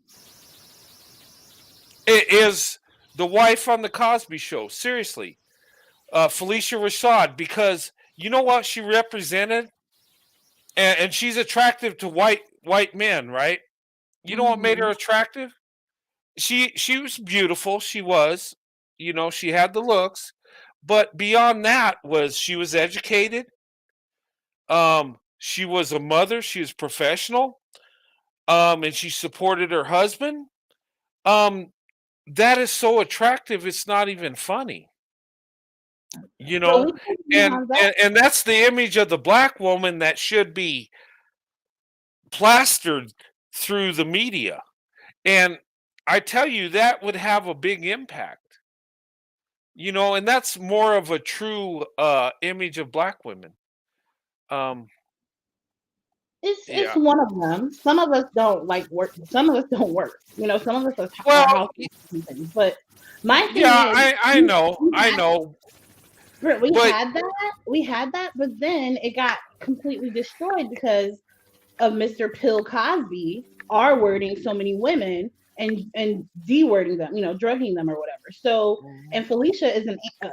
is the wife on the Cosby Show. Seriously, Felicia Rashad, because you know what she represented, and she's attractive to white men, right? You know what made her attractive? She was beautiful. She was, she had the looks, but beyond that was she was educated. She was a mother. She was professional. And she supported her husband. Um, that is so attractive. It's not even funny. you So know we can and, have that. and that's the image of the black woman that should be plastered through the media. And I tell you, that would have a big impact. And that's more of a true image of black women. um It's yeah. one of them. Some of us don't like work. Some of us don't work. Some of us are Well, housewives and things. But my thing yeah, is, I we, know, we I had know. we But had that. We had that, but then it got completely destroyed because of Mr. Bill Cosby R wording so many women and D wording them, drugging them or whatever. So, and Felicia is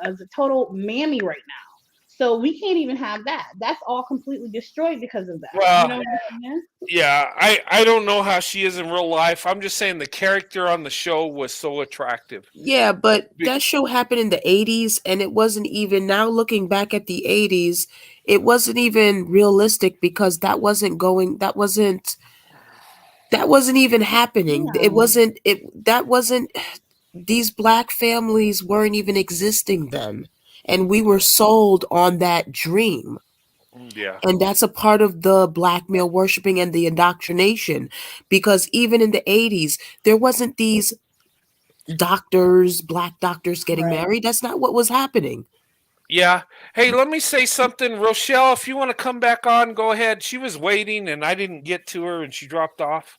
is a total mammy right now. So we can't even have that. That's all completely destroyed because of that. You know well, what I'm saying? yeah, I don't know how she is in real life. I'm just saying the character on the show was so attractive. Yeah, but that show happened in the 80s, and it wasn't even, now looking back at the 80s, it wasn't even realistic because that wasn't even happening. These black families weren't even existing then. And we were sold on that dream. Yeah. And that's a part of the black male worshiping and the indoctrination. Because even in the 80s, there wasn't these black doctors getting married. That's not what was happening. Yeah. Hey, let me say something. Rochelle, if you want to come back on, go ahead. She was waiting and I didn't get to her and she dropped off.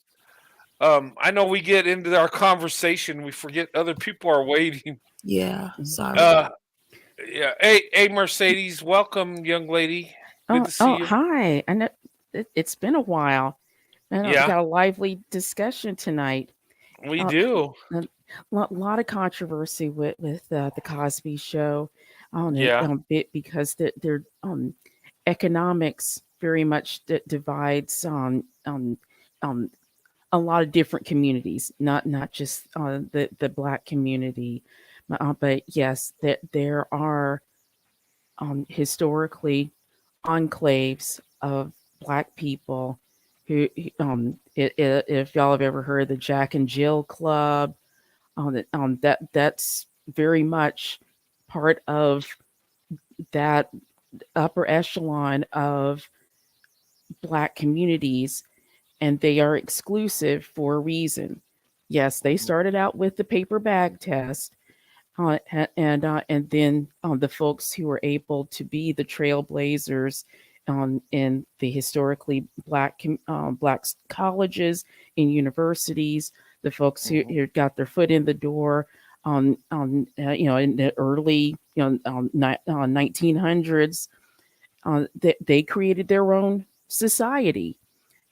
I know we get into our conversation, we forget other people are waiting. Yeah, sorry. Yeah. Hey, Mercedes, welcome, young lady. Good to see you. Hi. I know it's been a while. I know we Yeah, got a lively discussion tonight. we Uh, do. a lot of controversy with the Cosby Show on it, Yeah. because their economics very much divides on a lot of different communities, not just the black community, but yes, that there are historically enclaves of black people who if y'all have ever heard of the Jack and Jill Club, that's very much part of that upper echelon of black communities, and they are exclusive for a reason. Yes, they started out with the paper bag test, and then the folks who were able to be the trailblazers in the historically black colleges and universities, the folks who got their foot in the door in the early 1900s, they created their own society,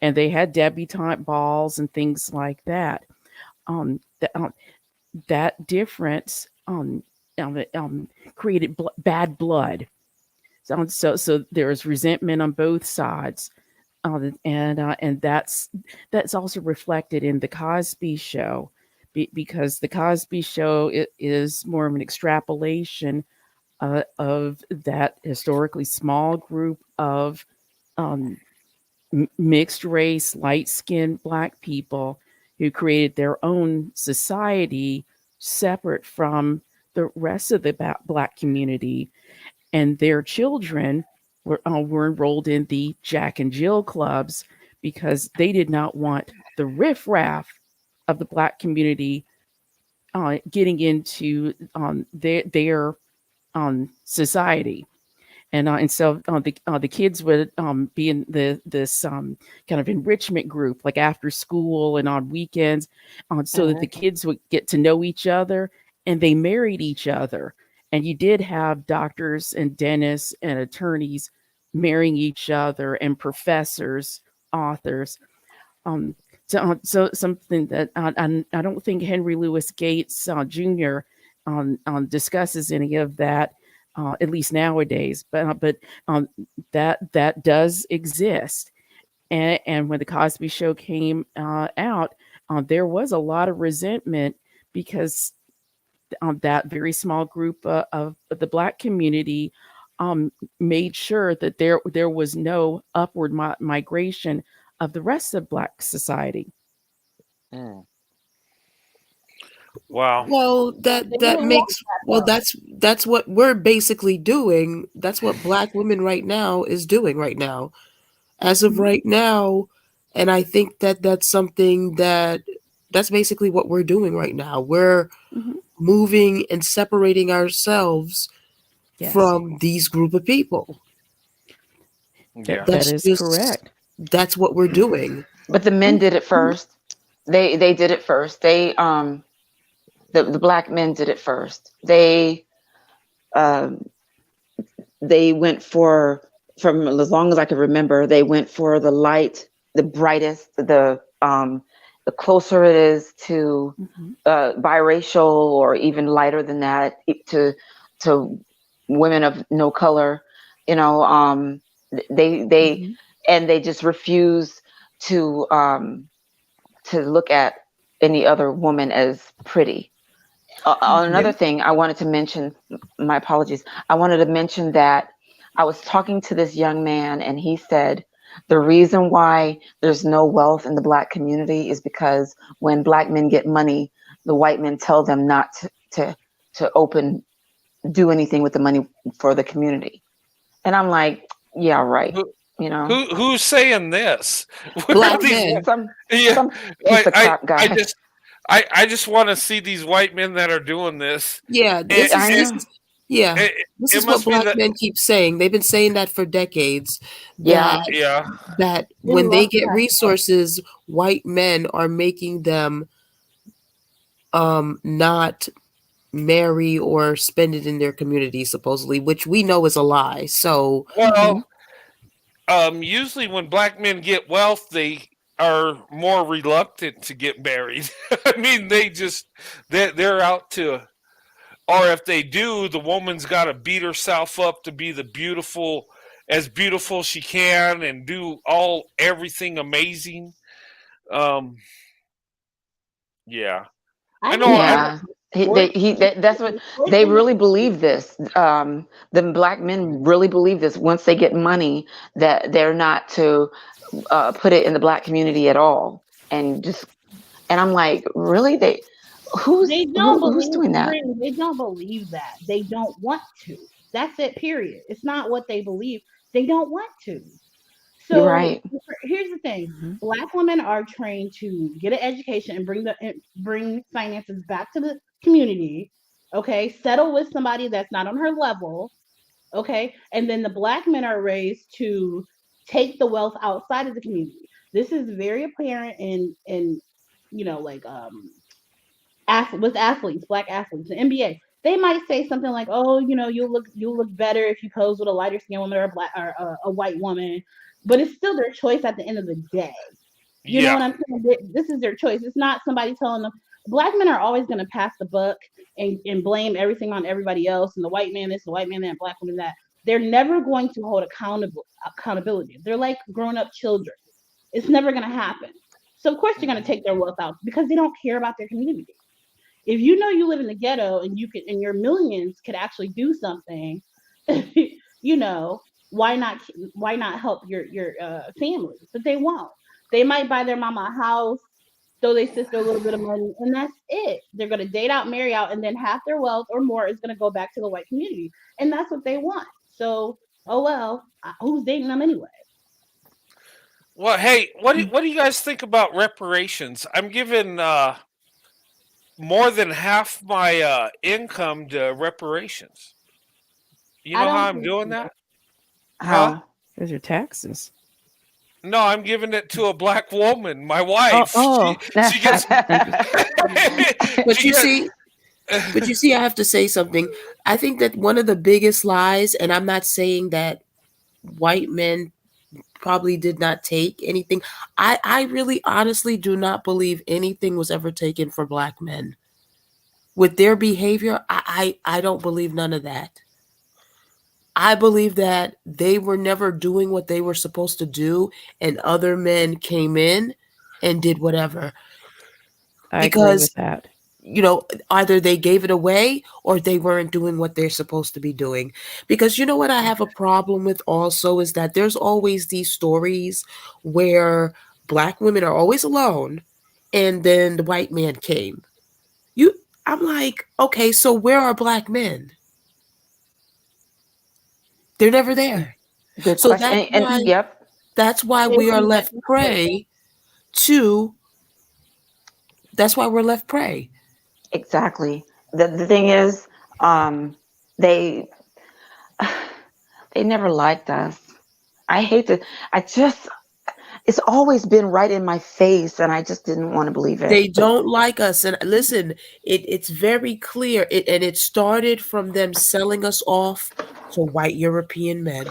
and they had debutante balls and things like that. That difference created bad blood. So there was resentment on both sides, and that's also reflected in the Cosby Show, because the Cosby Show is more of an extrapolation of that historically small group of mixed race, light skinned Black people who created their own society separate from the rest of the Black community. And their children were enrolled in the Jack and Jill clubs because they did not want the riffraff of the Black community getting into their society. And so the kids would be in this kind of enrichment group, like after school and on weekends, so that the kids would get to know each other, and they married each other. And you did have doctors and dentists and attorneys marrying each other, and professors, authors. So something that I don't think Henry Louis Gates Jr. Discusses any of that. At least nowadays, but that does exist, and when the Cosby Show came out, there was a lot of resentment because that very small group of the Black community made sure that there was no upward migration of the rest of Black society. Wow. Well, that makes that's what we're basically doing. That's what Black women right now is doing right now, as of right now. And I think that that's something that's basically what we're doing right now. We're moving and separating ourselves from these group of people. Yeah, that is correct. That's what we're doing. But the men did it first. They did it first. The Black men did it first. They went for, from as long as I can remember, they went for the light, the brightest, the closer it is to biracial, or even lighter than that, to women of no color. They just refuse to look at any other woman as pretty. Another thing I wanted to mention, my apologies, I wanted to mention that I was talking to this young man, and he said the reason why there's no wealth in the Black community is because when Black men get money, the white men tell them not to do anything with the money for the community. And I'm like, yeah, right. Who's saying this? Black men. Some piece of crap guy. I just want to see these white men that are doing this. Yeah, this is what Black men keep saying. They've been saying that for decades. That when they get resources, white men are making them not marry or spend it in their community, supposedly, which we know is a lie. So, usually when Black men get wealth, they are more reluctant to get married. I mean, they're out to, or if they do, the woman's got to beat herself up to be as beautiful she can, and do everything amazing. Yeah, I know. Yeah. That's what they really believe this. The Black men really believe this. Once they get money, that they're not to put it in the Black community at all. And I'm like, really? Who's doing that? They don't believe that. They don't want to. That's it, period. It's not what they believe. They don't want to. So you're right. Here's the thing: Black women are trained to get an education and bring finances back to the community. Okay, settle with somebody that's not on her level. Okay, and then the Black men are raised to take the wealth outside of the community. This is very apparent in with athletes, Black athletes, the NBA. they might say something like, "Oh, you'll look better if you pose with a lighter skinned woman or a black or a white woman," but it's still their choice at the end of the day. You know Yeah. what I'm saying? This is their choice. It's not somebody telling them. Black men are always going to pass the buck and blame everything on everybody else, and the white man this, the white man that, black woman that. They're never going to hold accountability. They're like grown up children. It's never going to happen. So of course they're going to take their wealth out because they don't care about their community. If you know you live in the ghetto and your millions could actually do something, why not help your family? But they won't. They might buy their mama a house, throw their sister a little bit of money, and that's it. They're gonna date out, marry out, and then half their wealth or more is gonna go back to the white community, and that's what they want. So, oh well, who's dating them anyway? Well, hey, what do you guys think about reparations? I'm giving more than half my income to reparations. You know how I'm doing that? Huh? Those are taxes. No, I'm giving it to a black woman, my wife. Oh. She gets. But you see, I have to say something. I think that one of the biggest lies, and I'm not saying that white men probably did not take anything. I really honestly do not believe anything was ever taken for black men. With their behavior, I don't believe none of that. I believe that they were never doing what they were supposed to do, and other men came in and did whatever. I agree with that. Either they gave it away or they weren't doing what they're supposed to be doing. Because what I have a problem with also is that there's always these stories where black women are always alone and then the white man came. I'm like, okay, so where are black men? They're never there. Good So question. that's why we are left prey to. That's why we're left prey. Exactly. The thing is, they never liked us. It's always been right in my face, and I just didn't want to believe it. They don't like us. And listen, it's very clear. And it started from them selling us off to white European men.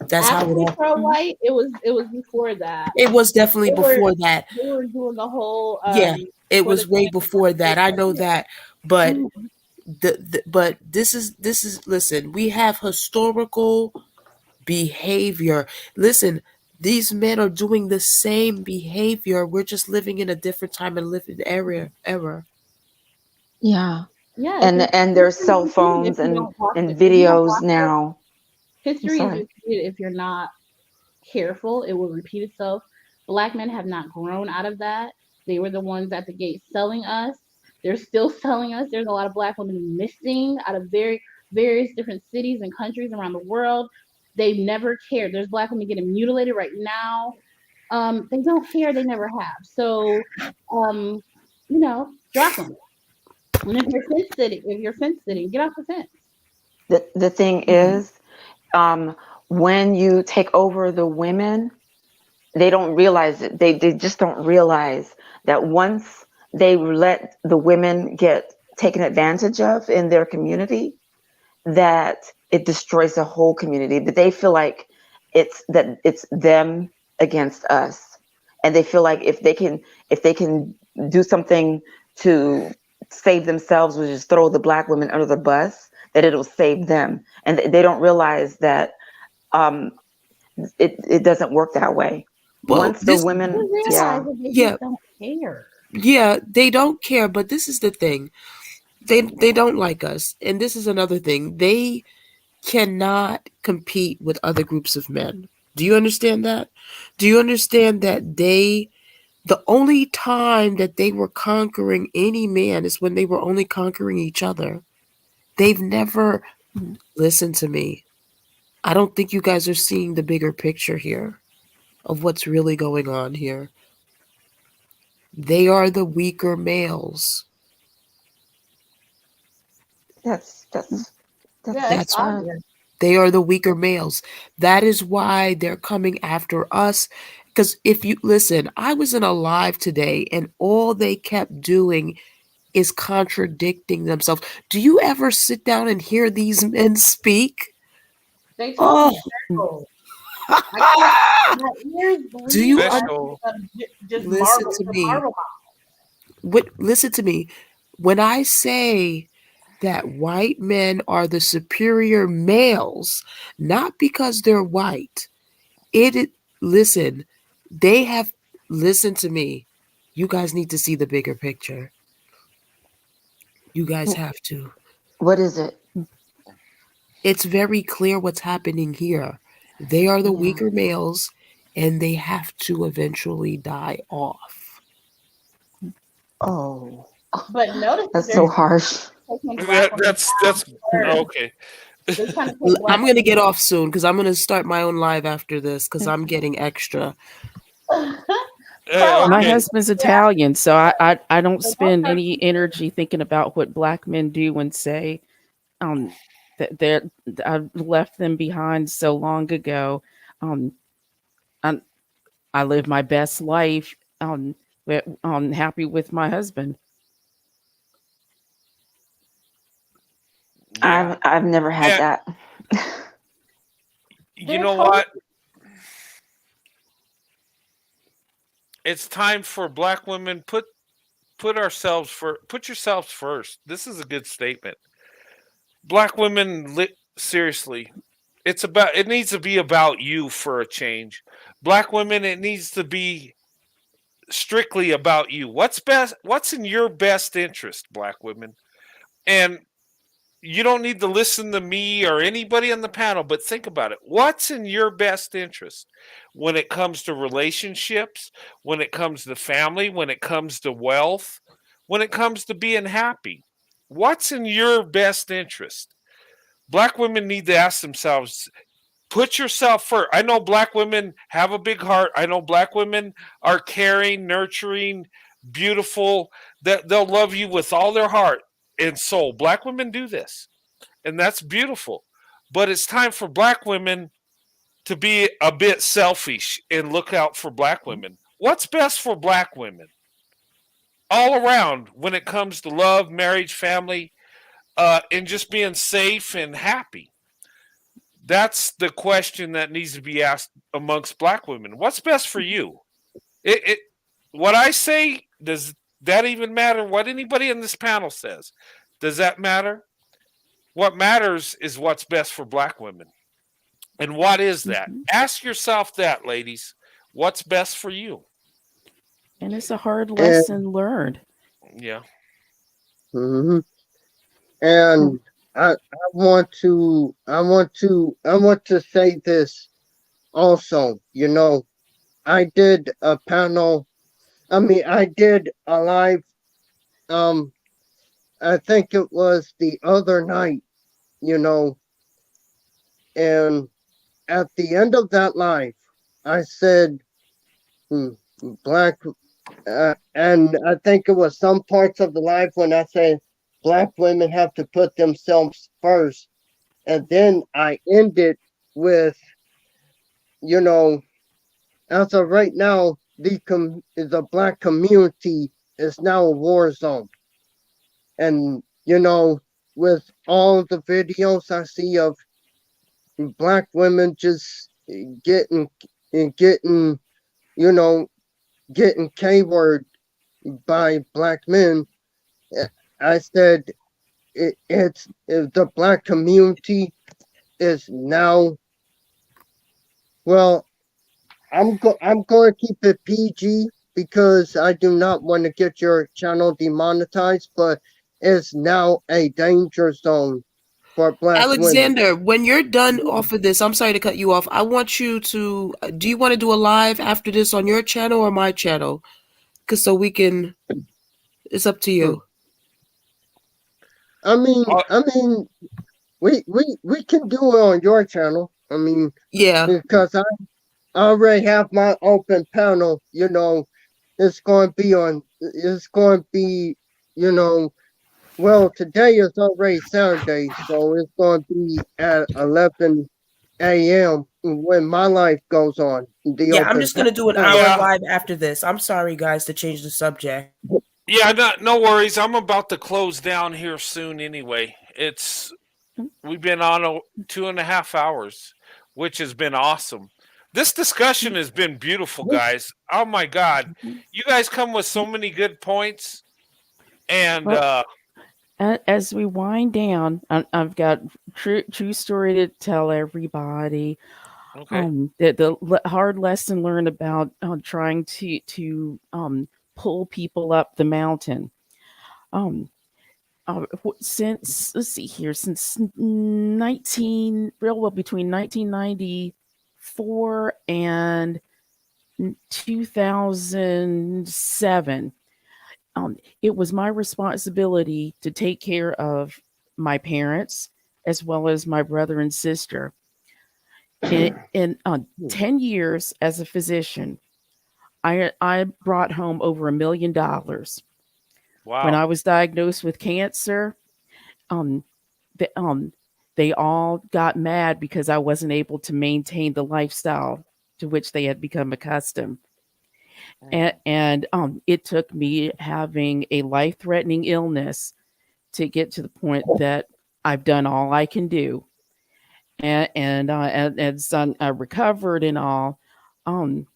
That's how it all. Pro-white, it was before that. It was definitely before that. They were doing the whole. It was way before that. I know that, but but this is listen. We have historical behavior. Listen, these men are doing the same behavior. We're just living in a different time and living era. Yeah. And there's cell phones and videos now. History is repeated if you're not careful. It will repeat itself. Black men have not grown out of that. They were the ones at the gate selling us. They're still selling us. There's a lot of black women missing out of various different cities and countries around the world. They've never cared. There's black women getting mutilated right now. They don't care. They never have. So, drop them. And if you're fence sitting, get off the fence. The thing is, when you take over the women, they don't realize it. They just don't realize that once they let the women get taken advantage of in their community, that it destroys the whole community. That they feel like it's them against us, and they feel like if they can do something to save themselves, which is throw the black women under the bus, that it'll save them. And they don't realize that it doesn't work that way. Well, once the women don't care. Yeah, they don't care, but this is the thing. They don't like us. And this is another thing. They cannot compete with other groups of men. Do you understand that? Do you understand that the only time that they were conquering any man is when they were only conquering each other. They've never listened to me. I don't think you guys are seeing the bigger picture here of what's really going on here. They are the weaker males. That's right. They are the weaker males. That is why they're coming after us. Because if you listen, I was in a live today and all they kept doing, is contradicting themselves. Do you ever sit down and hear these men speak? They talk special. My ears bleed. Do you just listen to me? Listen to me. When I say that white men are the superior males, not because they're white, listen, they have, listen to me. You guys need to see the bigger picture. You guys have to. What is it? It's very clear what's happening here. They are the weaker males, and they have to eventually die off. Oh. But notice that's so harsh. That's okay. I'm going to get off soon because I'm going to start my own live after this because I'm getting extra. My husband's Italian, so I don't spend any energy thinking about what black men do and say. That I've left them behind so long ago. I live my best life. I'm happy with my husband. I've never had that. You know what? It's time for black women put yourselves first. This is a good statement. Black women, seriously, it needs to be about you for a change. Black women, it needs to be strictly about you. What's in your best interest, black women? And you don't need to listen to me or anybody on the panel, but think about it. What's in your best interest when it comes to relationships, when it comes to family, when it comes to wealth, when it comes to being happy? What's in your best interest? Black women need to ask themselves, put yourself first. I know black women have a big heart. I know black women are caring, nurturing, beautiful. That they'll love you with all their heart and soul. Black women do this, and that's beautiful. But it's time for black women to be a bit selfish and look out for black women. What's best for black women? All around when it comes to love, marriage, family, and just being safe and happy. That's the question that needs to be asked amongst black women. What's best for you? What I say, does that even matter? What anybody in this panel says, does that matter? What matters is what's best for black women. And what is that? Ask yourself that, ladies. What's best for you? And it's a hard lesson learned. Yeah. Mm-hmm. And I want to say this also. You know, I did a panel. I did a live. I think it was the other night. You know, and at the end of that live, I said, black, and I think it was some parts of the live when I said black women have to put themselves first. And then I ended with, you know, as of right now, the black community is now a war zone. And, you know, with all the videos I see of black women just getting, you know, getting K-word by black men, I said it's the black community is now. Well, I'm going to keep it PG because I do not want to get your channel demonetized, but it's now a danger zone for black Alexander, women. when you're done off of this, I'm sorry to cut you off. I want you to, do you want to do a live after this on your channel or my channel? Because so we can, it's up to you. I mean, we can do it on your channel. I mean, yeah, because I already have my open panel. You know, it's going to be, you know, well, today is already Saturday, so it's going to be at 11 a.m. when my life goes on. I'm just going to do an hour live after this. I'm sorry, guys, to change the subject. Yeah, no worries. I'm about to close down here soon anyway. We've been on 2.5 hours, which has been awesome. This discussion has been beautiful, guys. Oh my God. You guys come with so many good points. And Well, as we wind down, I've got true story to tell everybody. okay. The hard lesson learned about trying to pull people up the mountain. Um, since let's see here, since 1994 and 2007, it was my responsibility to take care of my parents as well as my brother and sister. In 10 years as a physician, I brought home over $1 million. When Wow. I was diagnosed with cancer, um, the, they all got mad because I wasn't able to maintain the lifestyle to which they had become accustomed. And it took me having a life-threatening illness to get to the point that I've done all I can do. And son, I recovered and all. Um,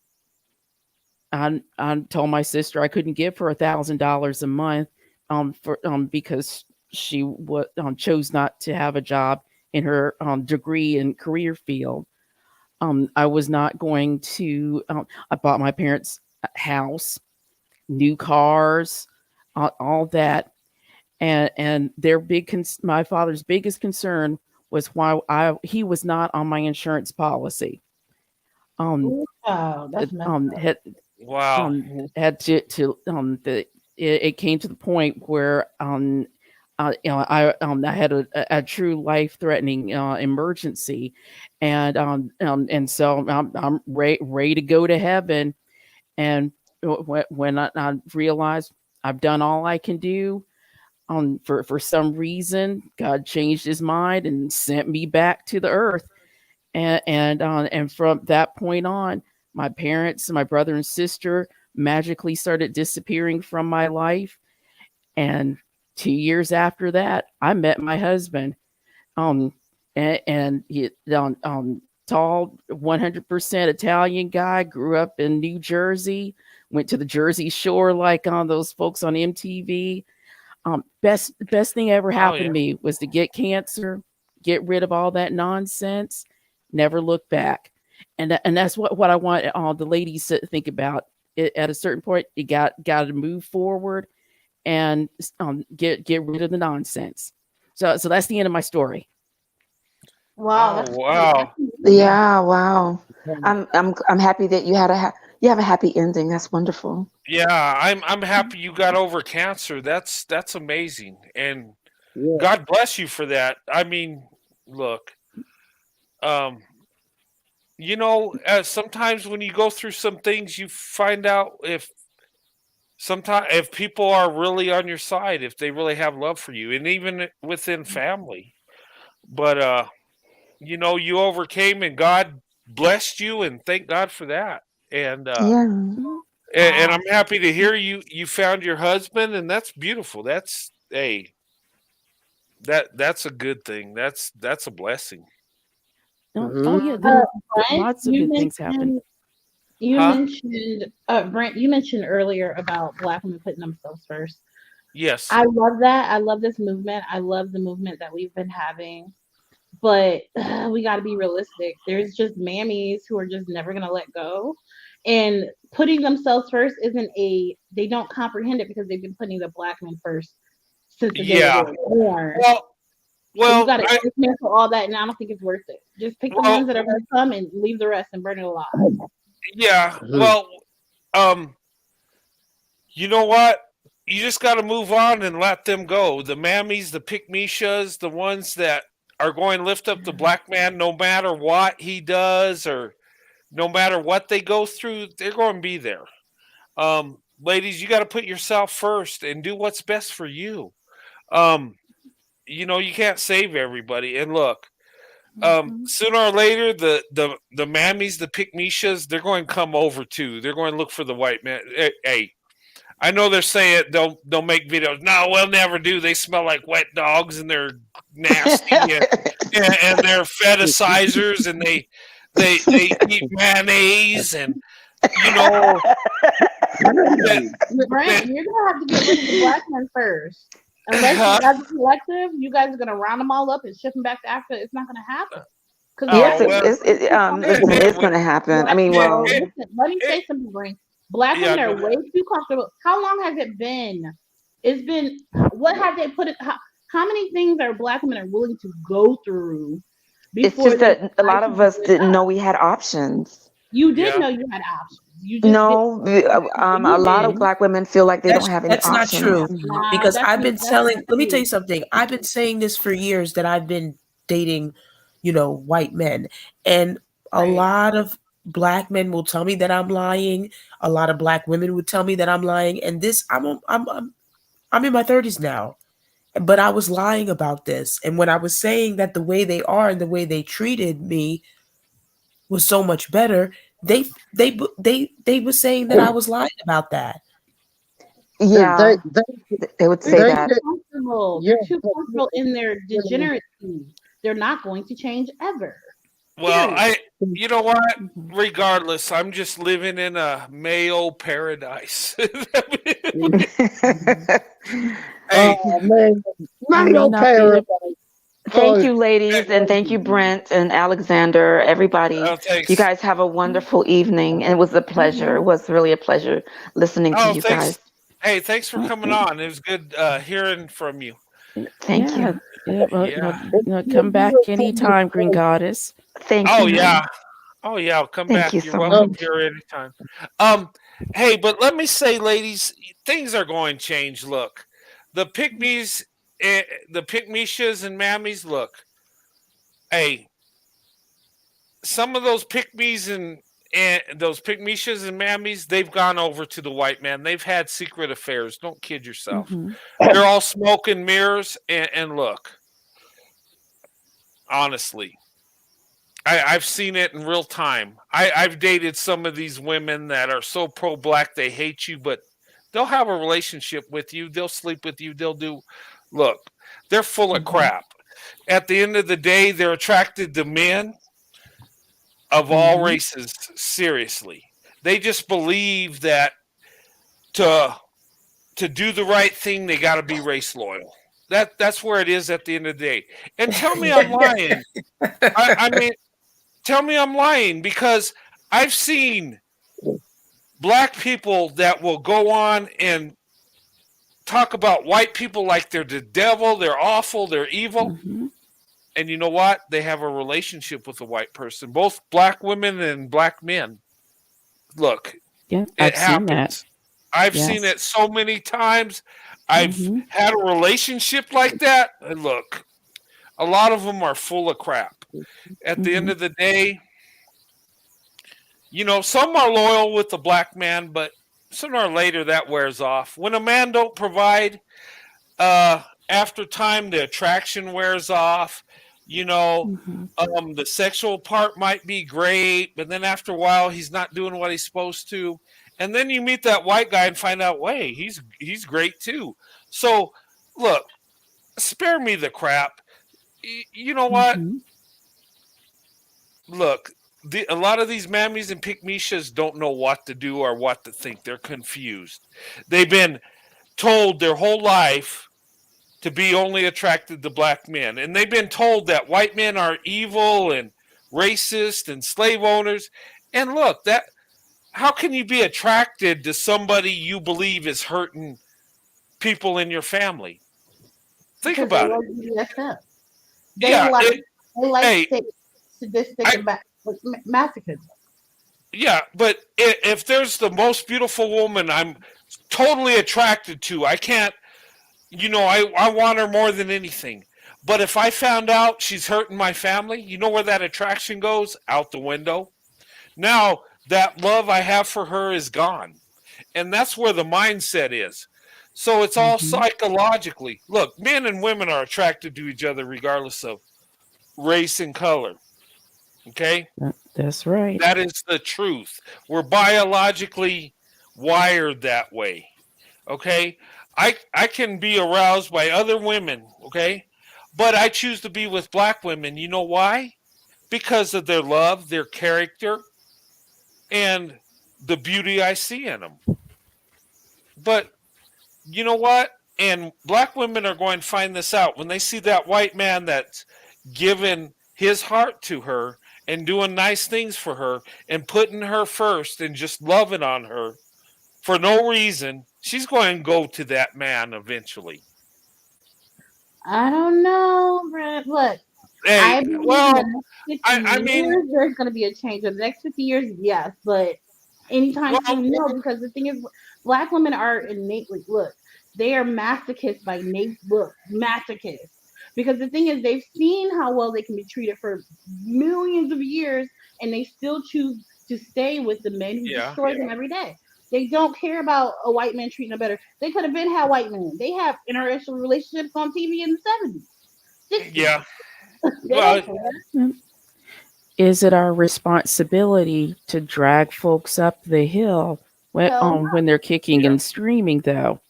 I told my sister I couldn't give her $1,000 a month for because she chose not to have a job in her degree and career field. I was not going to. I bought my parents a house, new cars, all that, and their my father's biggest concern was why he was not on my insurance policy. Wow, that's messed up. Wow. Had to it came to the point where I had a true life threatening emergency, and so I'm ready to go to heaven. And when I realized I've done all I can do, for some reason God changed his mind and sent me back to the earth. And from that point on, my parents, my brother and sister magically started disappearing from my life. And 2 years after that, I met my husband. Um, and he tall, 100% Italian guy, grew up in New Jersey, went to the Jersey Shore like on those folks on MTV. Best thing ever Oh happened yeah. to me was to get cancer, get rid of all that nonsense, never look back. And that's what I want all the ladies to think about. At a certain point, you got to move forward and get rid of the nonsense. So that's the end of my story. Wow, Oh that's wow. Yeah, wow. I'm happy that you have a happy ending. That's wonderful. Yeah, I'm happy you got over cancer. That's amazing. And God bless you for that. I mean, look, um, sometimes when you go through some things, you find out if people are really on your side, if they really have love for you, and even within family. But you overcame, and God blessed you, and thank God for that. And Yeah. and I'm happy to hear you found your husband, and that's beautiful. That's hey, that's a good thing. That's a blessing. Oh yeah, Brent, lots of good things happen. you Huh? mentioned Brent, you mentioned earlier about Black women putting themselves first. Yes. I love that. I love this movement. I love the movement that we've been having. But we got to be realistic. There's just mammies who are just never going to let go. And putting themselves first they don't comprehend it because they've been putting the Black men first since the day that they Yeah. were born. Well, So you well, got to dismantle all that, and I don't think it's worth it. Just pick the ones that are going to come and leave the rest and burn it alive. yeah. Well, um, you know what? You just got to move on and let them go. The mammies, the pick-me-shas, the ones that are going to lift up the Black man no matter what he does or no matter what they go through, they're going to be there. Ladies, you got to put yourself first and do what's best for you. Um, you can't save everybody. And look, sooner or later, the mammies, the pick-me-shas, they're going to come over too. They're going to look for the white man. Hey, I know they're saying they'll make videos. No, we'll never do. They smell like wet dogs and they're nasty and they're fetishizers and they eat mayonnaise and you know. Brent, you're gonna have to get rid of the black men first. Unless you guys are collective, you guys are gonna round them all up and ship them back to Africa. It's not gonna happen. Yes, listen, it's going to happen. I mean, well, listen, let me say something, Brent. Black women are way too comfortable. How long has it been? It's been. What have they put it? How many things are black women are willing to go through? It's just that a lot of us didn't know we had options. You did know you had options. You just no, a lot of black women feel like they don't have any options. That's not true. Because I've been telling, let me tell you something. I've been saying this for years that I've been dating, white men. And a lot of black men will tell me that I'm lying. A lot of black women would tell me that I'm lying. And this, I'm in my 30s now. But I was lying about this. And when I was saying that the way they are and the way they treated me was so much better, they were saying that I was lying about that. Yeah, they would say that. They're too comfortable in their degeneracy. They're not going to change ever. Well, you know what? Regardless, I'm just living in a Mayo paradise. Oh man, Mayo paradise. Thank you, ladies, and thank you, Brent and Alexander, everybody. You guys have a wonderful evening, and it was a pleasure. It was really a pleasure listening to you guys. Hey, thanks for coming on. It was good hearing from you. Thank you. Yeah, come back anytime, Green Goddess. Thank you. Oh yeah. I'll come back. You're welcome here anytime. Hey, but let me say, ladies, things are going to change. Look, the pygmies, the pygmishas and mammies. Look, hey, some of those pygmies and those pygmishas and mammies, they've gone over to the white man. They've had secret affairs. Don't kid yourself. They're all smoke and mirrors. And look, honestly, I've seen it in real time. I've dated some of these women that are so pro-black they hate you, but they'll have a relationship with you. They'll sleep with you. They'll do. Look, they're full of crap. At the end of the day, they're attracted to men of all races. Seriously, they just believe that to do the right thing, they got to be race loyal. That's where it is at the end of the day. And tell me I'm lying. I mean, tell me I'm lying, because I've seen black people that will go on and talk about white people like they're the devil, they're awful, they're evil. And you know what? They have a relationship with a white person, both black women and black men. Look, it happens. I've seen it so many times. I've had a relationship like that. And look, a lot of them are full of crap. At the end of the day, some are loyal with the black man, but sooner or later that wears off. When a man don't provide, after time, the attraction wears off. The sexual part might be great, but then after a while, he's not doing what he's supposed to. And then you meet that white guy and find out, wait, he's great too. So, look, spare me the crap. You know what? Look, a lot of these mammies and pygmishas don't know what to do or what to think. They're confused. They've been told their whole life to be only attracted to black men. And they've been told that white men are evil and racist and slave owners. And look, how can you be attracted to somebody you believe is hurting people in your family? Think about it. They like sadistic and masochism. Yeah, but if there's the most beautiful woman I'm totally attracted to, I can't, I want her more than anything. But if I found out she's hurting my family, you know where that attraction goes? Out the window. Now, that love I have for her is gone. And that's where the mindset is. So it's all psychologically. Look, men and women are attracted to each other regardless of race and color. Okay? That's right. That is the truth. We're biologically wired that way. Okay, I can be aroused by other women. Okay, but I choose to be with black women. You know why? Because of their love, their character, and the beauty I see in them. But you know what? And black women are going to find this out when they see that white man that's given his heart to her and doing nice things for her and putting her first and just loving on her for no reason. She's going to go to that man eventually. I don't know, Brent. Look, I Hey, believe in the well, next 50 I mean, years there's going to be a change. In the next 50 years, yes, but anytime well, soon, no, because the thing is, black women are innately, look, they are masochists by nature. Look, masochists. Because the thing is, they've seen how well they can be treated for millions of years, and they still choose to stay with the men who yeah, destroy them every day. They don't care about a white man treating them better. They could have been had white men. They have interracial relationships on TV in the 70s, 60s. yeah. They Well, don't care. Is it our responsibility to drag folks up the hill Hell no, when they're kicking yeah, and screaming, though?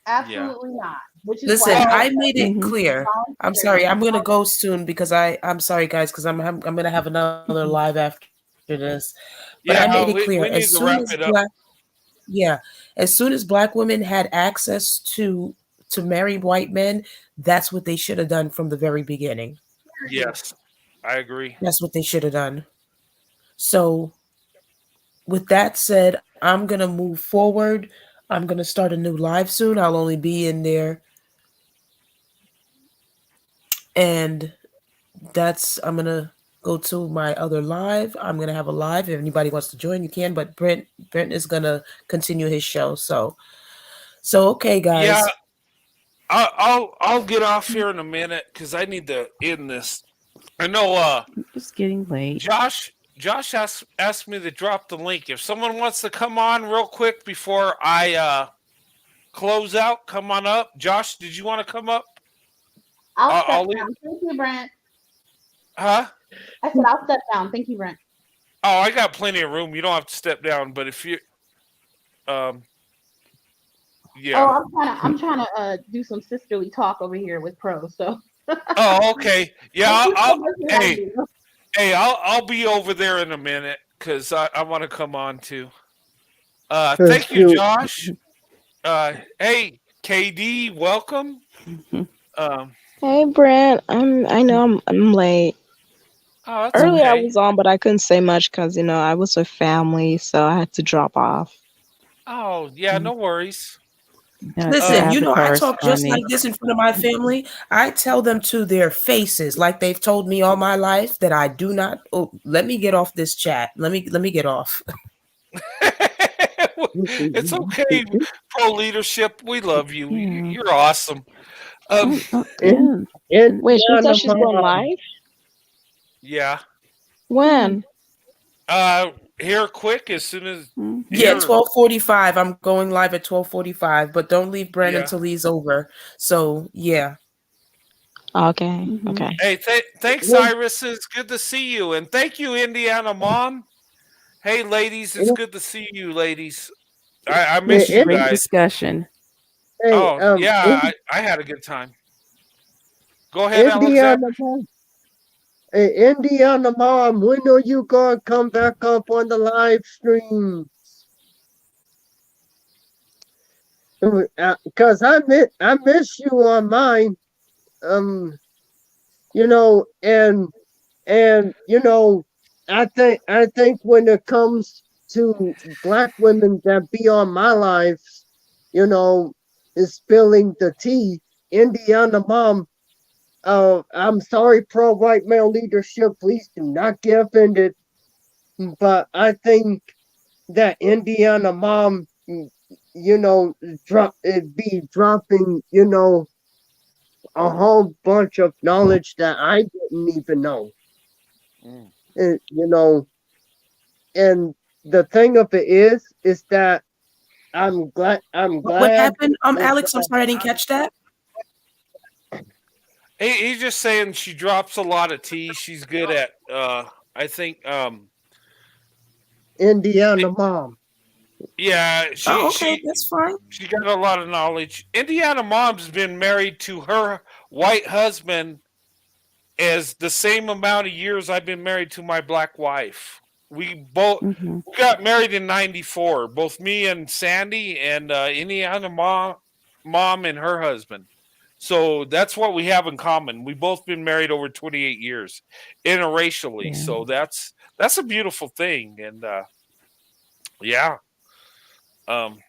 yeah. absolutely not. Which is why Listen, Well, I made it Mhm. clear. I'm sorry. I'm gonna go soon because I'm sorry, guys, because I'm gonna have another live after this. But I yeah, made it clear we need as to soon wrap as it up. as soon as black women had access to marry white men, that's what they should have done from the very beginning. Yes, I agree. That's what they should have done. So, with that said, I'm gonna move forward. I'm gonna start a new live soon. I'll only be in there, and I'm gonna go to my other live. I'm gonna have a live. If anybody wants to join, you can. But Brent is gonna continue his show. So okay, Yeah, guys. I'll get off here in a minute because I need to end this. I know It's getting late. Josh asked me to drop the link. If someone wants to come on real quick before I close out, come on up. Josh, did you want to come up? I'll step I'll leave. down. Thank you, Brent. Huh? I said I'll step down. Thank you, Brent. Oh, I got plenty of room. You don't have to step down, but if you um Oh, yeah. I'm trying to do some sisterly talk over here with Pro. So Oh, okay. Yeah, thank you so I'll much for having hey, me. I'll be over there in a minute because I want to come on too. That's Thank you, cute. Josh. Hey, KD, welcome. Um, Hey Brent, I know I'm late. oh, that's Earlier I okay. was on, but I couldn't say much because I was with family, so I had to drop off. Oh, yeah, no worries. That's the Listen, Um, I avatars, talk just honey. like this in front of my family. I tell them to their faces, like they've told me all my life, that I do not. Oh, let me get off this chat. Let me get off. it's okay, pro leadership. We love you. Yeah. You're awesome. Um, Yeah. Wait, she said Indiana she's going mom. live? yeah. When? Here quick as soon as Yeah, here. 12:45. I'm going live at 12:45, but don't leave Brent Yeah. until he's over. So yeah. Okay, Mhm. okay. Hey, thanks, Iris. It's good to see you, and thank you, Indiana mom. Hey, ladies, it's good to see you, ladies. I miss you Great guys. discussion. Hey, Oh yeah, I had a good time. Go ahead, Alexander. Indiana mom. Hey, Indiana mom, when are you gonna come back up on the live stream? Cause I miss you on mine. Um, and I think when it comes to black women that be on my lives, is spilling the tea. Indiana mom, I'm sorry, pro white male leadership. Please do not get offended. But I think that Indiana mom, be dropping, a whole bunch of knowledge that I didn't even know. Mm. And the thing of it is that I'm glad. What happened? Is Alex, I'm sorry I didn't catch that. He's just saying she drops a lot of tea. She's good at I think Indiana mom. Yeah, Oh, okay, that's fine. she got a lot of knowledge. Indiana mom's been married to her white husband as the same amount of years I've been married to my black wife. We got married in '94, both me and Sandy, and Indiana mom and her husband. So that's what we have in common. We've both been married over 28 years, interracially. Yeah. So that's a beautiful thing, and yeah, um,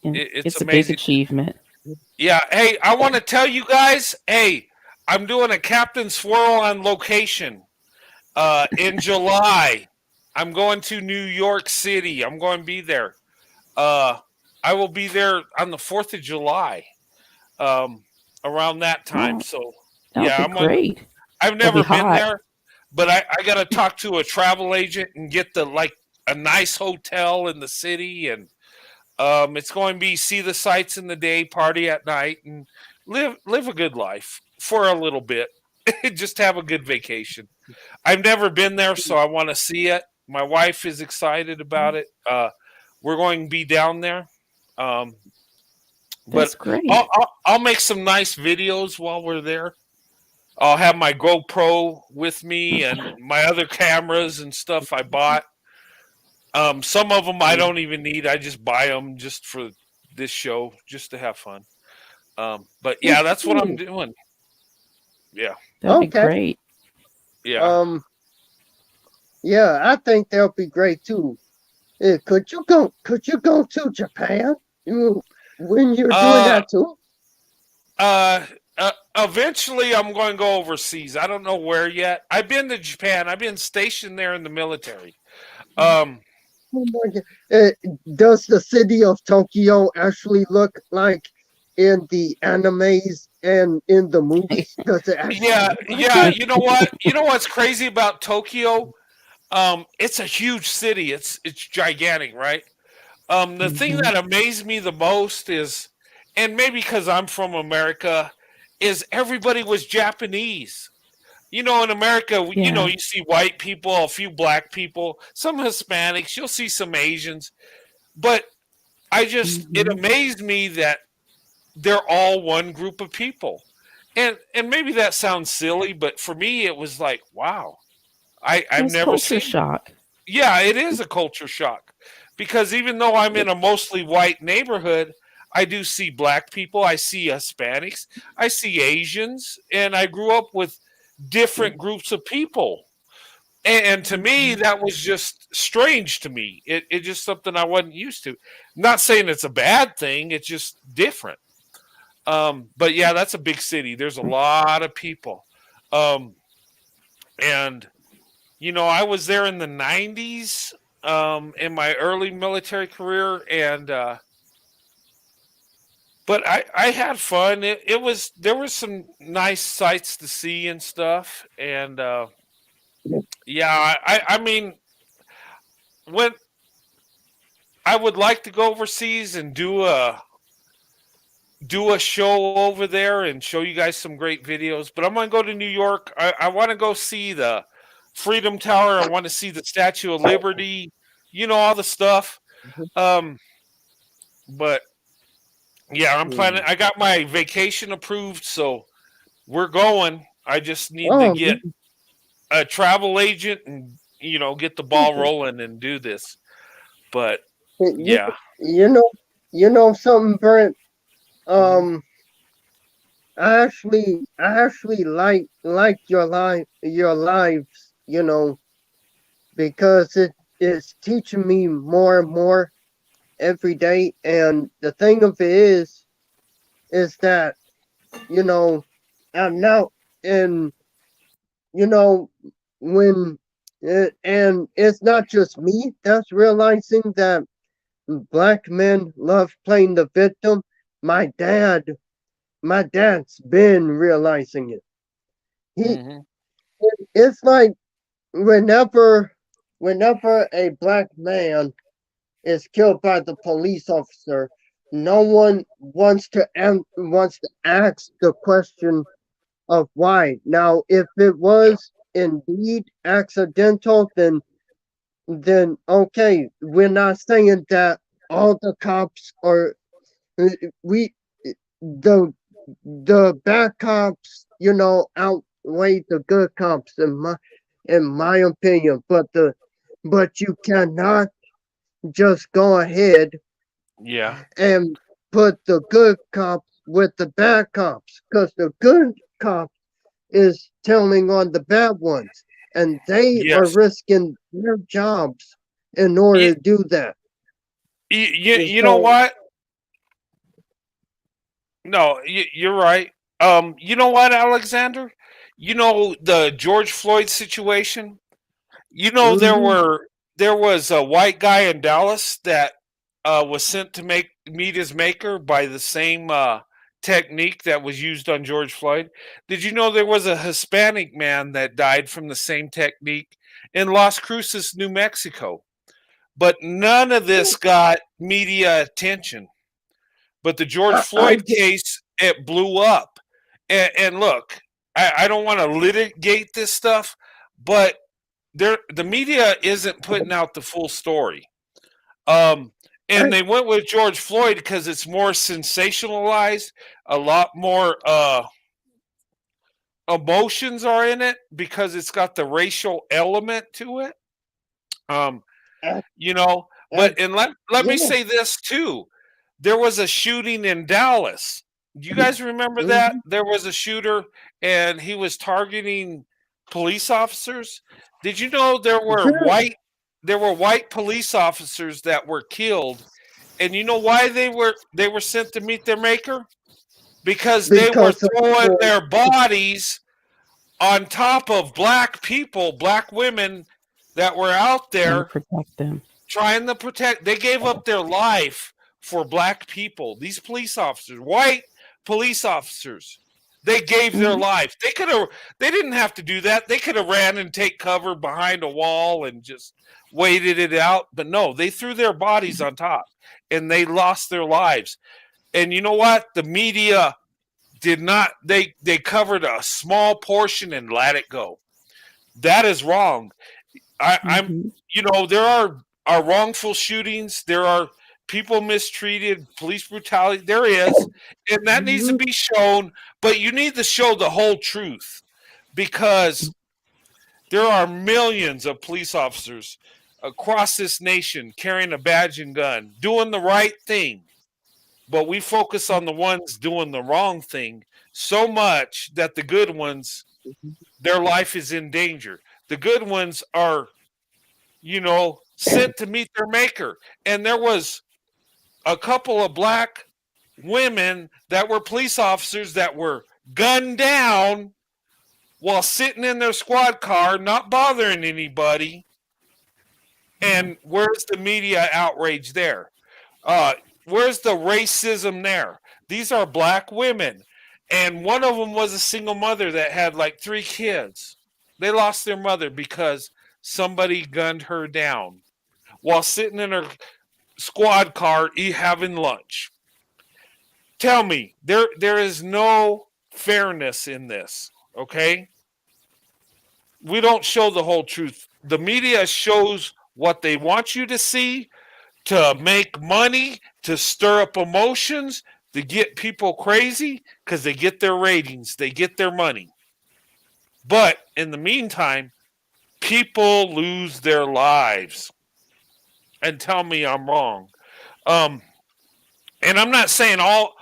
And it's it's a big amazing. achievement. Yeah. Hey, I want to tell you guys. Hey, I'm doing a Captain Swirl on location in July. I'm going to New York City. I'm going to be there. I will be there on the 4th of July, around that time. Oh, So that'll yeah, be great. I've It'll be never been hot. there, but I got to talk to a travel agent and get a nice hotel in the city, and it's going to be see the sights in the day, party at night, and live a good life for a little bit. Just have a good vacation. I've never been there, so I want to see it. My wife is excited about it. We're going to be down there. But That's great. I'll make some nice videos while we're there. I'll have my GoPro with me and my other cameras and stuff I bought. Some of them I don't even need. I just buy them just for this show, just to have fun. But yeah, that's what I'm doing. Yeah. That'd be great. Yeah. Yeah, I think that'll be great too. Could you go to Japan? When you're doing that too? Eventually I'm going to go overseas. I don't know where yet. I've been to Japan. I've been stationed there in the military. Oh my God. Does the city of Tokyo actually look like in the animes and in the movies? Does it actually Yeah. look Yeah. like You know what? You know what's crazy about Tokyo? It's a huge city. It's gigantic, right? The thing that amazed me the most is, and maybe because I'm from America, is everybody was Japanese. You know, in America, you know, Yeah. you see white people, a few black people, some Hispanics, you'll see some Asians, but it amazed me that they're all one group of people. And maybe that sounds silly, but for me, it was like, wow, I've It's never culture seen. shock. Yeah, it is a culture shock because even though I'm in a mostly white neighborhood, I do see black people, I see Hispanics, I see Asians, and I grew up with different groups of people. And to me, that was just strange to me. It just something I wasn't used to. Not saying it's a bad thing, it's just different. But yeah, that's a big city. There's a lot of people. And you know, I was there in the '90s, in my early military career, and but I had fun. There was some nice sights to see and stuff, and yeah, I mean, when I would like to go overseas and do a show over there and show you guys some great videos, but I'm gonna go to New York. I want to go see the Freedom Tower. I want to see the Statue of Liberty. You know, all the stuff. But yeah, I'm planning. I got my vacation approved, so we're going. I just need to get a travel agent and get the ball rolling and do this. But yeah, you know something, Brent. I actually like your lives, because it is teaching me more and more every day. And the thing of it is that, I'm now in, when and it's not just me that's realizing that black men love playing the victim. My dad's been realizing it. It's like whenever a black man is killed by the police officer, no one wants to ask the question of why. Now, if it was indeed accidental, then okay, we're not saying that all the cops are we the bad cops, outweigh the good cops in my opinion. But you cannot just go ahead Yeah. and put the good cops with the bad cops, because the good cops is telling on the bad ones, and they are Yes. risking their jobs in You, order to do that. you know So what? No, you're right. You know what, Alexander? You know the George Floyd situation. You know mhm, there was a white guy in Dallas that was sent to meet his maker by the same technique that was used on George Floyd. Did you know there was a Hispanic man that died from the same technique in Las Cruces, New Mexico? But none of this got media attention. But the George I Floyd case, it blew up. And look, I don't want to litigate this stuff, but the media isn't putting out the full story. Um, and they went with George Floyd because it's more sensationalized, a lot more emotions are in it because it's got the racial element to it. Um, I, you know, I, but and let me yeah, say this too. There was a shooting in Dallas. Do you guys remember that? mhm, There was a shooter and he was targeting police officers. Did you know yeah, there were white police officers that were killed, and you know why they were sent to meet their maker? Because they were because of throwing the their bodies on top of black people, black women that were out Trying to there protect them. trying to protect. They gave up their life for black people. These police officers, white police officers, they gave their Mhm. life. They could have. They didn't have to do that. They could have ran and take cover behind a wall and just waited it out. But no, they threw their bodies on top and they lost their lives. And you know what? The media did not. They covered a small portion and let it go. That is wrong. I'm, Mhm. there are wrongful shootings. There are people mistreated, police brutality. There is, and that needs to mhm, be shown. But you need to show the whole truth because there are millions of police officers across this nation carrying a badge and gun, doing the right thing. But we focus on the ones doing the wrong thing so much that the good ones, their life is in danger. The good ones are sent to meet their maker. And there was a couple of black women that were police officers that were gunned down while sitting in their squad car, not bothering anybody. And where's the media outrage there? Uh, where's the racism there? These are black women. And one of them was a single mother that had like 3 kids. They lost their mother because somebody gunned her down while sitting in her squad car having lunch. Tell me, there is no fairness in this, okay? We don't show the whole truth. The media shows what they want you to see to make money, to stir up emotions, to get people crazy because they get their ratings, they get their money. But in the meantime, people lose their lives. And tell me I'm wrong. Um, and I'm not saying all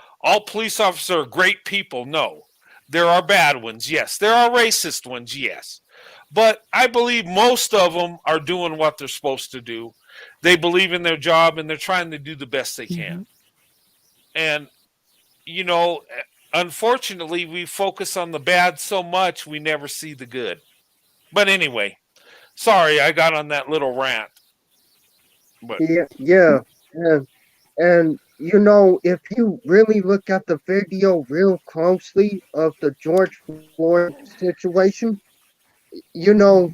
police officers are great people. No, there are bad ones. Yes, there are racist ones. Yes, but I believe most of them are doing what they're supposed to do. They believe in their job and they're trying to do the best they can. Mhm. And you know, unfortunately, we focus on the bad so much we never see the good. But anyway, sorry I got on that little rant. But yeah, yeah, and if you really look at the video real closely of the George Floyd situation, you know,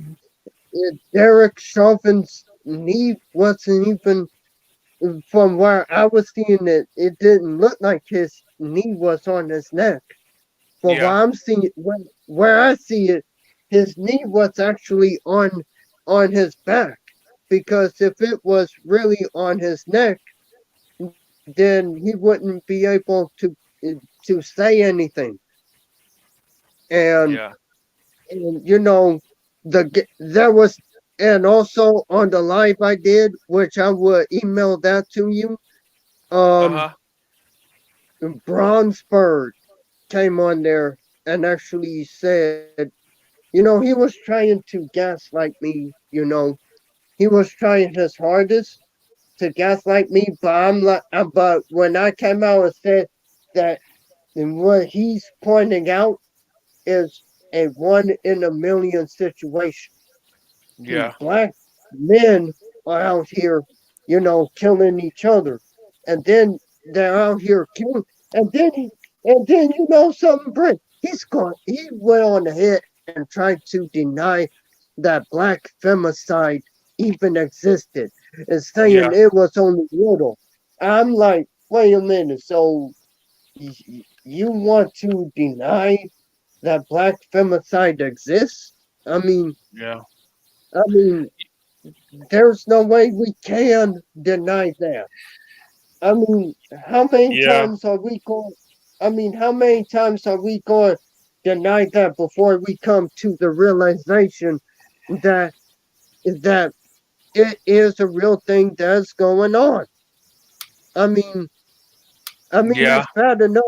Derek Chauvin's knee wasn't even, from where I was seeing it, it didn't look like his knee was on his neck. From where yeah, I'm seeing it, where I see it, his knee was actually on his back. Because if it was really on his neck, then he wouldn't be able to say anything. And Yeah. and you know there was, and also on the live I did, which I would email that to you. Um, Uh-huh. Bronzebird came on there and actually said, he was trying to gaslight me. He was trying his hardest to gaslight me, but but when I came out and said that, and what he's pointing out is a 1 in a million situation. Yeah. Black men are out here, killing each other, and then they're out here killing, and then something, Brent. He went on ahead and tried to deny that black femicide even existed, and saying Yeah. it was only little. I'm like, wait a minute, so you want to deny that black femicide exists? I mean, Yeah. I mean, there's no way we can deny that. I mean, how many Yeah. times are we going? How many times are we going to deny that before we come to the realization that that it is a real thing that's going on? I mean, Yeah. it's bad enough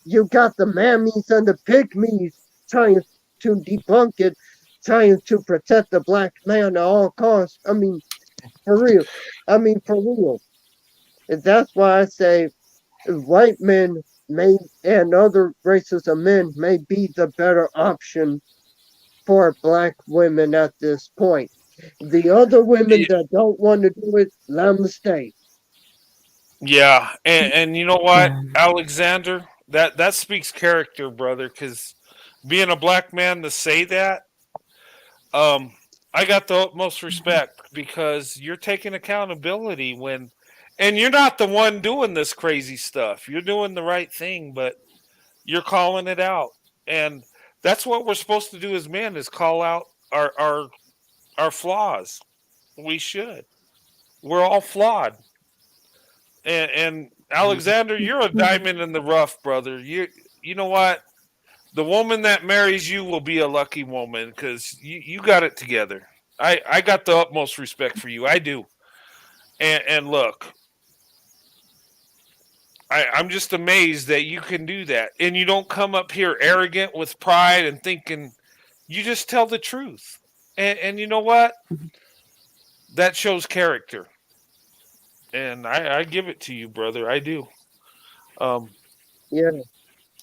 you got the mammies and the pygmies trying to debunk it, trying to protect the black man at all costs. For real. For real. And that's why I say white men may and other races of men may be the better option for black women at this point. The other women that don't want to do it, let them stay. Yeah. And you know what, Yeah. Alexander? That speaks character, brother, because being a black man to say that, um, I got the utmost respect because you're taking accountability and you're not the one doing this crazy stuff. You're doing the right thing, but you're calling it out. And that's what we're supposed to do as men is call out our flaws. We should. We're all flawed. And Alexander, you're a diamond in the rough, brother. You know what? The woman that marries you will be a lucky woman because you got it together. I got the utmost respect for you. I do. And look, I'm just amazed that you can do that. And you don't come up here arrogant with pride and thinking you just tell the truth. And you know what? That shows character. And I give it to you, brother. I do. Um, Yeah.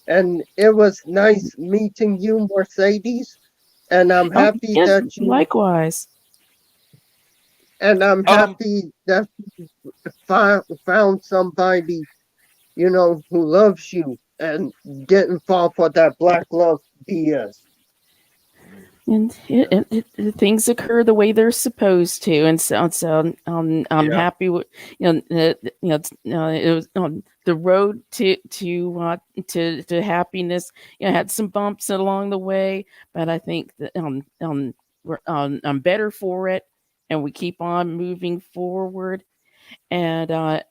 And it was nice meeting you, Mercedes. And I'm happy Yes, that you likewise. and I'm um, happy that you found somebody, who loves you and didn't fall for that black love BS. And things occur the way they're supposed to, and so I'm yeah, happy with it was the road to happiness. Had some bumps along the way, but I think that I'm better for it, and we keep on moving forward. And I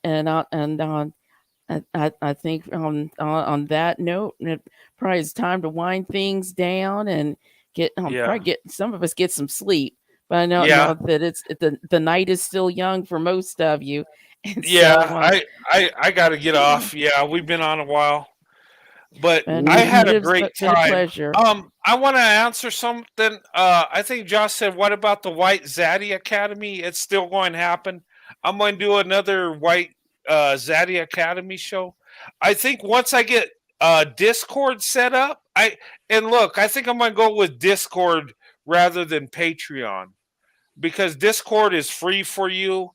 think on that note, it probably it's time to wind things down and get yeah, probably get some of us get some sleep. But I know yeah, that the night is still young for most of you, and yeah. so I got to get off. Yeah, we've been on a while. But and I had it a has great been a time. pleasure. I want to answer something. I think Josh said, "What about the White Zaddy Academy? It's still going to happen." I'm going to do another White Zaddy Academy show. I think once I get Discord set up, I think I'm going to go with Discord rather than Patreon because Discord is free for you,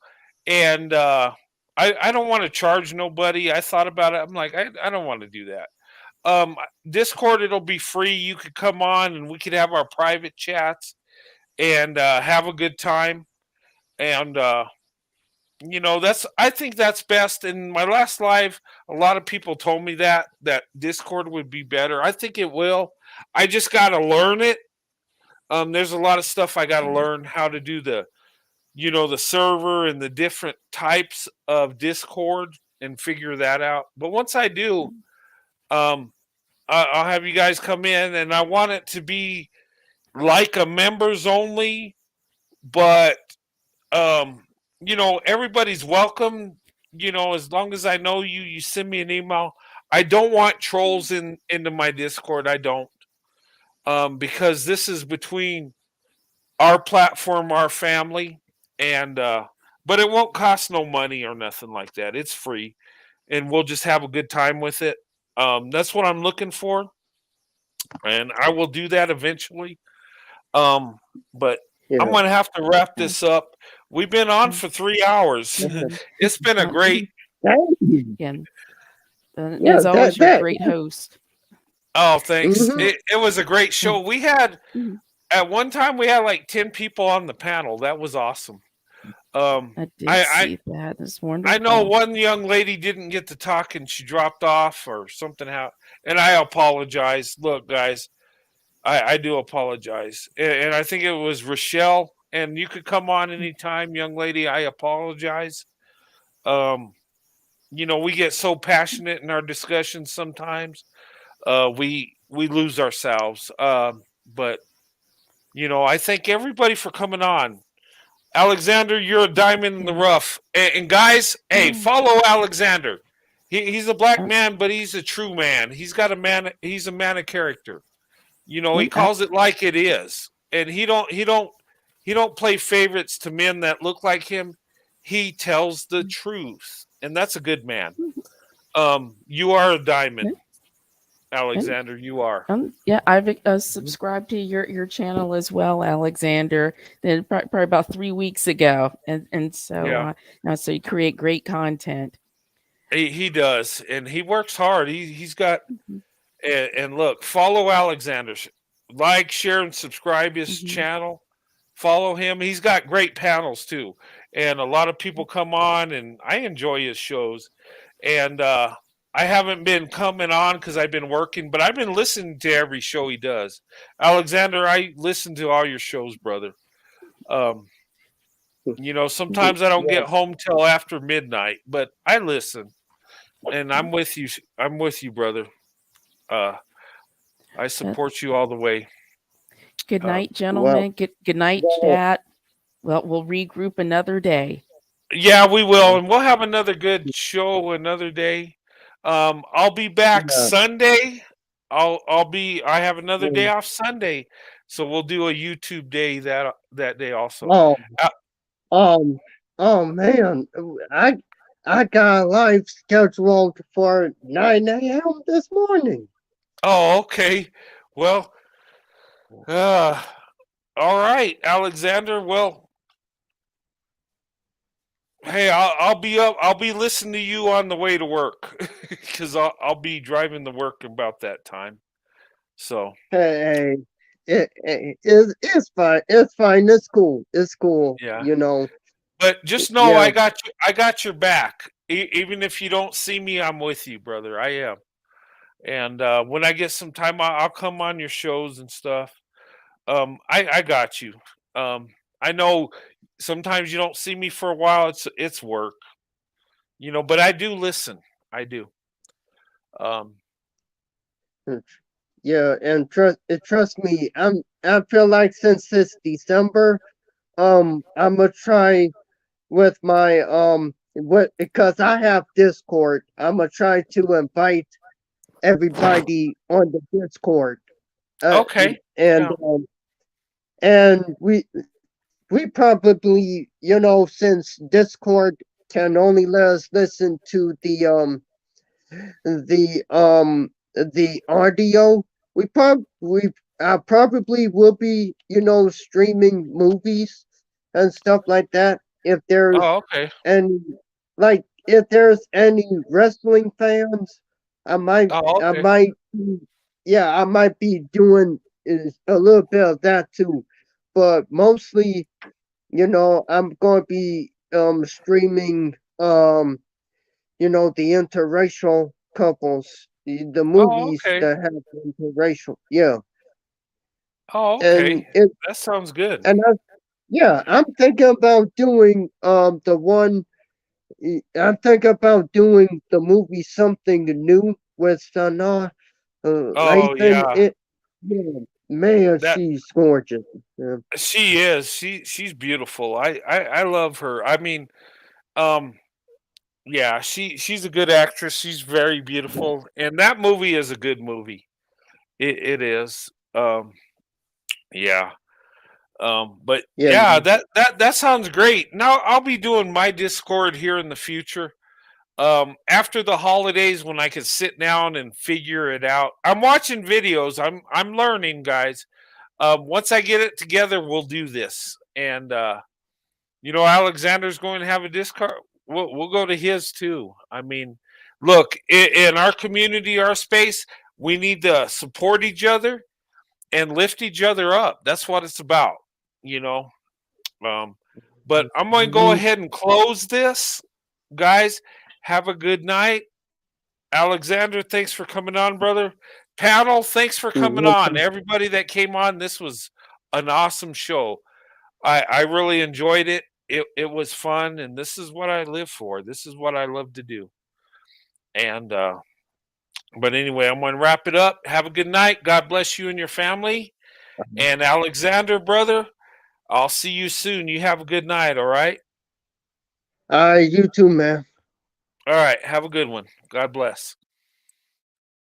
and I don't want to charge nobody. I thought about it. I'm like, I don't want to do that. um Discord, it'll be free. You could come on and we could have our private chats and have a good time. And that's I think that's best. In my last live, a lot of people told me that Discord would be better. I think it will. I just got to learn it. There's a lot of stuff I got to learn how to do the server and the different types of Discord. and figure that out. But once I do, I'll have you guys come in, and I want it to be like a members only, but everybody's welcome. As long as I know you, you send me an email. I don't want trolls into my Discord. I don't, because this is between our platform, our family, and but it won't cost no money or nothing like that. It's free, and we'll just have a good time with it. That's what I'm looking for, and I will do that eventually. But I'm gonna have to wrap this up. We've been on for 3 hours. It's been a great. Again, as always, you're a great host. Oh, thanks. It was a great show. We had at one time we had like 10 people on the panel. That was awesome. I did see that. It's wonderful. I know one young lady didn't get to talk and she dropped off or something happened, and I apologize. Look, guys, I do apologize, and I think it was Rochelle. And you could come on anytime, young lady. I apologize. We get so passionate in our discussions sometimes. We lose ourselves. But I thank everybody for coming on. Alexander, you're a diamond in the rough. And guys, hey, follow Alexander. He's a black man, but he's a true man. He's a man of character. He calls it like it is. And he don't play favorites to men that look like him. He tells the truth. And that's a good man. You are a diamond. Alexander, you are. Yeah, I've subscribed to your channel as well, Alexander. Then probably about 3 weeks ago, and so now so you create great content. He does, and he works hard. He's got and look, follow Alexander, like, share, and subscribe his channel. Follow him. He's got great panels too, and a lot of people come on, and I enjoy his shows. And I haven't been coming on because I've been working, but I've been listening to every show he does. Alexander, I listen to all your shows, brother. Sometimes I don't get home till after midnight, but I listen, and I'm with you. I'm with you, brother. I support you all the way. Good night, gentlemen. Good night, chat. Well, we'll regroup another day. Yeah, we will, and we'll have another good show another day. I'll be back Sunday. I have another day off Sunday, so we'll do a YouTube day that day also. Oh man, I got a live scheduled for 9 a.m. this morning. Oh, okay. Well, all right, Alexander. Well, hey, I'll be up. I'll be listening to you on the way to work because I'll be driving to work about that time. So hey, it's fine. It's fine. It's cool. It's cool. Yeah. But just know I got your back. Even if you don't see me, I'm with you, brother. I am. And when I get some time, I'll come on your shows and stuff. I got you. I know sometimes you don't see me for a while. It's work, but I do listen. I do. Yeah, and trust me, I feel like since this December, I'm gonna try with my because I have Discord. I'm gonna try to invite everybody on the Discord. Okay. And we probably, since Discord can only let us listen to the audio, I probably will be, streaming movies and stuff like that. If there's any, like, if there's any wrestling fans, I might be doing a little bit of that too. But mostly, I'm going to be streaming the interracial couples, the movies that have interracial. Yeah. Oh, okay. That sounds good. And I'm thinking about doing the one I think about doing the movie Something New with Sana Oh Lathan. yeah, Yeah, man, that she's gorgeous. Yeah. she is. She's beautiful. I love her. I mean, um, yeah, she's a good actress. She's very beautiful, and that movie is a good movie. It is. Yeah. But Yeah, yeah, man. that sounds great. Now I'll be doing my Discord here in the future. After the holidays when I can sit down and figure it out. I'm watching videos. I'm learning, guys. Once I get it together, we'll do this. And Alexander's going to have a Discord. We'll go to his too. I mean, look, in our community, our space, we need to support each other and lift each other up. That's what it's about, you know. But I'm going to go Mhm. ahead and close this, guys. Have a good night. Alexander, thanks for coming on, brother. Panel, thanks for You're coming on. welcome. Everybody that came on, this was an awesome show. I really enjoyed it. It was fun, and this is what I live for. This is what I love to do. And but anyway, I'm going to wrap it up. Have a good night. God bless you and your family. And Alexander, brother, I'll see you soon. You have a good night, all right? You too, man. All right. Have a good one. God bless.